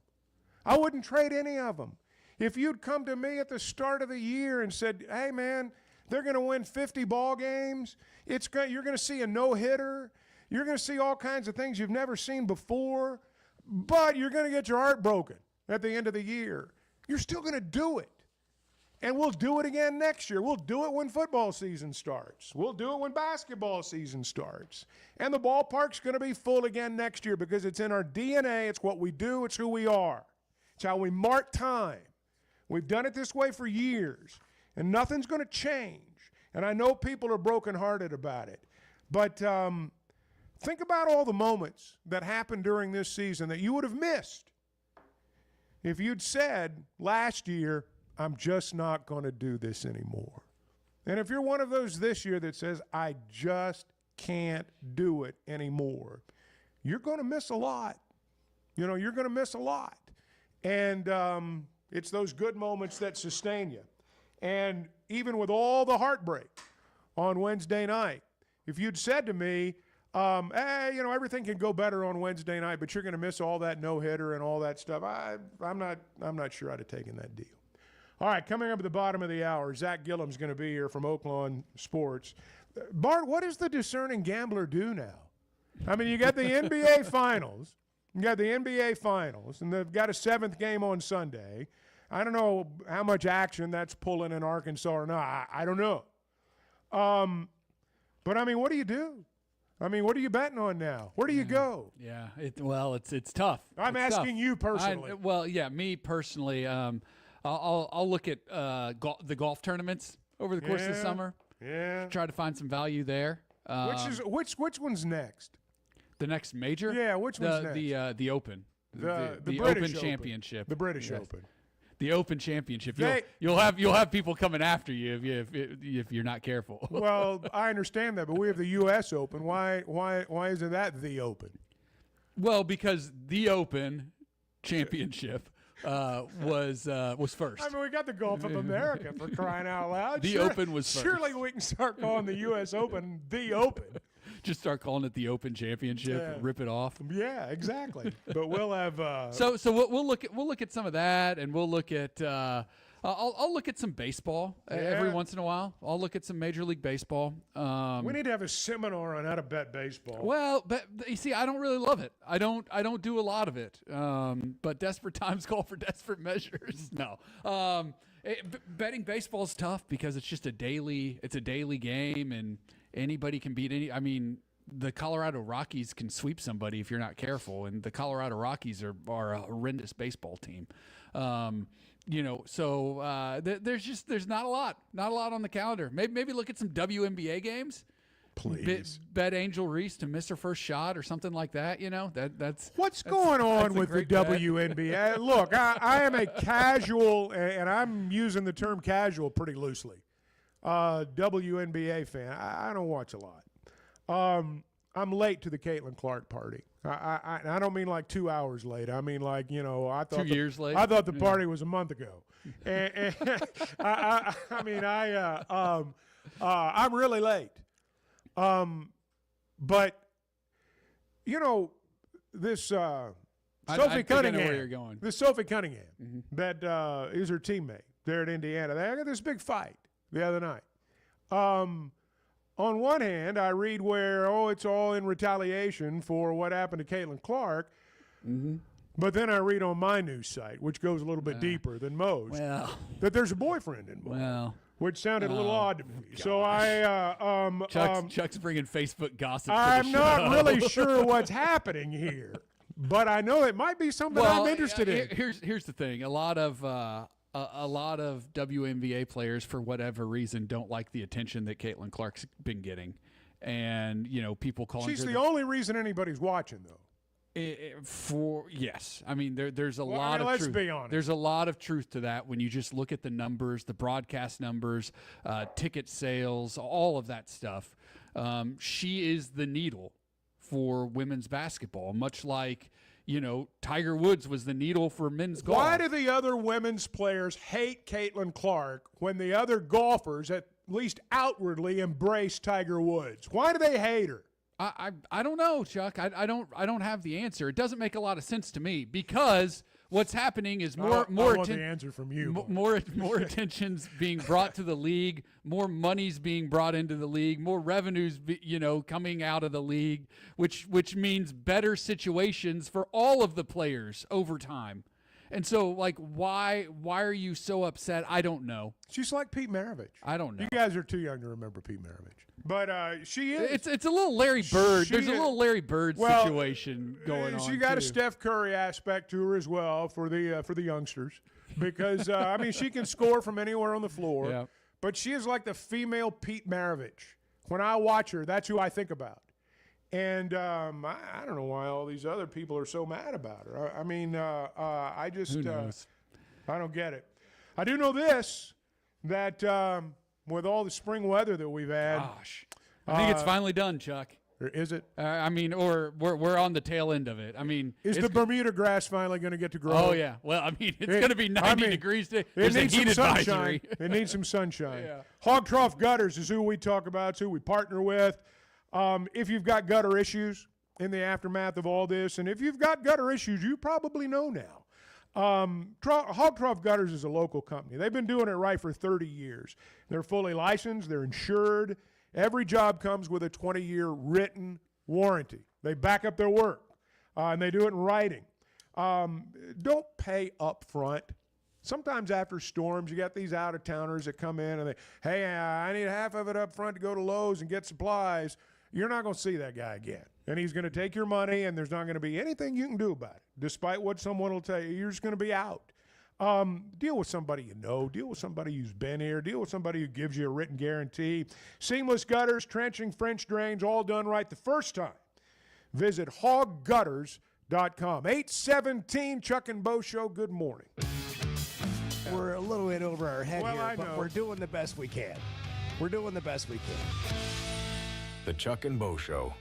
If you'd come to me at the start of the year and said, hey, man, they're going to win 50 ball games, you're going to see a no-hitter, you're going to see all kinds of things you've never seen before, but you're going to get your heart broken at the end of the year, you're still going to do it. And we'll do it again next year. We'll do it when football season starts. We'll do it when basketball season starts. And the ballpark's going to be full again next year because it's in our DNA. It's what we do. It's who we are. It's how we mark time. We've done it this way for years, and nothing's going to change. And I know people are brokenhearted about it. But think about all the moments that happened during this season that you would have missed if you'd said last year, I'm just not going to do this anymore. And if you're one of those this year that says, I just can't do it anymore, you're going to miss a lot. You're going to miss a lot. And it's those good moments that sustain you. And even with all the heartbreak on Wednesday night, if you'd said to me, hey, everything can go better on Wednesday night, but you're going to miss all that no-hitter and all that stuff, I'm not sure I'd have taken that deal. All right, coming up at the bottom of the hour, Zack Gillum's going to be here from Oaklawn Sports. Bart, what does the discerning gambler do now? I mean, you got the NBA Finals. You got the NBA Finals, and they've got a 7th game on Sunday. I don't know how much action that's pulling in Arkansas or not. I don't know. But, I mean, what do you do? I mean, what are you betting on now? Where do you go? Yeah, it's tough. I'm It's asking tough. you personally. Me personally. I'll look at the golf tournaments over the course of the summer. Yeah. Try to find some value there. Which one's next? The next major? Yeah, which one's next? The Open. The Open British Championship. The British Yes. Open. The Open Championship. You'll have people coming after you if you're not careful. Well, I understand that, but we have the U.S. Open. Why isn't that the Open? Well, because the Open Championship was first. I mean, we got the Gulf of America for crying out loud. The Open was first. Surely we can start calling the U.S. Open the Open. Just start calling it the Open Championship. Yeah. Rip it off. Yeah, exactly. But we'll have. So we'll look at some of that, and we'll look at. I'll look at some baseball every once in a while. I'll look at some Major League Baseball. We need to have a seminar on how to bet baseball. Well, but you see, I don't really love it. I don't do a lot of it. But desperate times call for desperate measures. No. Betting baseball is tough because it's just a daily game, and anybody can beat any. I mean, the Colorado Rockies can sweep somebody if you're not careful, and the Colorado Rockies are a horrendous baseball team. So there's not a lot on the calendar. Maybe look at some WNBA games. Please bet Angel Reese to miss her first shot or something like that. That's what's going on with the WNBA. Look, I am a casual, and I'm using the term casual pretty loosely. WNBA fan. I don't watch a lot. I'm late to the Caitlin Clark party. I don't mean like 2 hours late. I mean like, I thought 2 years late. I thought the party was a month ago. And I'm really late. But this Sophie Cunningham. I know where you're going. This Sophie Cunningham that is her teammate there at Indiana. They got this big fight the other night. On one hand, I read where, it's all in retaliation for what happened to Caitlin Clark. Mm-hmm. But then I read on my news site, which goes a little bit deeper than most, that there's a boyfriend involved. Which sounded a little odd to me. God. So I Chuck's bringing Facebook gossip. I'm to the not show. really sure what's happening here, but I know it might be something I'm interested in. Here's the thing: a lot of WNBA players, for whatever reason, don't like the attention that Caitlin Clark's been getting, and people calling. She's her the only reason anybody's watching, though. Yes, I mean there's a lot of let's truth. be honest. There's a lot of truth to that when you just look at the numbers, the broadcast numbers, ticket sales, all of that stuff. She is the needle for women's basketball, much like Tiger Woods was the needle for men's golf. Why do the other women's players hate Caitlin Clark when the other golfers, at least outwardly, embrace Tiger Woods? Why do they hate her? I don't know, Chuck. I don't have the answer. It doesn't make a lot of sense to me because what's happening is more want the answer from you. More attention's being brought to the league, more money's being brought into the league, more revenues coming out of the league, which means better situations for all of the players over time. And so, why are you so upset? I don't know. She's like Pete Maravich. I don't know. You guys are too young to remember Pete Maravich. But she is. It's a little Larry Bird. There's a little Larry Bird situation going on. She got too. a Steph Curry aspect to her as well for the youngsters, because she can score from anywhere on the floor. Yeah. But she is like the female Pete Maravich. When I watch her, that's who I think about. And I don't know why all these other people are so mad about her. I just Who knows? I don't get it. I do know this, that with all the spring weather that we've had. Gosh. I think it's finally done, Chuck. Is it? Or we're on the tail end of it. Is the Bermuda grass finally going to get to grow? Oh, yeah. Well, it's going to be 90 degrees today. There's a heat advisory. It needs some sunshine. Yeah. Hog Trough Gutters is who we talk about. It's who we partner with. If you've got gutter issues in the aftermath of all this, and if you've got gutter issues, you probably know now. Hog Trough Gutters is a local company. They've been doing it right for 30 years. They're fully licensed. They're insured. Every job comes with a 20-year written warranty. They back up their work, and they do it in writing. Don't pay up front. Sometimes after storms, you got these out-of-towners that come in and they, hey, I need half of it up front to go to Lowe's and get supplies. You're not going to see that guy again. And he's going to take your money, and there's not going to be anything you can do about it. Despite what someone will tell you, you're just going to be out. Deal with somebody you know. Deal with somebody who's been here. Deal with somebody who gives you a written guarantee. Seamless gutters, trenching, French drains, all done right the first time. Visit hoggutters.com. 8:17, Chuck and Bo Show, good morning. We're a little bit over our head Well, here, I but know. we're doing the best we can. We're doing the best we can. The Chuck and Bo Show.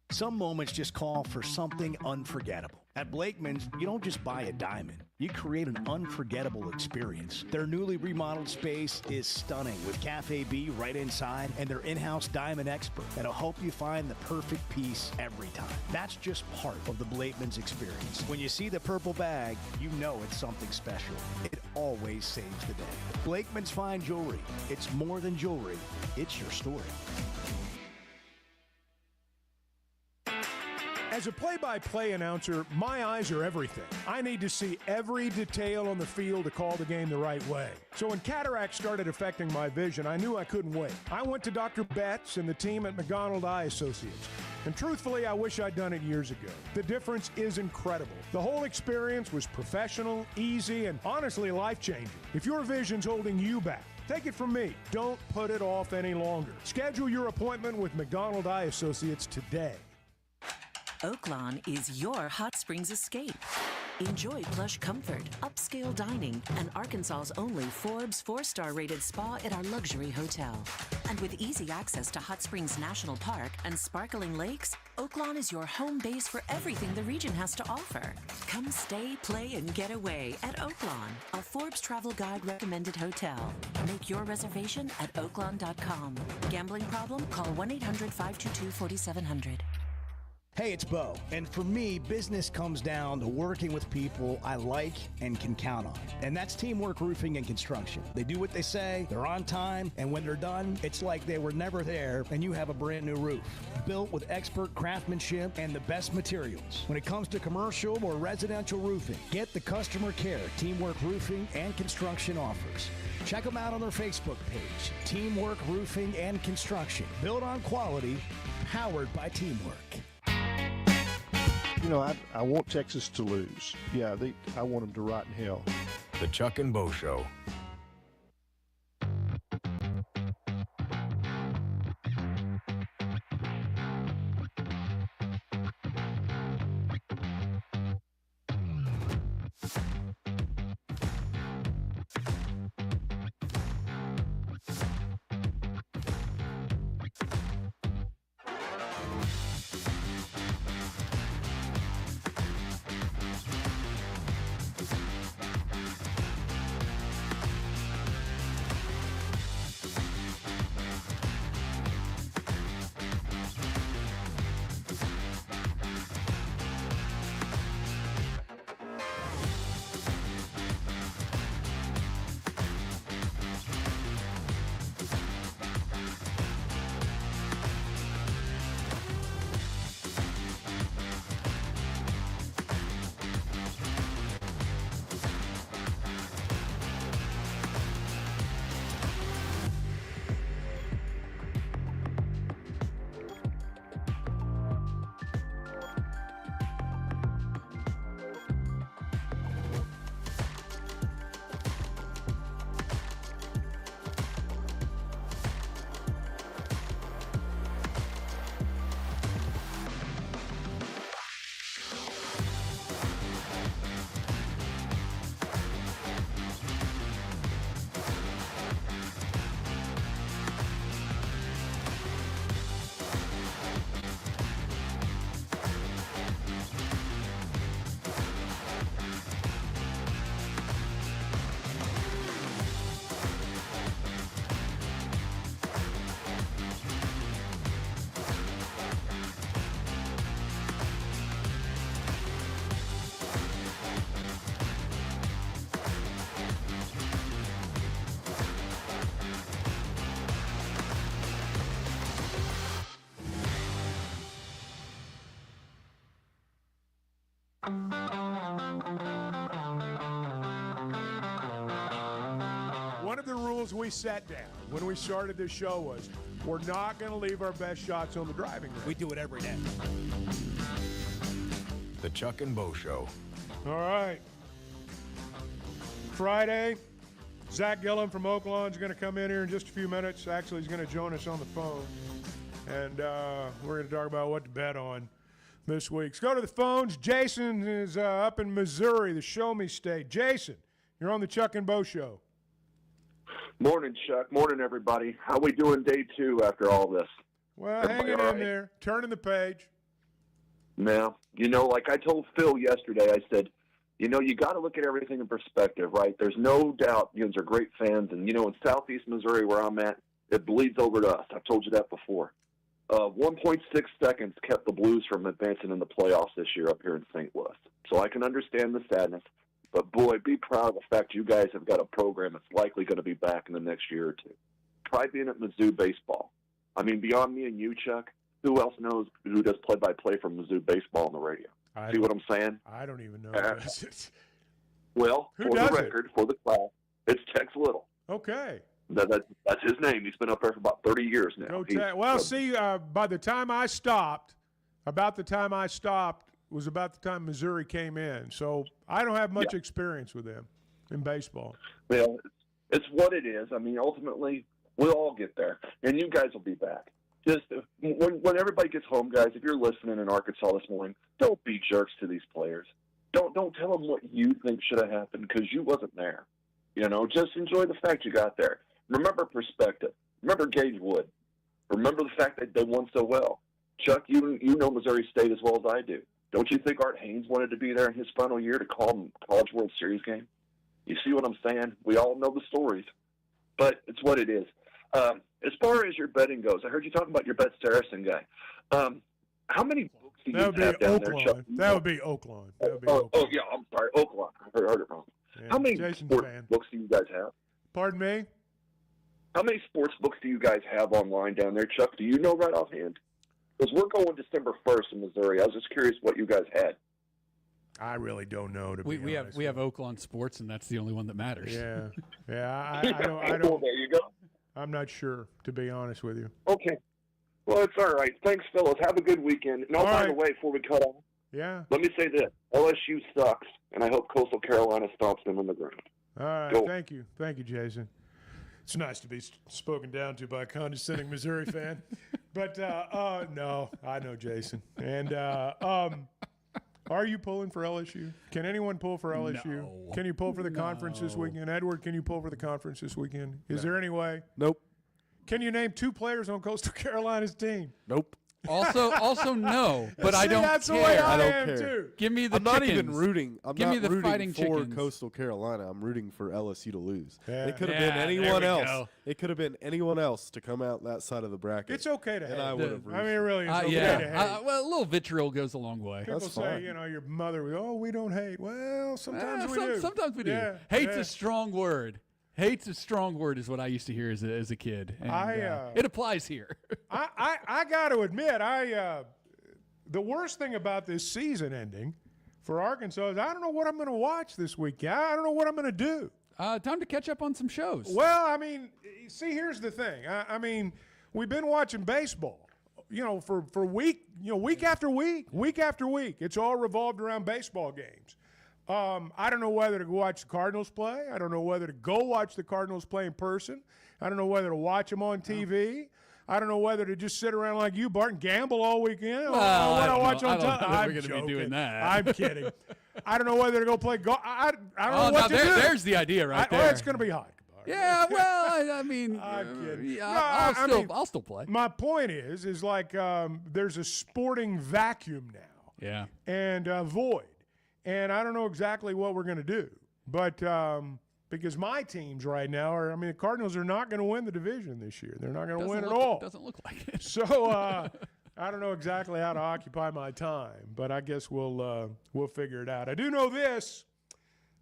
Some moments just call for something unforgettable. At Blakeman's, you don't just buy a diamond. You create an unforgettable experience. Their newly remodeled space is stunning with Cafe B right inside and their in-house diamond expert that'll help you find the perfect piece every time. That's just part of the Blakeman's experience. When you see the purple bag, you know it's something special. It always saves the day. Blakeman's Fine Jewelry. It's more than jewelry. It's your story. As a play-by-play announcer, my eyes are everything. I need to see every detail on the field to call the game the right way. So when cataracts started affecting my vision, I knew I couldn't wait. I went to Dr. Betts and the team at McDonald Eye Associates. And truthfully, I wish I'd done it years ago. The difference is incredible. The whole experience was professional, easy, and honestly life-changing. If your vision's holding you back, take it from me. Don't put it off any longer. Schedule your appointment with McDonald Eye Associates today. Oaklawn is your hot springs escape. Enjoy plush comfort, upscale dining, and Arkansas's only Forbes 4-star rated spa at our luxury hotel. And with easy access to Hot Springs National Park and sparkling lakes, Oaklawn is your home base for everything the region has to offer. Come stay, play, and get away at Oaklawn, a Forbes Travel Guide recommended hotel. Make your reservation at oaklawn.com. Gambling problem? Call 1-800-522-4700. Hey, it's Bo. And for me, business comes down to working with people I like and can count on. And that's Teamwork Roofing and Construction. They do what they say, they're on time, and when they're done, it's like they were never there and you have a brand new roof. Built with expert craftsmanship and the best materials. When it comes to commercial or residential roofing, get the customer care Teamwork Roofing and Construction offers. Check them out on their Facebook page, Teamwork Roofing and Construction. Built on quality, powered by teamwork. You know, I want Texas to lose. Yeah, I want them to rot in hell. The Chuck and Bo Show. One of the rules we set down when we started this show was we're not going to leave our best shots on the driving range. We do it every day. The Chuck and Bo Show. All right. Friday, Zack Gillum from Oaklawn is going to come in here in just a few minutes. Actually, he's going to join us on the phone. And we're going to talk about what to bet on this week. Let's go to the phones. Jason is up in Missouri, the Show Me State. Jason, you're on the Chuck and Bo Show. Morning, Chuck. Morning, everybody. How we doing day 2 after all this? Well, Everybody hanging all in right? there, turning the page. Now, like I told Phil yesterday, I said, you got to look at everything in perspective, right? There's no doubt you guys are great fans. And, in southeast Missouri where I'm at, it bleeds over to us. I've told you that before. 1.6 seconds kept the Blues from advancing in the playoffs this year up here in St. Louis. So I can understand the sadness. But, boy, be proud of the fact you guys have got a program that's likely going to be back in the next year or two. Try being at Mizzou baseball. I mean, beyond me and you, Chuck, who else knows who does play-by-play from Mizzou baseball on the radio? See what I'm saying? I don't even know. Well, Who for the does it? record, for the class, it's Tex Little. Okay. That's his name. He's been up there for about 30 years now. Go He's- well, see, by the time I stopped, was about the time Missouri came in. So I don't have much experience with them in baseball. Well, it's what it is. I mean, ultimately, we'll all get there, and you guys will be back. Just when everybody gets home, guys, if you're listening in Arkansas this morning, don't be jerks to these players. Don't tell them what you think should have happened because you wasn't there. Just enjoy the fact you got there. Remember perspective. Remember Gage Wood. Remember the fact that they won so well. Chuck, you know Missouri State as well as I do. Don't you think Art Haynes wanted to be there in his final year to call them College World Series game? You see what I'm saying? We all know the stories, but it's what it is. As far as your betting goes, I heard you talking about your Bet Saracen guy. How many books do you have down there, Chuck? That would be Oaklawn. Oh, yeah, I'm sorry, Oaklawn. I heard it wrong. Yeah, How many Jason's sports fan. books do you guys have? Pardon me? How many sports books do you guys have online down there, Chuck? Do you know right offhand? Because we're going December 1st in Missouri. I was just curious what you guys had. I really don't know, to We be have honest. we have Oaklawn Sports, and that's the only one that matters. Yeah. I don't. There you go. I'm not sure, to be honest with you. Okay. Well, it's all right. Thanks, fellas. Have a good weekend. And by the way, before we cut off, Yeah. let me say this. LSU sucks, and I hope Coastal Carolina stomps them on the ground. All right. Go. Thank you. Thank you, Jason. It's nice to be spoken down to by a condescending Missouri fan. But, no, I know Jason. And are you pulling for LSU? Can anyone pull for LSU? No. Can you pull for the conference this weekend? Edward, can you pull for the conference this weekend? Is there any way? Nope. Can you name 2 players on Coastal Carolina's team? Nope. Also no, but I See, don't that's care. the way I don't am, care. too. Give me the I'm not chickens. even rooting. I'm Give not me the rooting fighting for chickens. Coastal Carolina. I'm rooting for LSU to lose. Yeah. It could have Yeah, been there anyone we else. go. It could have been anyone else to come out that side of the bracket. It's okay to and hate. I would have I mean, it really is okay to hate. Well, a little vitriol goes a long way. People That's say, fine. your mother, we don't hate. Well, sometimes we do. Sometimes we do. Yeah, Hate's yeah. a strong word. Hate's a strong word is what I used to hear as a kid. And, it applies here. I got to admit, the worst thing about this season ending for Arkansas is I don't know what I'm going to watch this weekend. I don't know what I'm going to do. Time to catch up on some shows. Well, I mean, see, here's the thing. I mean, we've been watching baseball, for week after week. It's all revolved around baseball games. I don't know whether to go watch the Cardinals play. I don't know whether to go watch the Cardinals play in person. I don't know whether to watch them on TV. I don't know whether to just sit around like you, Bart, and gamble all weekend. Well, I don't I don't know that I'm we're gonna be joking. doing that. I'm kidding. I don't know whether to go play golf. I don't know what to do. There's the idea right there. Well, it's going to be hot. Yeah, well, I mean, I'm kidding. yeah, I'll still play. My point is like there's a sporting vacuum now. Yeah. And void. And I don't know exactly what we're going to do. But because my teams right now the Cardinals are not going to win the division this year. They're not going to win at all. Doesn't look like it. So I don't know exactly how to occupy my time, but I guess we'll figure it out. I do know this,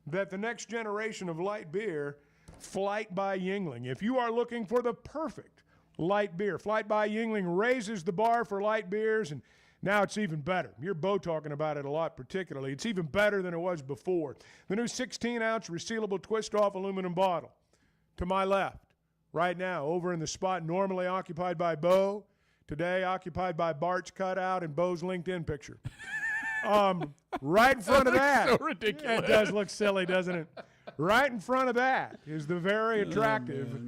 that the next generation of light beer, Flight by Yingling. If you are looking for the perfect light beer, Flight by Yingling raises the bar for light beers, and Now it's even better. You're Bo talking about it a lot, particularly. It's even better than it was before. The new 16-ounce resealable twist-off aluminum bottle. To my left, right now, over in the spot normally occupied by Bo, today occupied by Bart's cutout and Bo's LinkedIn picture. Right in front of that. So ridiculous. It does look silly, doesn't it? Right in front of that is the very attractive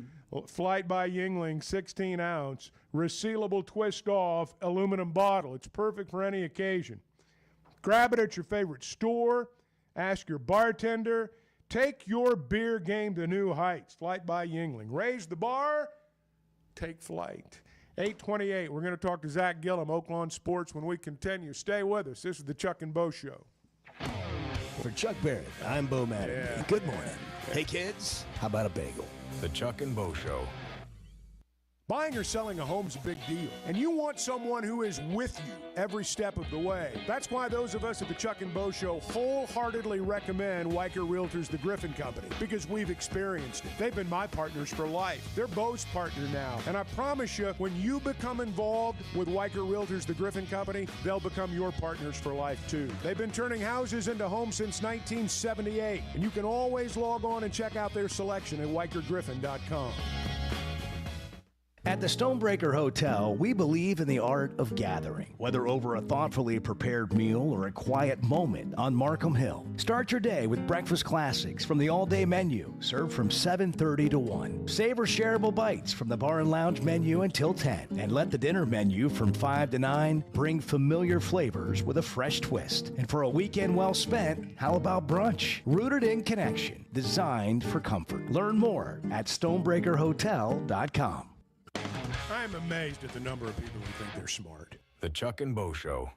Flight by Yingling 16-ounce resealable twist-off aluminum bottle. It's perfect for any occasion. Grab it at your favorite store. Ask your bartender. Take your beer game to new heights. Flight by Yingling. Raise the bar. Take flight. 8:28. We're going to talk to Zack Gillum, Oaklawn Sports, when we continue. Stay with us. This is the Chuck and Bo Show. For Chuck Barrett, I'm Bo Mattingly. Good morning. Hey, kids, how about a bagel? The Chuck and Bo Show. Buying or selling a home is a big deal, and you want someone who is with you every step of the way. That's why those of us at the Chuck and Bo Show wholeheartedly recommend Weicker Realtors, the Griffin Company, because we've experienced it. They've been my partners for life. They're Bo's partner now, and I promise you, when you become involved with Weicker Realtors, the Griffin Company, they'll become your partners for life, too. They've been turning houses into homes since 1978, and you can always log on and check out their selection at WeicherGriffin.com. At the Stonebreaker Hotel, we believe in the art of gathering, whether over a thoughtfully prepared meal or a quiet moment on Markham Hill. Start your day with breakfast classics from the all-day menu, served from 7:30 to 1. Savor shareable bites from the bar and lounge menu until 10. And let the dinner menu from 5 to 9 bring familiar flavors with a fresh twist. And for a weekend well spent, how about brunch? Rooted in connection, designed for comfort. Learn more at StonebreakerHotel.com. I'm amazed at the number of people who think they're smart. The Chuck and Bo Show.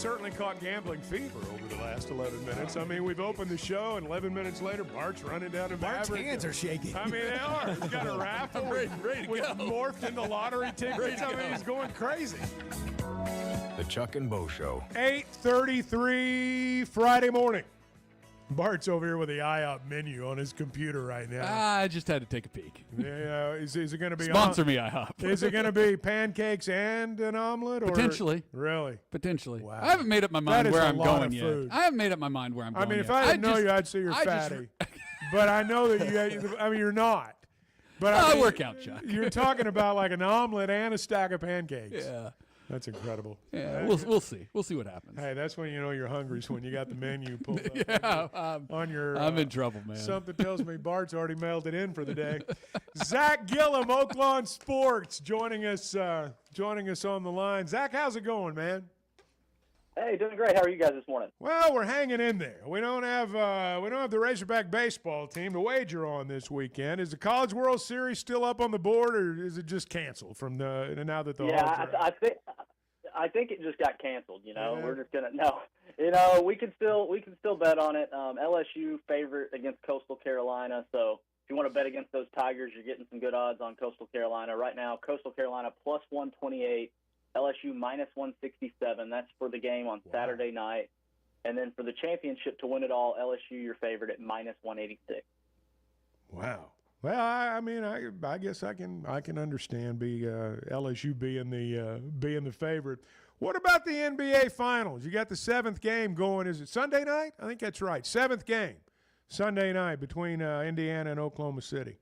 certainly caught gambling fever over the last 11 minutes. I mean, we've opened the show, and 11 minutes later, Bart's running down to Bart's Maverick. hands are shaking. I mean, they are. He's got a raffle. ready to We've go. morphed into lottery tickets. I mean, he's going crazy. The Chuck and Bo Show. 8:33 Friday morning. Bart's over here with the IHOP menu on his computer right now. I just had to take a peek. Yeah, is it going to be Sponsor me, IHOP. Is it going to be pancakes and an omelet? Or? Potentially. Really? Potentially. Wow. I haven't made up my mind That is where a I'm lot going of yet. food. I haven't made up my mind where I'm going I mean, yet. if I didn't know you, I'd say you're fatty. But I know that you. I mean, you're not. But I mean, work out, Chuck. You're talking about like an omelet and a stack of pancakes. Yeah. That's incredible. Yeah, we'll see. We'll see what happens. Hey, that's when you know you're hungry, is when you got the menu pulled up on your. I'm in trouble, man. Something tells me Bart's already mailed it in for the day. Zack Gillum, Oaklawn Sports, joining us on the line. Zach, how's it going, man? Hey, doing great. How are you guys this morning? Well, we're hanging in there. We don't have the Razorback baseball team to wager on this weekend. Is the College World Series still up on the board, or is it just canceled from now that the I think it just got canceled. You know, Yeah. we're just gonna no. You know, we can still bet on it. LSU favorite against Coastal Carolina. So if you want to bet against those Tigers, you're getting some good odds on Coastal Carolina right now. Coastal Carolina plus 128. LSU minus 167. That's for the game on Saturday night. And then for the championship to win it all, LSU your favorite at minus 186. Wow. Well, I mean, I guess I can understand LSU being the favorite. What about the NBA Finals? You got the 7th game going. Is it Sunday night? I think that's right. 7th game, Sunday night between Indiana and Oklahoma City.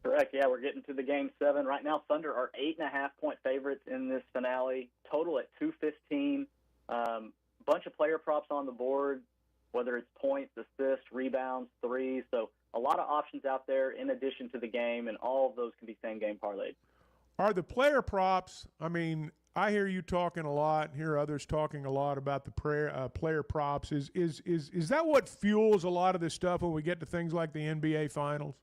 Correct. Yeah, we're getting to the game 7 right now. Thunder are 8.5-point favorites in this finale. Total at 215. Bunch of player props on the board, whether it's points, assists, rebounds, threes. So a lot of options out there in addition to the game, and all of those can be same-game parlays. Are the player props? I mean, I hear you talking a lot, hear others talking a lot about the player props. Is that what fuels a lot of this stuff when we get to things like the NBA Finals?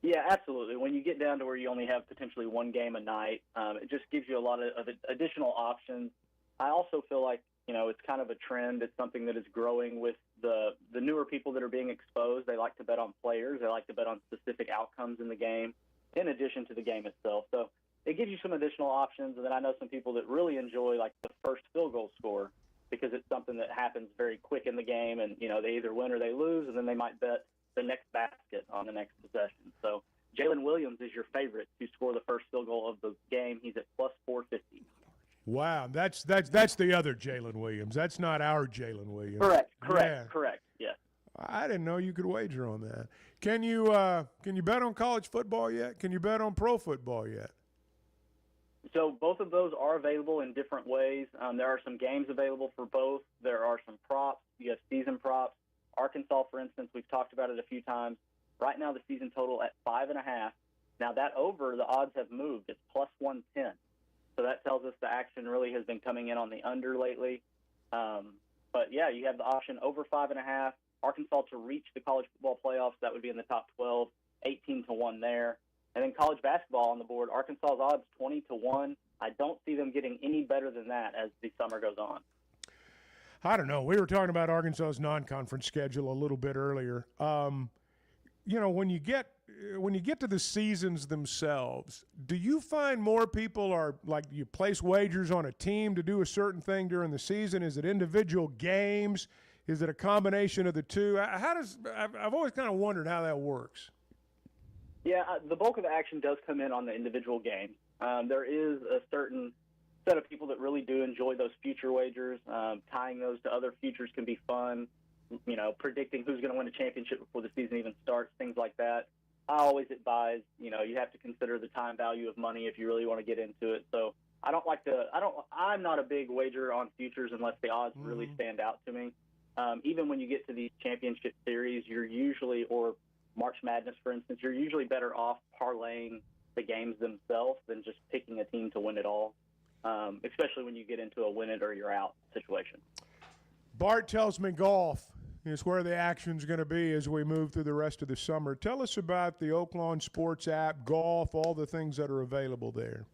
Yeah, absolutely. When you get down to where you only have potentially one game a night, it just gives you a lot of additional options. I also feel like, you know, it's kind of a trend. It's something that is growing with the newer people that are being exposed. They like to bet on players. They like to bet on specific outcomes in the game in addition to the game itself. So it gives you some additional options. And then I know some people that really enjoy, like, the first field goal score because it's something that happens very quick in the game. And, you know, they either win or they lose, and then they might bet the next basket on the next possession. So Jalen Williams is your favorite to score the first field goal of the game. He's at plus 450. Wow, that's the other Jalen Williams. That's not our Jalen Williams. Correct. Yes. I didn't know you could wager on that. Can you bet on college football yet? Can you bet on pro football yet? So both of those are available in different ways. There are some games available for both. There are some props. You have season props. Arkansas, for instance, we've talked about it a few times. Right now, the season total at 5.5. Now that over, the odds have moved. It's plus 110. So that tells us the action really has been coming in on the under lately. But yeah, you have the option over 5.5. Arkansas to reach the college football playoffs. That would be in the top 12, 18-1 there. And then college basketball on the board. Arkansas's odds 20-1. I don't see them getting any better than that as the summer goes on. I don't know. We were talking about Arkansas's non-conference schedule a little bit earlier. You know, when you get to the seasons themselves, do you find more people are like you place wagers on a team to do a certain thing during the season? Is it individual games? Is it a combination of the two? I've always kind of wondered how that works. Yeah, the bulk of the action does come in on the individual game. There is a certain set of people that really do enjoy those future wagers. Tying those to other futures can be fun. You know, predicting who's going to win a championship before the season even starts, things like that. I always advise, you know, you have to consider the time value of money if you really want to get into it. So I'm not a big wager on futures unless the odds really stand out to me. Even when you get to these championship series, you're usually, or March Madness, for instance, you're usually better off parlaying the games themselves than just picking a team to win it all, especially when you get into a win it or you're out situation. Bart tells me golf is where the action's going to be as we move through the rest of the summer. Tell us about the Oaklawn Sports app, golf, all the things that are available there.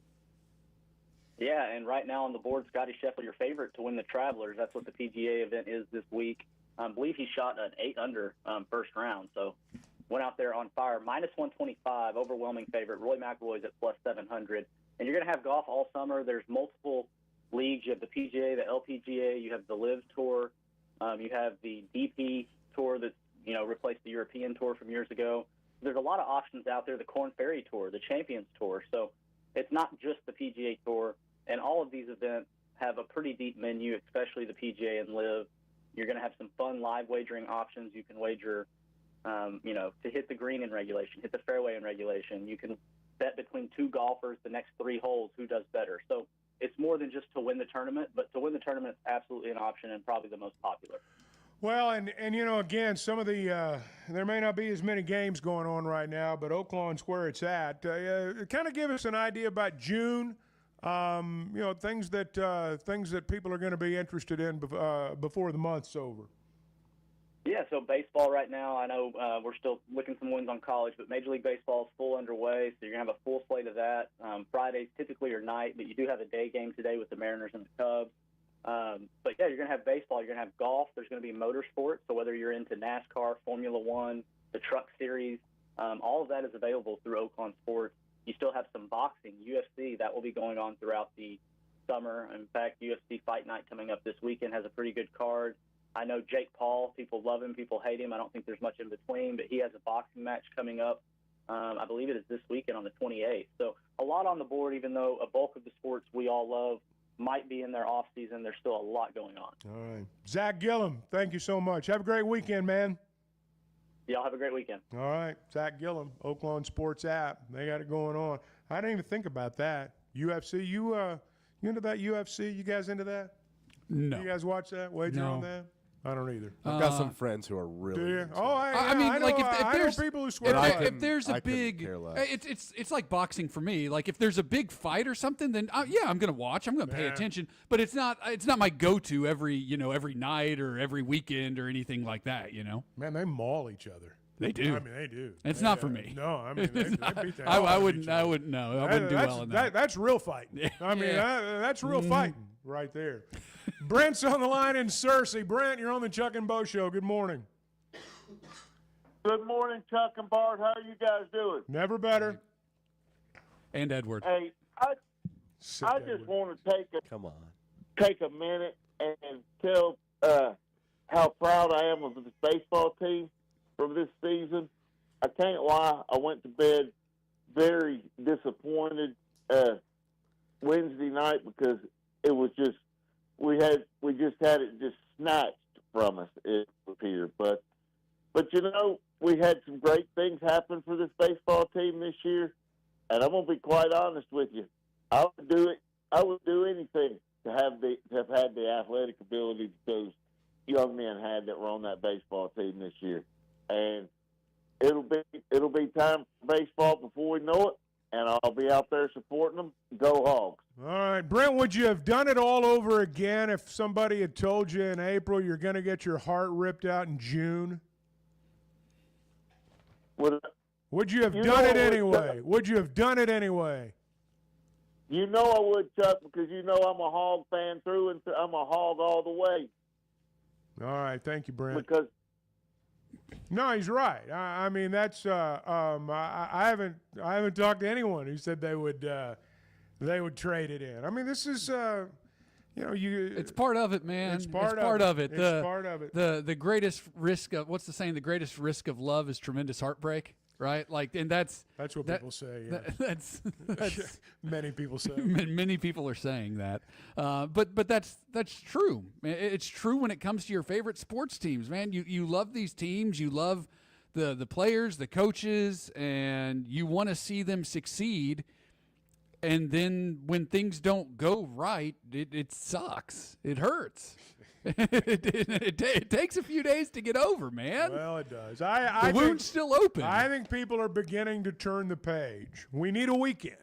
Yeah, and right now on the board, Scotty Scheffler, your favorite to win the Travelers. That's what the PGA event is this week. I believe he shot an 8-under first round, so went out there on fire. Minus 125, overwhelming favorite. Roy McIlroy's at plus 700. And you're going to have golf all summer. There's multiple leagues. You have the PGA, the LPGA, you have the LIV Tour, you have the DP Tour that's, replaced the European Tour from years ago. There's a lot of options out there, the Korn Ferry Tour, the Champions Tour. So it's not just the PGA Tour, and all of these events have a pretty deep menu, especially the PGA and LIV. You're going to have some fun live wagering options. You can wager, to hit the green in regulation, hit the fairway in regulation. You can bet between two golfers the next 3 holes who does better. So it's more than just to win the tournament, but to win the tournament is absolutely an option and probably the most popular. Well, and again, some of the there may not be as many games going on right now, but Oaklawn's where it's at. Kind of give us an idea about June. Things that people are going to be interested in before the month's over. Yeah, so baseball right now, I know we're still looking some wins on college, but Major League Baseball is full underway, so you're going to have a full slate of that. Fridays typically are night, but you do have a day game today with the Mariners and the Cubs. But, yeah, you're going to have baseball. You're going to have golf. There's going to be motorsports, so whether you're into NASCAR, Formula One, the Truck Series, all of that is available through Oaklawn Sports. You still have some boxing, UFC, that will be going on throughout the summer. In fact, UFC Fight Night coming up this weekend has a pretty good card. I know Jake Paul, people love him, people hate him. I don't think there's much in between, but he has a boxing match coming up. I believe it is this weekend on the 28th. So a lot on the board, even though a bulk of the sports we all love might be in their off season, there's still a lot going on. All right. Zack Gillum, thank you so much. Have a great weekend, man. Y'all have a great weekend. All right. Zack Gillum, Oaklawn Sports app. They got it going on. I didn't even think about that. UFC, you into that UFC? You guys into that? No. You guys watch that? Wager on that? I don't either. I've got some friends who are really. Do you? into Oh, it. I mean, like if there's people who swear if there's a big, it's like boxing for me. Like if there's a big fight or something, then yeah, I'm gonna watch. I'm gonna pay attention. But it's not my go-to every night or every weekend or anything like that. Man, they maul each other. They do. I mean, they do. It's not for me. No, I mean, they beat the I hell out of wouldn't. each other. I wouldn't. No, I wouldn't do well in that. That's real fighting. I mean, that's real fighting right there. Brent's on the line in Searcy. Brent, you're on the Chuck and Bo Show. Good morning. Good morning, Chuck and Bart. How are you guys doing? Never better. And Edward. Hey, I just want to take a minute and tell how proud I am of this baseball team from this season. I can't lie. I went to bed very disappointed Wednesday night because it was just we just had it just snatched from us here. But we had some great things happen for this baseball team this year, and I'm gonna be quite honest with you. I would do anything to have had the athletic ability that those young men had that were on that baseball team this year. And it'll be time for baseball before we know it, and I'll be out there supporting them. Go Hogs. All right, Brent, would you have done it all over again if somebody had told you in April you're going to get your heart ripped out in June? Would you have done it anyway? Would you have done it anyway? You know I would, Chuck, because I'm a Hog fan through and through. I'm a Hog all the way. All right, thank you, Brent. Because no, he's right. I mean, that's I haven't talked to anyone who said they would trade it in. I mean, this is it's part of it, man. It's part of it. It's part of it. The greatest risk of what's the saying? The greatest risk of love is tremendous heartbreak. Right, like, and that's what people say. Yeah. That's many people say. Many people are saying that, but that's true. It's true when it comes to your favorite sports teams, man. You love these teams, you love the players, the coaches, and you want to see them succeed. And then when things don't go right, it sucks. It hurts. It takes a few days to get over, man. Well, it does. The wound's still open. I think people are beginning to turn the page. We need a weekend.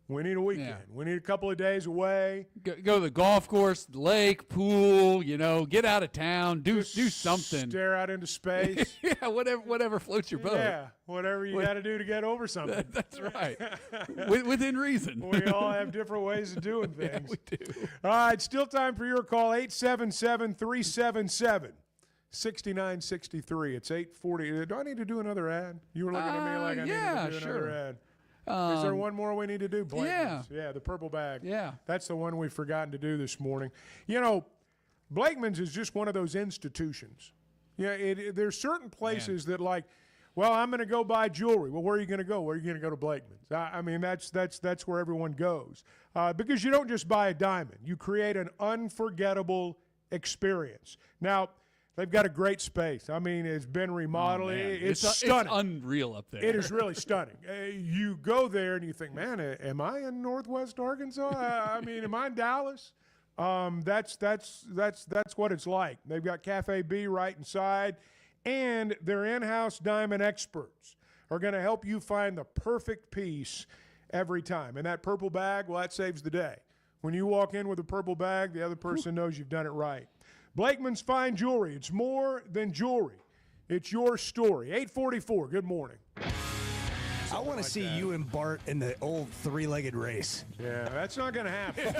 We need a weekend. Yeah. We need a couple of days away. Go to the golf course, lake, pool, get out of town, do something. Stare out into space. Yeah, whatever floats your boat. Yeah, whatever you got to do to get over something. That's right. Within reason. We all have different ways of doing things. Yeah, we do. All right, still time for your call, 877-377-6963. It's 8:40. Do I need to do another ad? You were looking at me like I needed to do another ad. Is there one more we need to do? Blakeman's. Yeah, the purple bag. Yeah. That's the one we've forgotten to do this morning. Blakeman's is just one of those institutions. Yeah, there's certain places that I'm going to go buy jewelry. Well, where are you going to go? Where are you going to go to Blakeman's? I mean, that's where everyone goes. Because you don't just buy a diamond. You create an unforgettable experience. Now, they've got a great space. I mean, it's been remodeled. It's stunning. It's unreal up there. It is really stunning. You go there and you think, man, am I in Northwest Arkansas? I mean, am I in Dallas? That's what it's like. They've got Cafe B right inside, and their in-house diamond experts are going to help you find the perfect piece every time. And that purple bag, well, that saves the day. When you walk in with a purple bag, the other person knows you've done it right. Blakeman's Fine Jewelry. It's more than jewelry. It's your story. 844. Good morning. I want to see you and Bart in the old three-legged race. Yeah, that's not going to happen.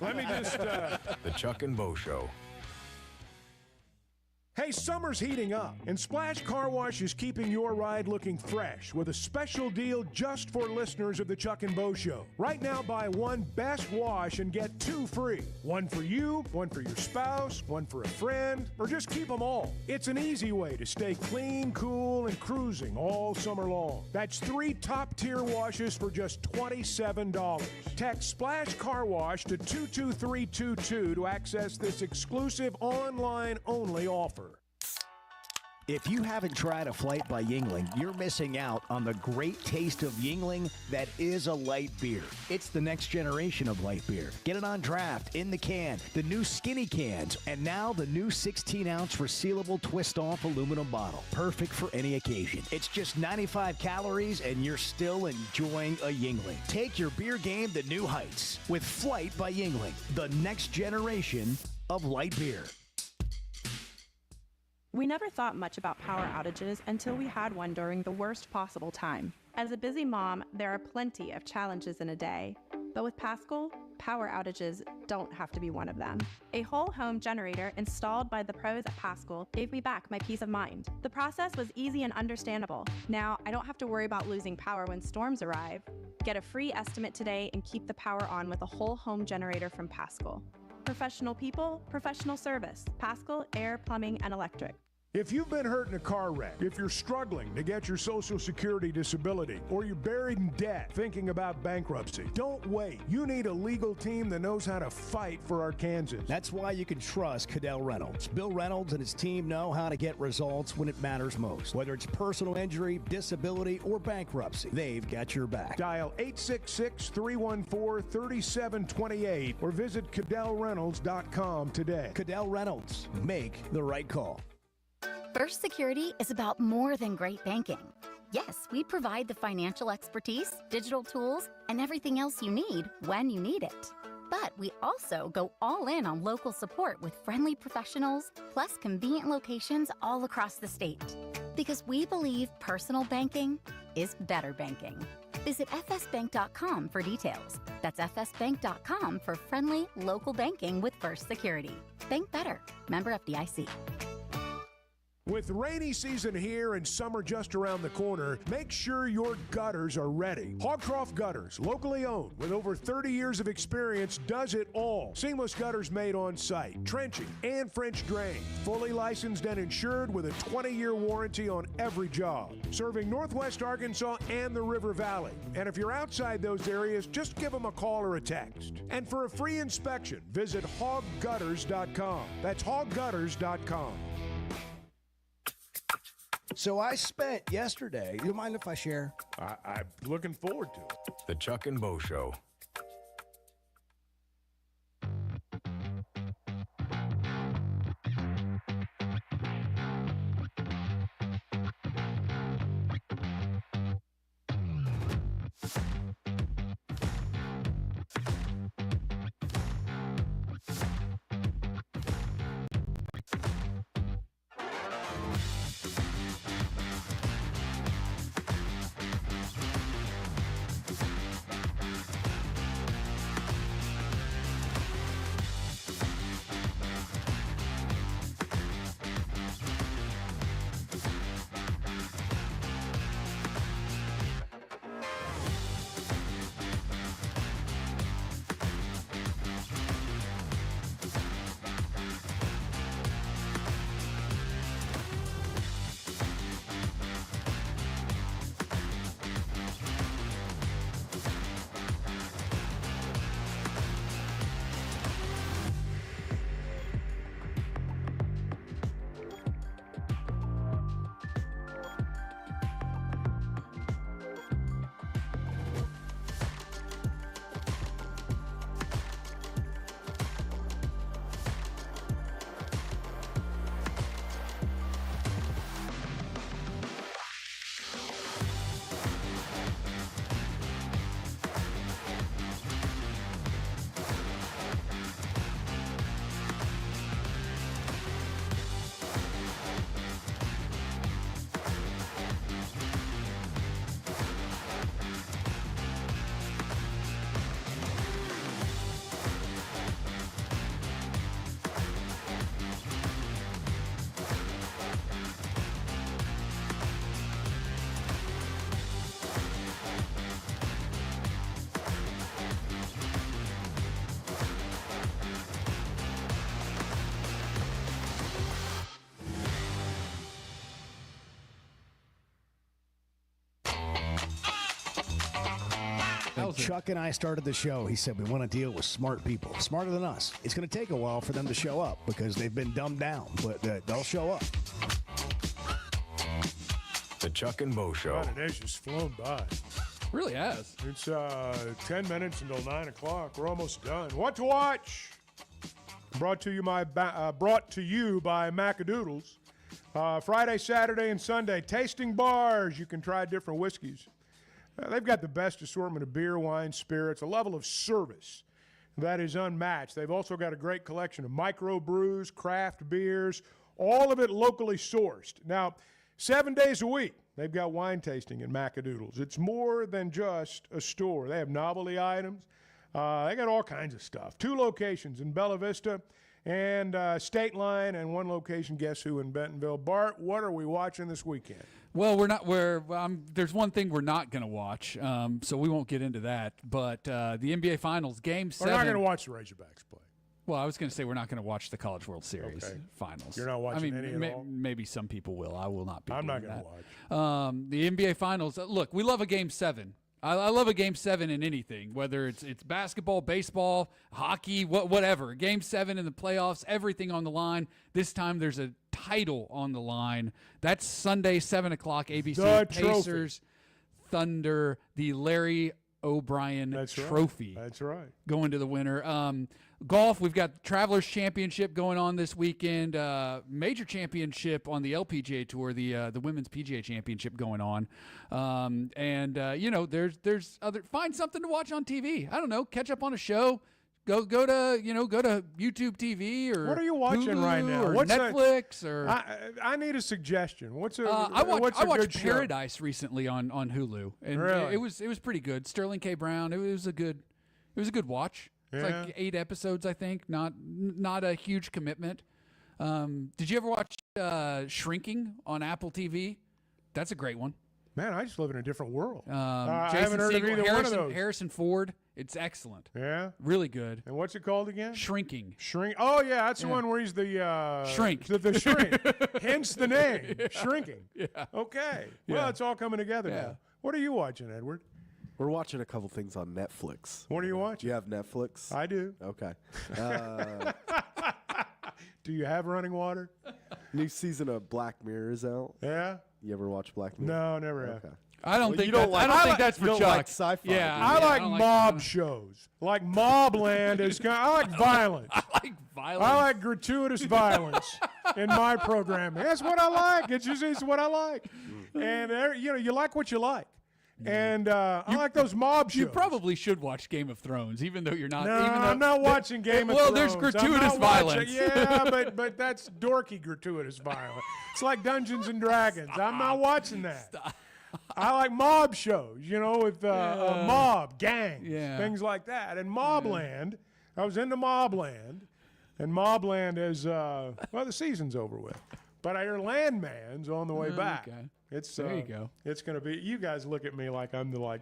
Let me just... The Chuck and Bo Show. Hey, summer's heating up, and Splash Car Wash is keeping your ride looking fresh with a special deal just for listeners of the Chuck and Bo Show. Right now, buy one Best Wash and get 2 free. One for you, one for your spouse, one for a friend, or just keep them all. It's an easy way to stay clean, cool, and cruising all summer long. That's 3 top-tier washes for just $27. Text Splash Car Wash to 22322 to access this exclusive online-only offer. If you haven't tried a flight by Yuengling, you're missing out on the great taste of Yuengling that is a light beer. It's the next generation of light beer. Get it on draft, in the can, the new skinny cans, and now the new 16-ounce resealable twist-off aluminum bottle. Perfect for any occasion. It's just 95 calories, and you're still enjoying a Yuengling. Take your beer game to new heights with Flight by Yuengling, the next generation of light beer. We never thought much about power outages until we had one during the worst possible time. As a busy mom, there are plenty of challenges in a day. But with Paschal, power outages don't have to be one of them. A whole home generator installed by the pros at Paschal gave me back my peace of mind. The process was easy and understandable. Now, I don't have to worry about losing power when storms arrive. Get a free estimate today and keep the power on with a whole home generator from Paschal. Professional people, professional service. Paschal Air, Plumbing, and Electric. If you've been hurt in a car wreck, if you're struggling to get your Social Security disability, or you're buried in debt thinking about bankruptcy, don't wait. You need a legal team that knows how to fight for Arkansans. That's why you can trust Cadell Reynolds. Bill Reynolds and his team know how to get results when it matters most. Whether it's personal injury, disability, or bankruptcy, they've got your back. Dial 866-314-3728 or visit CadellReynolds.com today. Cadell Reynolds. Make the right call. First Security is about more than great banking. Yes, we provide the financial expertise, digital tools, and everything else you need when you need it. But we also go all in on local support with friendly professionals, plus convenient locations all across the state. Because we believe personal banking is better banking. Visit fsbank.com for details. That's fsbank.com for friendly, local banking with First Security. Bank better. Member FDIC. With rainy season here and summer just around the corner, make sure your gutters are ready. Hogcroft Gutters, locally owned, with over 30 years of experience, does it all. Seamless gutters made on site, trenching, and French drain. Fully licensed and insured with a 20-year warranty on every job. Serving Northwest Arkansas and the River Valley. And if you're outside those areas, just give them a call or a text. And for a free inspection, visit hoggutters.com. That's hoggutters.com. So I spent yesterday, you mind if I share? I'm looking forward to it. The Chuck and Bo Show. 1,000. Chuck and I started the show. He said we want to deal with smart people, smarter than us. It's going to take a while for them to show up because they've been dumbed down, but they'll show up. The Chuck and Bo Show. God, today's just flown by. Really has. It's 10 minutes until 9 o'clock. We're almost done. What to watch? Brought to you by Macadoodles. Friday, Saturday, and Sunday, tasting bars. You can try different whiskeys. They've got the best assortment of beer, wine, spirits, a level of service that is unmatched. They've also got a great collection of microbrews, craft beers, all of it locally sourced. Now, 7 days a week, they've got wine tasting at Macadoodles. It's more than just a store. They have novelty items. They got all kinds of stuff. 2 locations in Bella Vista and State Line, and 1 location, guess who, in Bentonville. Bart, what are we watching this weekend? Well, there's one thing we're not going to watch, so we won't get into that. But the NBA Finals, Game 7. We're not going to watch the Razorbacks play. Well, I was going to say we're not going to watch the College World Series Finals. You're not watching any at all? Maybe some people will. I will not be. I'm not going to watch. The NBA Finals. Look, we love a Game 7. I love a Game 7 in anything, whether it's basketball, baseball, hockey, whatever. Game 7 in the playoffs, everything on the line. This time there's a title on the line. That's Sunday, 7 o'clock, ABC. The Pacers, trophy. Thunder, the Larry O'Brien Trophy. That's right. Going to the winner. Golf, we've got Travelers Championship going on this weekend. Major championship on the LPGA Tour, the Women's PGA Championship going on. There's other. Find something to watch on TV. I don't know. Catch up on a show. Go to YouTube TV or what are you watching Hulu right now? Or What's Netflix or I need a suggestion. I watched good Paradise recently on Hulu, and really? it was pretty good. Sterling K. Brown. It was a good watch. It's like 8 episodes, I think. Not a huge commitment. Did you ever watch Shrinking on Apple TV? That's a great one. Man, I just live in a different world. I haven't heard of either one of those. Harrison Ford. It's excellent. Yeah? Really good. And what's it called again? Shrinking. Oh, yeah, that's the one where he's the... Shrink. The shrink. Hence the name. Shrinking. Yeah. Okay. Well, Yeah. it's all coming together now. What are you watching, Edward? We're watching a couple things on Netflix. What are you watching? Do you have Netflix? I do. Okay. Do you have running water? New season of Black Mirror is out. Yeah? You ever watch Black Mirror? No, never have. Okay. I don't think that's for you don't Chuck. like sci-fi. Yeah, I like mob shows. Like Mobland is kind. I like violence. I like violence. I like gratuitous violence in my programming. That's what I like. It's what I like. And you like what you like. And I like those mob shows. You probably should watch Game of Thrones, even though you're not. No, even though, I'm not watching Game of Well, Thrones. there's gratuitous violence. Yeah, but that's dorky gratuitous violence. It's like Dungeons and Dragons. I'm not watching that. I like mob shows, with mob, gangs, things like that. And Mobland, I was into Mobland, and Mobland is, the season's over with. But I hear Landman's on the way back. Okay. There you go. It's going to be, you guys look at me like I'm the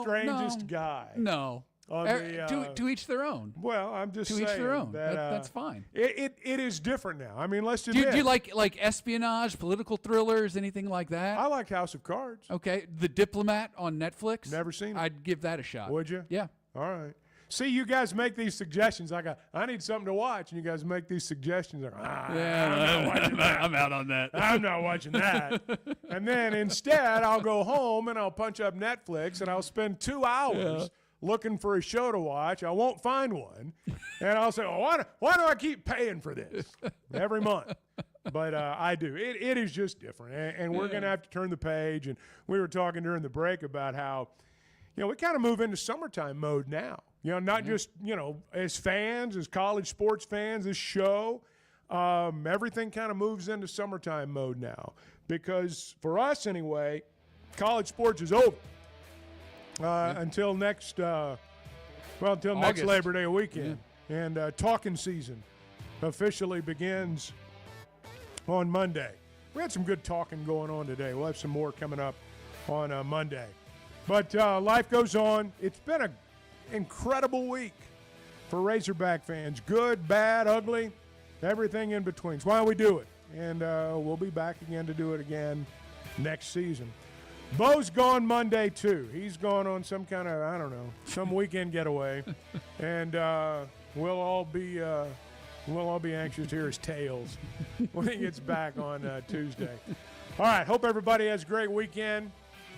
strangest guy. No. To each their own. Well, I'm just saying. To each their own. That, that's fine. It is different now. I mean, let's Do admit. you like espionage, political thrillers, anything like that? I like House of Cards. Okay. The Diplomat on Netflix. Never seen it. I'd give that a shot. Would you? Yeah. All right. See, you guys make these suggestions. I need something to watch, and you guys make these suggestions. I'm out on that. I'm not watching that. And then instead, I'll go home and I'll punch up Netflix, and I'll spend 2 hours looking for a show to watch. I won't find one, and I'll say, why do I keep paying for this every month? But I do. It is just different, and we're going to have to turn the page. And we were talking during the break about how, we kind of move into summertime mode now. Not just, as fans, as college sports fans, this show, everything kind of moves into summertime mode now. Because for us anyway, college sports is over until next next Labor Day weekend. Yeah. And talking season officially begins on Monday. We had some good talking going on today. We'll have some more coming up on Monday. But life goes on. It's been an incredible week for Razorback fans. Good, bad, ugly, everything in between. It's why we do it. And we'll be back again to do it again next season. Bo's gone Monday, too. He's gone on some kind of, I don't know, some weekend getaway. And we'll all be anxious to hear his tales when he gets back on Tuesday. All right, hope everybody has a great weekend.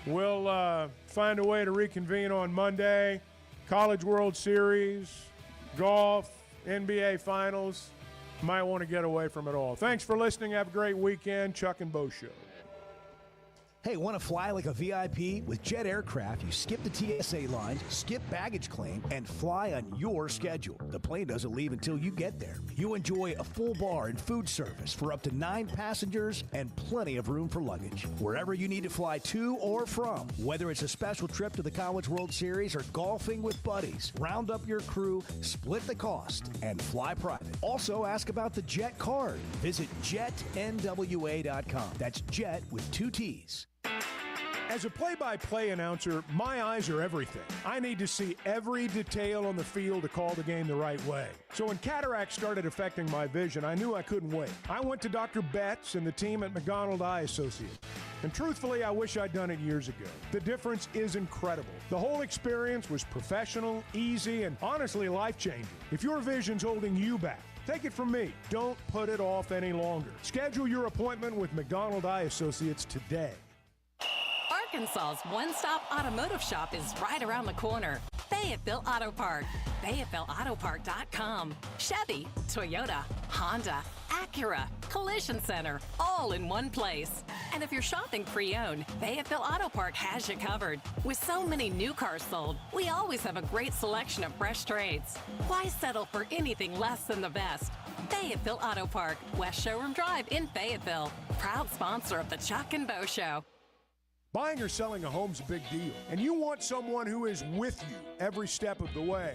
We'll find a way to reconvene on Monday. College World Series, golf, NBA Finals. Might want to get away from it all. Thanks for listening. Have a great weekend. Chuck and Bo Show. Hey, want to fly like a VIP? With Jet Aircraft, you skip the TSA lines, skip baggage claim, and fly on your schedule. The plane doesn't leave until you get there. You enjoy a full bar and food service for up to 9 passengers and plenty of room for luggage. Wherever you need to fly to or from, whether it's a special trip to the College World Series or golfing with buddies, round up your crew, split the cost, and fly private. Also, ask about the Jet card. Visit jetnwa.com. That's Jet with 2 T's. As a play-by-play announcer, my eyes are everything. I need to see every detail on the field to call the game the right way. So when cataracts started affecting my vision, I knew I couldn't wait. I went to Dr. Betts and the team at McDonald Eye Associates. And truthfully, I wish I'd done it years ago. The difference is incredible. The whole experience was professional, easy, and honestly life-changing. If your vision's holding you back, take it from me. Don't put it off any longer. Schedule your appointment with McDonald Eye Associates today. Arkansas's one-stop automotive shop is right around the corner. Fayetteville Auto Park. FayettevilleAutoPark.com. Chevy, Toyota, Honda, Acura, Collision Center, all in one place. And if you're shopping pre-owned, Fayetteville Auto Park has you covered. With so many new cars sold, we always have a great selection of fresh trades. Why settle for anything less than the best? Fayetteville Auto Park, West Showroom Drive in Fayetteville. Proud sponsor of the Chuck and Bo Show. Buying or selling a home's a big deal, and you want someone who is with you every step of the way.